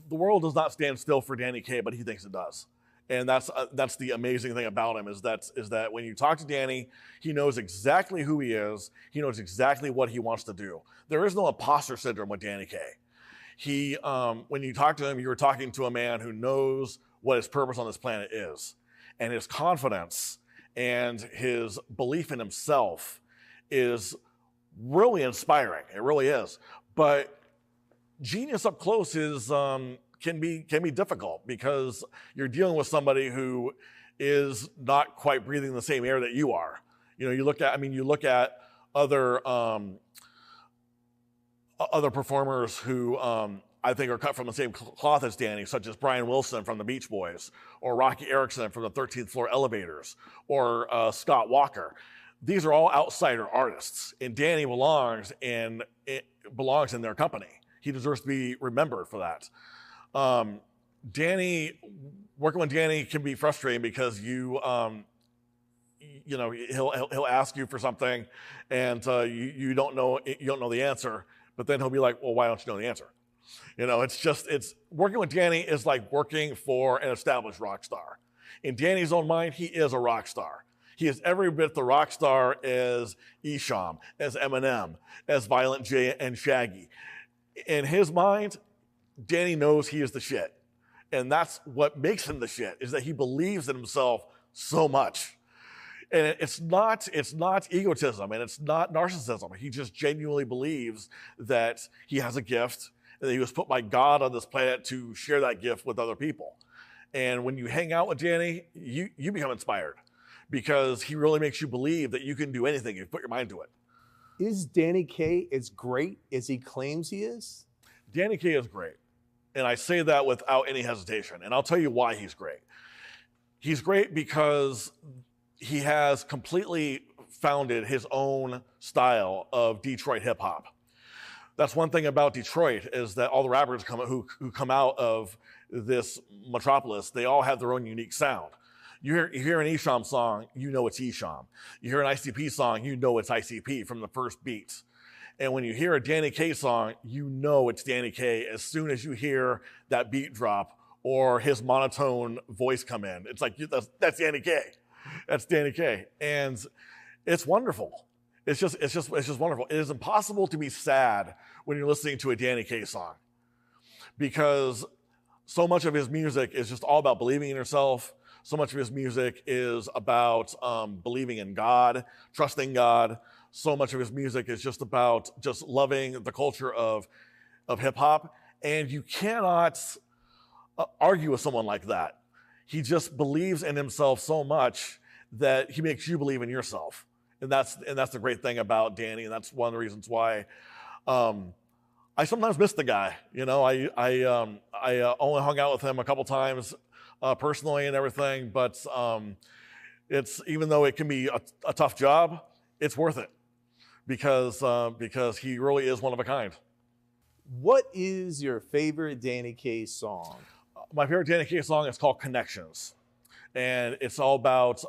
The world does not stand still for Danny Kaye, but he thinks it does. And that's the amazing thing about him is that when you talk to Danny, he knows exactly who he is. He knows exactly what he wants to do. There is no imposter syndrome with Danny Kaye. When you talk to him, you're talking to a man who knows what his purpose on this planet is. And his confidence and his belief in himself is really inspiring. It really is. But genius up close is can be difficult because you're dealing with somebody who is not quite breathing the same air that you are. You look at other performers who I think are cut from the same cloth as Danny, such as Brian Wilson from the Beach Boys, or Rocky Erickson from the 13th Floor Elevators, or Scott Walker. These are all outsider artists, and Danny belongs in their company. He deserves to be remembered for that. Working with Danny can be frustrating because he'll ask you for something, and you don't know the answer, but then he'll be like, well, why don't you know the answer? It's working with Danny is like working for an established rock star. In Danny's own mind, he is a rock star. He is every bit the rock star as Esham, as Eminem, as Violent J and Shaggy. In his mind, Danny knows he is the shit. And that's what makes him the shit, is that he believes in himself so much. And it's not egotism and it's not narcissism. He just genuinely believes that he has a gift and that he was put by God on this planet to share that gift with other people. And when you hang out with Danny, you become inspired because he really makes you believe that you can do anything if you put your mind to it.
Is Danny Kaye as great as he claims he is?
Danny Kaye is great. And I say that without any hesitation. And I'll tell you why he's great. He's great because he has completely founded his own style of Detroit hip hop. That's one thing about Detroit is that all the rappers who come out of this metropolis, they all have their own unique sound. You hear an Esham song, you know it's Esham. You hear an ICP song, you know it's ICP from the first beats. And when you hear a Danny Kaye song, you know it's Danny Kaye as soon as you hear that beat drop or his monotone voice come in. It's like, that's Danny Kaye. That's Danny Kaye. And it's wonderful. It's just wonderful. It is impossible to be sad when you're listening to a Danny Kaye song because so much of his music is just all about believing in yourself. So much of his music is about believing in God, trusting God. So much of his music is just about just loving the culture of hip hop. And you cannot argue with someone like that. He just believes in himself so much that he makes you believe in yourself. And that's the great thing about Danny. And that's one of the reasons why I sometimes miss the guy. You know, I only hung out with him a couple times personally and everything, but it's, even though it can be a tough job, it's worth it because he really is one of a kind.
What is your favorite Danny Kaye song?
My favorite Danny Kaye song is called Connections. And it's all about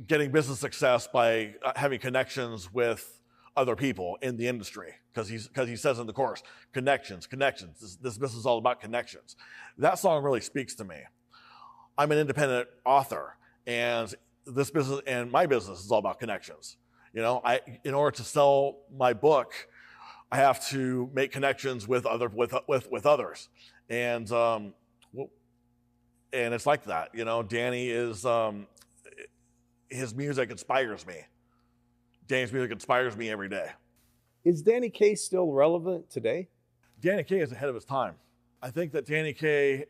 getting business success by having connections with other people in the industry. Because he says in the chorus, connections. This business is all about connections. That song really speaks to me. I'm an independent author, and this business and my business is all about connections. You know, in order to sell my book, I have to make connections with others, and it's like that. You know, Danny is his music inspires me. Danny's music inspires me every day.
Is Danny Kaye still relevant today?
Danny Kaye is ahead of his time. I think that Danny Kaye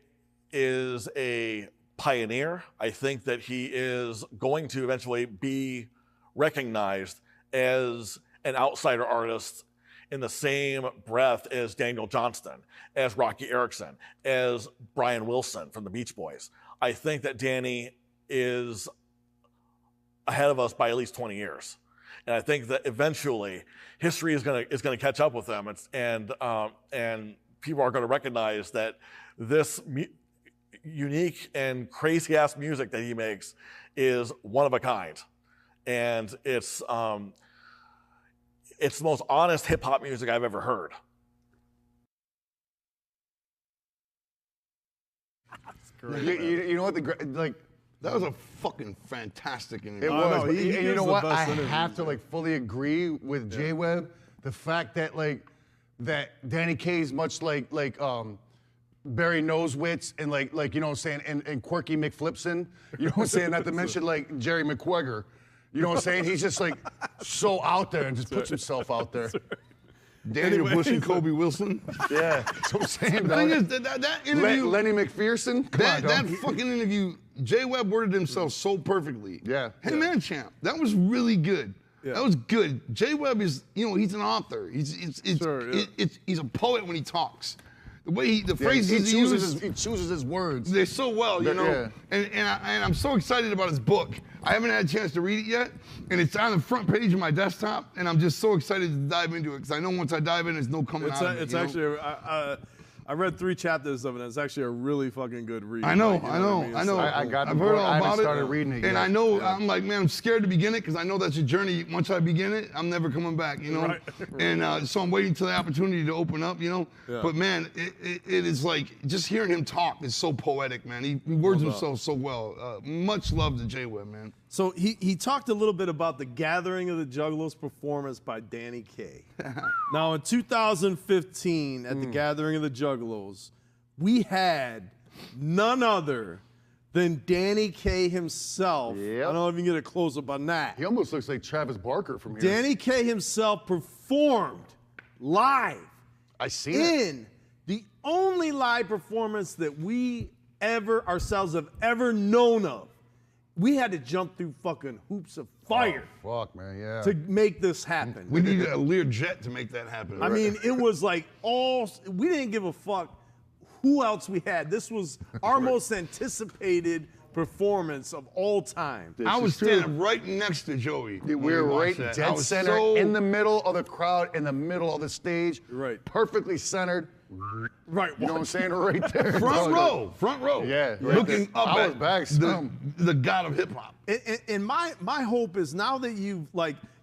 is a pioneer. I think that he is going to eventually be recognized as an outsider artist in the same breath as Daniel Johnston, as Rocky Erickson, as Brian Wilson from the Beach Boys. I think that Danny is ahead of us by at least 20 years. And I think that eventually history is going to catch up with them, and people are going to recognize that this unique and crazy ass music that he makes is one of a kind, and it's the most honest hip hop music I've ever heard.
You know what
that was a fucking fantastic interview.
It was.
No, he
and you
gives
know
the
what?
best
I
interviews,
have to fully agree with J-Web. The fact that that Danny Kaye is much like Barry Nosewitz and you know what I'm saying, and Quirky McFlipson. You know what I'm saying? Not to mention Jerry McQuagger. You know what I'm saying? He's just so out there and just puts himself out there.
Daniel Bush and Kobe Wilson.
Yeah, that's what I'm saying.
The thing is, that interview,
Lenny McPherson.
That fucking interview, J-Web worded himself so perfectly.
Yeah.
Hey, man, champ, that was really good. Yeah. That was good. J-Web is, he's an author. He's a poet when he talks. The way the phrases he
chooses his words.
They're so well, you know.
Yeah.
And I'm so excited about his book. I haven't had a chance to read it yet, and it's on the front page of my desktop, and I'm just so excited to dive into it because I know once I dive in, there's no coming out of it.
It's actually, I read 3 chapters of it. And it's actually a really fucking good read.
I know,
Like, you
I
know what
know,
mean?
I know.
I got the
I've heard
book.
all
I haven't
about
started
it.
reading it
And
yet.
I know, I'm like, man, I'm scared to begin it because I know that's a journey. Once I begin it, I'm never coming back, you know?
Right.
And so I'm waiting till the opportunity to open up, you know?
Yeah.
But man, it is like, just hearing him talk is so poetic, man. He words himself so well. Much love to J-Web, man.
So he talked a little bit about the Gathering of the Juggalos performance by Danny Kaye. Now in 2015 at the Gathering of the Juggalos, we had none other than Danny Kaye himself.
Yep.
I don't know if you can get a close-up on that.
He almost looks like Travis Barker from here.
Danny Kaye himself performed live
I seen it.
in the only live performance that we ourselves have ever known of. We had to jump through fucking hoops of fire
Fuck, man, yeah.
to make this happen.
We needed a Learjet to make that happen.
I mean, it was like we didn't give a fuck who else we had. This was our most anticipated performance of all time.
I was standing right next to Joey.
We
when
were
watched
right
that. I
dead
was
center
so-
in the middle of the crowd, in the middle of the stage.
Right.
Perfectly centered.
Right.
You know what I'm saying? Right there.
Front row.
Yeah.
Looking up
I was
at
back
the god of hip hop.
And my hope is now that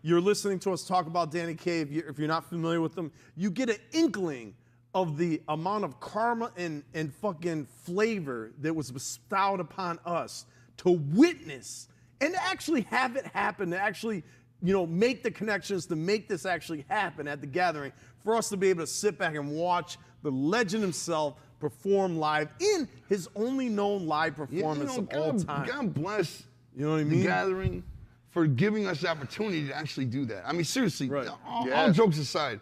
you're listening to us talk about Danny Kaye, if you're not familiar with him, you get an inkling of the amount of karma and fucking flavor that was bestowed upon us to witness and to actually have it happen, to actually, make the connections, to make this actually happen at the Gathering, for us to be able to sit back and watch the legend himself perform live in his only known live performance of all time.
God bless
You know what I
the
mean?
Gathering for giving us the opportunity to actually do that. I mean, seriously,
Right.
all jokes aside,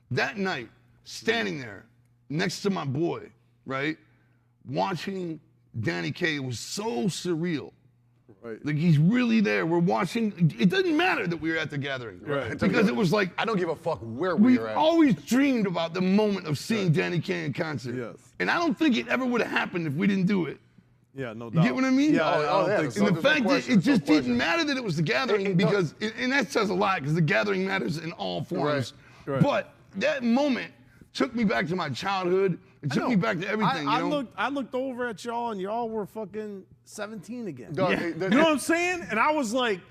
that night, standing there next to my boy, right, watching Danny Kaye was so surreal.
Right.
Like, he's really there. We're watching. It doesn't matter that we were at the Gathering.
Right.
Because it was like,
I don't give a fuck where
we
we're at.
always dreamed about the moment of seeing Danny Kaye in concert.
Yes.
And I don't think it ever would have happened if we didn't do it.
Yeah, no
You
doubt.
get what I mean?
Yeah, I don't
yeah,
think
so
so.
And the
there's no
fact that
question,
it
there's no
just didn't
question.
matter that it was the Gathering
It
because, and that says a lot because the Gathering matters in all forms.
Right.
But that moment took me back to my childhood. It took me back to everything.
I
you know?
looked over at y'all and y'all were fucking 17 again.
Dog,
You know what I'm saying? And I was like,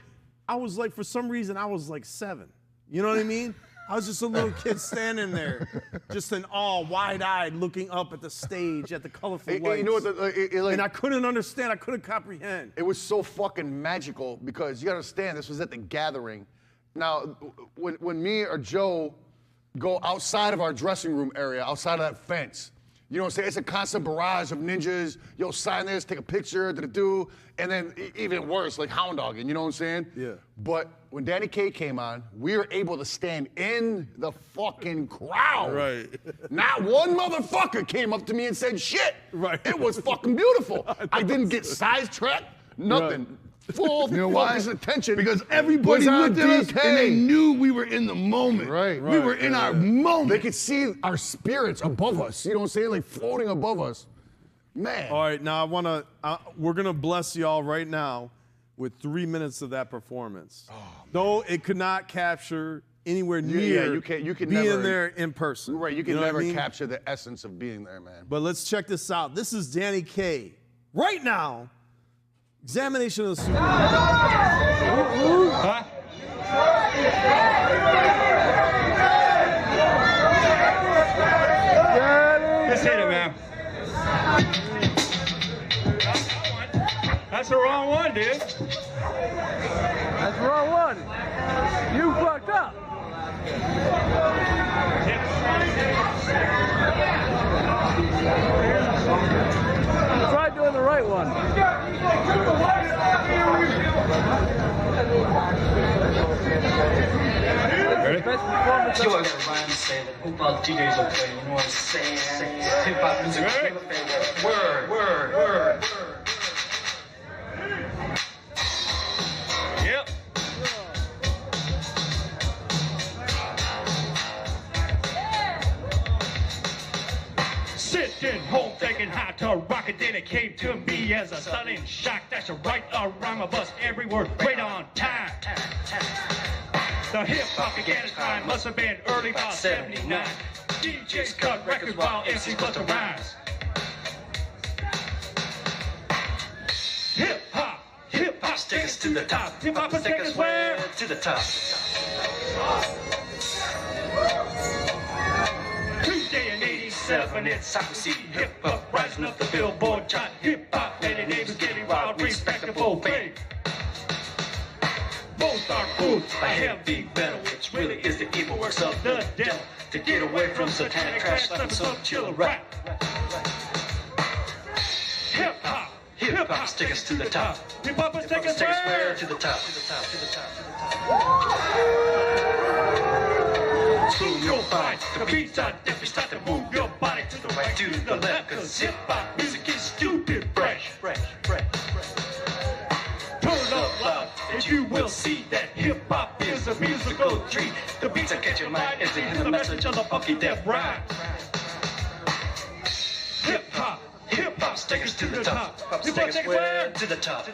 for some reason, I was like 7. You know what I mean? I was just a little kid standing there, just in awe, wide-eyed, looking up at the stage, at the colorful lights.
You know what?
And I couldn't understand. I couldn't comprehend.
It was so fucking magical because you gotta understand this was at the Gathering. Now, when me or Joe go outside of our dressing room area, outside of that fence, you know what I'm saying? It's a constant barrage of ninjas. Yo, sign this, take a picture, do, and then even worse, like hound dogging. You know what I'm saying?
Yeah.
But when Danny Kaye came on, we were able to stand in the fucking crowd.
Right.
Not one motherfucker came up to me and said shit.
Right.
It was fucking beautiful. I didn't get sidetracked. Nothing.
Right.
Full
You know why?
focus attention.
Because everybody
was on
looked at us
DK.
and they knew we were in the moment.
Right.
We were in our moment.
They could see our spirits above us. You know what I'm saying? Like floating above us. Man.
All right, now we're gonna bless y'all right now with 3 minutes of that performance. Though it could not capture anywhere near
you can
being
never-
there in person.
Right, you can
know what I
never
mean?
capture the essence of being there, man.
But let's check this out. This is Danny Kaye. Right now, examination of the Super
Huh? Just hit it, man. That's the wrong one, dude.
That's the wrong one. You fucked up. Try doing the right one.
Ready?
Best performance
Yo, I got Ryan to say that hope all DJs will play, you know what I'm saying? Hip hop music is
Right.
my favorite. Word.
Yep. Sitting home thinking how to rock it, then it came to me as a sudden shock. That's a right, a rhyme, a bust every word right on time. The hip hop began its time, must have been early about 79. DJs cut records while MCs bust the rhymes. Hip hop take us to the top. Hip hop take us where? To the top. Tuesday in '87, it's time to see hip hop rising up the Billboard chart. Hip hop, many names getting wild, respectable, babe. Both are ruled by heavy metal, which really is the evil works of the devil. To get away from satanic trash, like some chill rap. Hip hop take us to the top. Hip hop take us where? To the top. Move your body, the beats are different. Start to move your body to the right, to the left. Cause hip hop music is stupid fresh. Turn up loud, and you will see that hip hop is a musical treat. The beats that catch your mind as they hear the message of the funky death rhyme. Hip hop take us to the top. Hip hop take us where? To the top.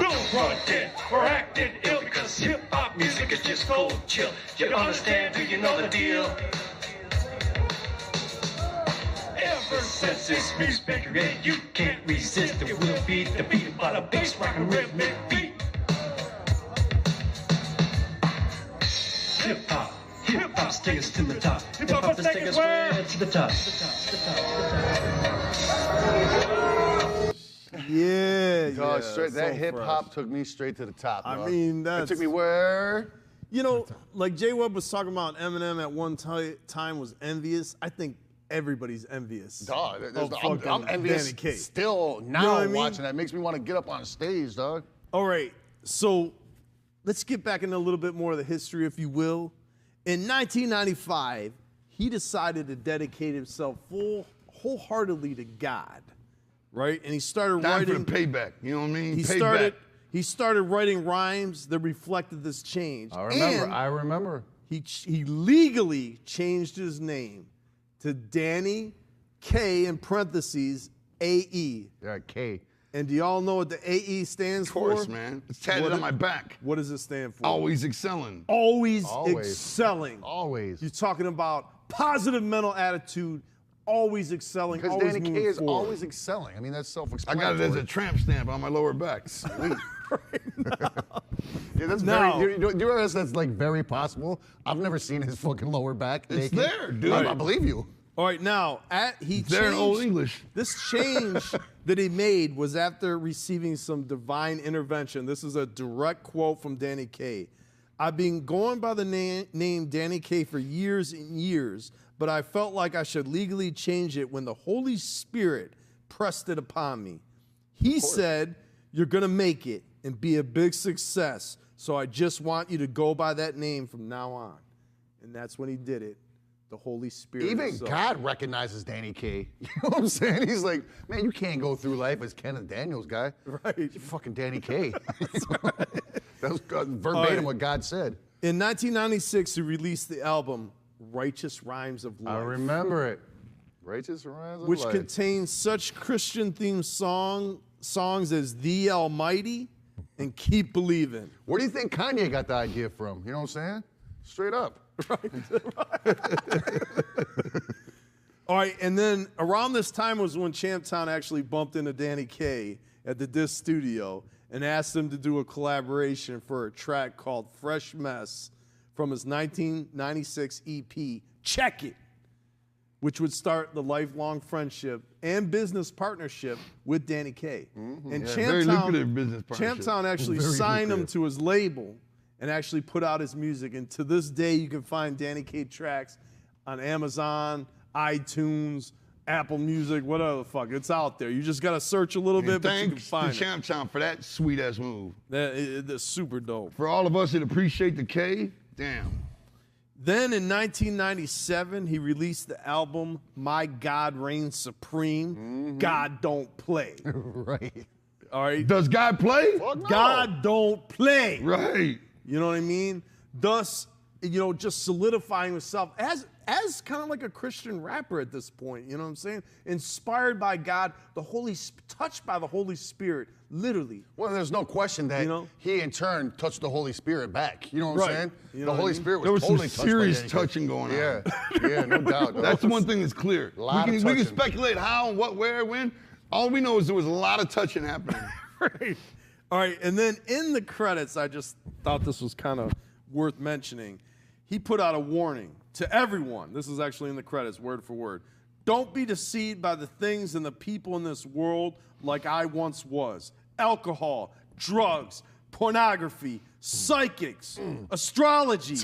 Don't run dead or acting ill because hip hop music is just cold chill. You understand? Do you know the deal? Ever since this music's been created, you can't resist it. Will be defeated by the bass rock and rhythmic beat. Hip hop take us to the top. Hip hop take us where? To the top.
Yeah,
Dog,
yeah.
straight, that
so
hip hop
fresh.
took me straight to the top.
I
dog.
mean,
it took me where?
You know, like J Webb was talking about Eminem at one time was envious. I think everybody's envious.
Dog,
of
I'm
fucking
envious
Danny Kaye.
still now
You know what I mean?
watching that. Makes me want to get up on stage, dog.
All right, so let's get back into a little bit more of the history, if you will. In 1995, he decided to dedicate himself wholeheartedly to God, right? And he started
Time
writing.
for the payback. You know what I mean?
He started writing rhymes that reflected this change.
I remember.
He legally changed his name to Danny Kaye in parentheses AE.
Yeah, K.
And do y'all know what the AE stands for?
Of course, man. It's tatted on my back.
What does it stand for?
Always excelling.
Always excelling.
Always.
You're talking about positive mental attitude, always excelling,
Because
always
Danny
moving
Kaye is
forward.
always excelling. I mean, that's
I
self-explanatory.
got it as a tramp stamp on my lower back. Sweet.
Yeah, that's
Now-
very. Do you realize that's like very possible? I've never seen his fucking lower back.
It's
naked.
there, dude.
I believe you.
All right, now he
It's there in Old
changed-
English.
This change that he made was after receiving some divine intervention. This is a direct quote from Danny Kaye. I've been going by the name Danny Kaye for years and years, but I felt like I should legally change it when the Holy Spirit pressed it upon me. He said, "You're going to make it and be a big success, so I just want you to go by that name from now on." And that's when he did it. The Holy Spirit.
Even
himself.
God recognizes Danny Kaye. You know what I'm saying? He's like, man, you can't go through life as Kenneth Daniels guy.
Right.
You're fucking Danny Kaye. That was verbatim
right.
what God said.
In 1996, he released the album Righteous Rhymes of Life.
I remember it. Righteous Rhymes of
Which
Life.
contains such Christian-themed songs as The Almighty and Keep Believing.
Where do you think Kanye got the idea from? You know what I'm saying? Straight up.
All right, and then around this time was when Champtown actually bumped into Danny Kaye at the Disc Studio and asked him to do a collaboration for a track called Fresh Mess from his 1996 EP, Check It, which would start the lifelong friendship and business partnership with Danny Kaye. And
Yeah, very lucrative business partnership.
Champtown actually
Very
signed him
lucrative.
to his label and actually put out his music. And to this day, you can find Danny Kaye tracks on Amazon, iTunes, Apple Music, whatever the fuck. It's out there. You just got to search a little bit, but you can
Thanks to
find it.
Champtown for that sweet ass move.
That's super dope.
For all of us that appreciate the K, damn.
Then in 1997, he released the album My God Reigns Supreme. God Don't Play.
Right.
All right.
Does God play?
God don't play.
Right.
You know what I mean? Thus, just solidifying himself as kind of like a Christian rapper at this point. You know what I'm saying? Inspired by God, touched by the Holy Spirit, literally.
Well, there's no question that he in turn touched the Holy Spirit back. You know what I'm saying? The Holy Spirit
there was
totally
some serious touching going on.
Yeah, no doubt.
That's the one thing that's clear.
A lot of
we can
touching.
speculate how, what, where, when. All we know is there was a lot of touching happening.
Right. All right, and then in the credits, I just thought this was kind of worth mentioning. He put out a warning to everyone. This is actually in the credits, word for word. Don't be deceived by the things and the people in this world like I once was. Alcohol, drugs, pornography, psychics, astrology,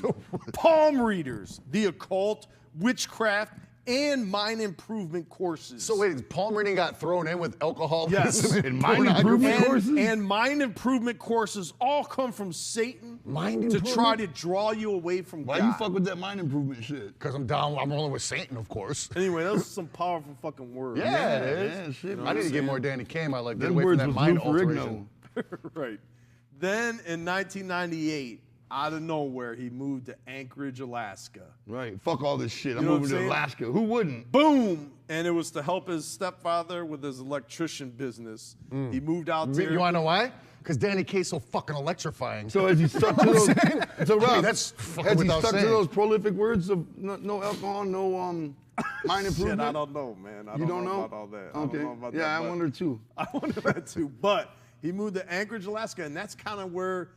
palm readers, the occult, witchcraft, and mind improvement courses.
So wait, palm reading got thrown in with alcohol?
Yes.
And mind improvement courses?
And mind improvement courses all come from Satan to try to draw you away from
Why
God.
you fuck with that mind improvement shit?
Because I'm down. I'm rolling with Satan, of course.
Anyway, those are some powerful fucking words.
Yeah, it is.
Yeah, shit,
I need to get more Danny Kaye. I like get
Them
away from
words
that
was
mind
Lou Ferrigno.
alteration.
Right. Then in 1998, out of nowhere, he moved to Anchorage, Alaska.
Right. Fuck all this shit. I'm
know what
moving
I'm
to
saying?
Alaska. Who wouldn't?
Boom! And it was to help his stepfather with his electrician business. He moved out there.
You want to know why? Because Danny Kaye's so fucking electrifying.
So has he stuck to those? So Rob,
that's fucking
has he
without
stuck to
saying.
those prolific words of no alcohol, no mind improvement?
Shit, I don't know, man. I
You don't
know
know?
about all that.
Okay.
I don't know about
Yeah,
that,
I
but-
wonder too.
I wonder that too. But he moved to Anchorage, Alaska, and that's kind of where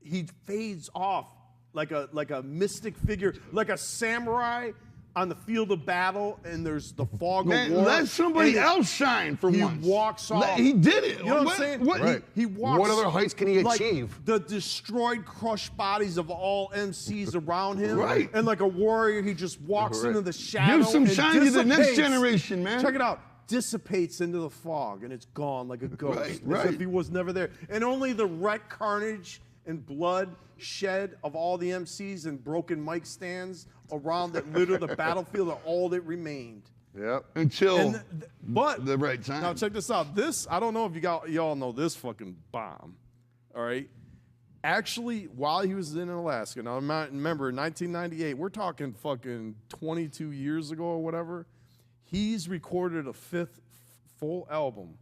he fades off like a mystic figure, like a samurai on the field of battle, and there's the fog
Man,
of war.
let somebody
and
else shine for once.
He walks off.
He did it.
You know what I'm
What-
saying?
what-
Right.
He walks.
What other heights can he
like
achieve?
The destroyed, crushed bodies of all MCs around him.
Right.
And like a warrior, he just walks
Right.
into the shadow.
Give some
and
shine to the next
dissipates.
generation, man.
Check it out. Dissipates into the fog, and it's gone like a ghost.
Right,
As
right.
if he was never there. And only the wreck, carnage, and blood shed of all the MCs and broken mic stands around that litter the battlefield are all that remained.
Yep.
Until
But
the right time.
now check this out. This, I don't know if y'all know this fucking bomb. All right. Actually, while he was in Alaska, now remember, in 1998, we're talking fucking 22 years ago or whatever, he's recorded a fifth full album,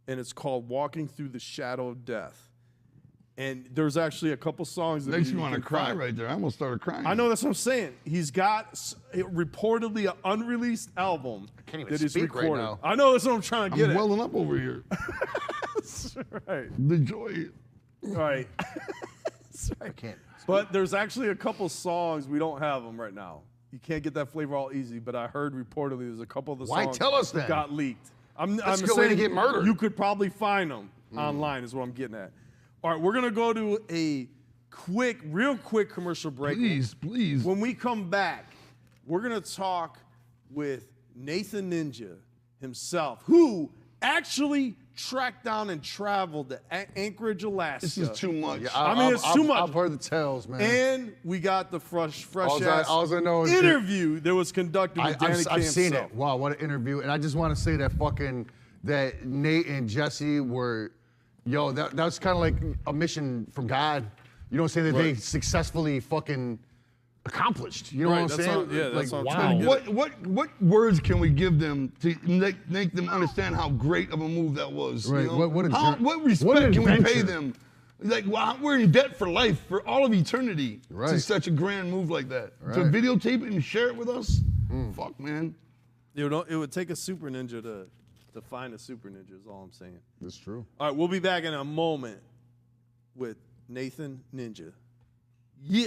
and it's called Walking Through the Shadow of Death. And there's actually a couple songs that
Makes you
you
want to
can
cry
find.
right there. I almost started crying.
I know, that's what I'm saying. He's got reportedly an unreleased album
can't even
that he's
speak right
recorded.
now.
I know, that's what I'm trying to get
I'm
at.
welling up over here.
That's right.
The joy.
Right. That's right.
I can't.
But there's actually a couple songs, we don't have them right now. You can't get that flavor all easy, but I heard reportedly there's a couple of the
Why
songs
tell us then?
got leaked. I'm
a good
saying
way to get murdered.
You could probably find them online is what I'm getting at. All right, we're going to go to a real quick commercial break.
Please.
When we come back, we're going to talk with Nathan Ninja himself, who actually tracked down and traveled to Anchorage, Alaska.
This is too much.
Yeah,
I mean, it's too much.
I've heard the tales, man.
And we got the fresh
All I know is that-
interview that was conducted with Danny Kaye
I've seen
himself.
it. Wow, what an interview. And I just want to say that Nate and Jesse were, that was kind of like a mission from God. You know what I'm saying? That they successfully fucking accomplished. You know
Right,
what I'm
that's
saying?
what- yeah, that's
like,
what I'm
wow.
trying to
What words can we give them to make them understand how great of a move that was?
Right,
You know?
what
what respect
what an
can we pay
adventure.
them? Like, wow, we're in debt for life, for all of eternity, to
Right.
such a grand move like that. To
Right.
videotape it and share it with us? Fuck, man.
It would take a super ninja to find a super ninja is all I'm saying.
That's true.
All right, we'll be back in a moment with Nathan Ninja. Yeah.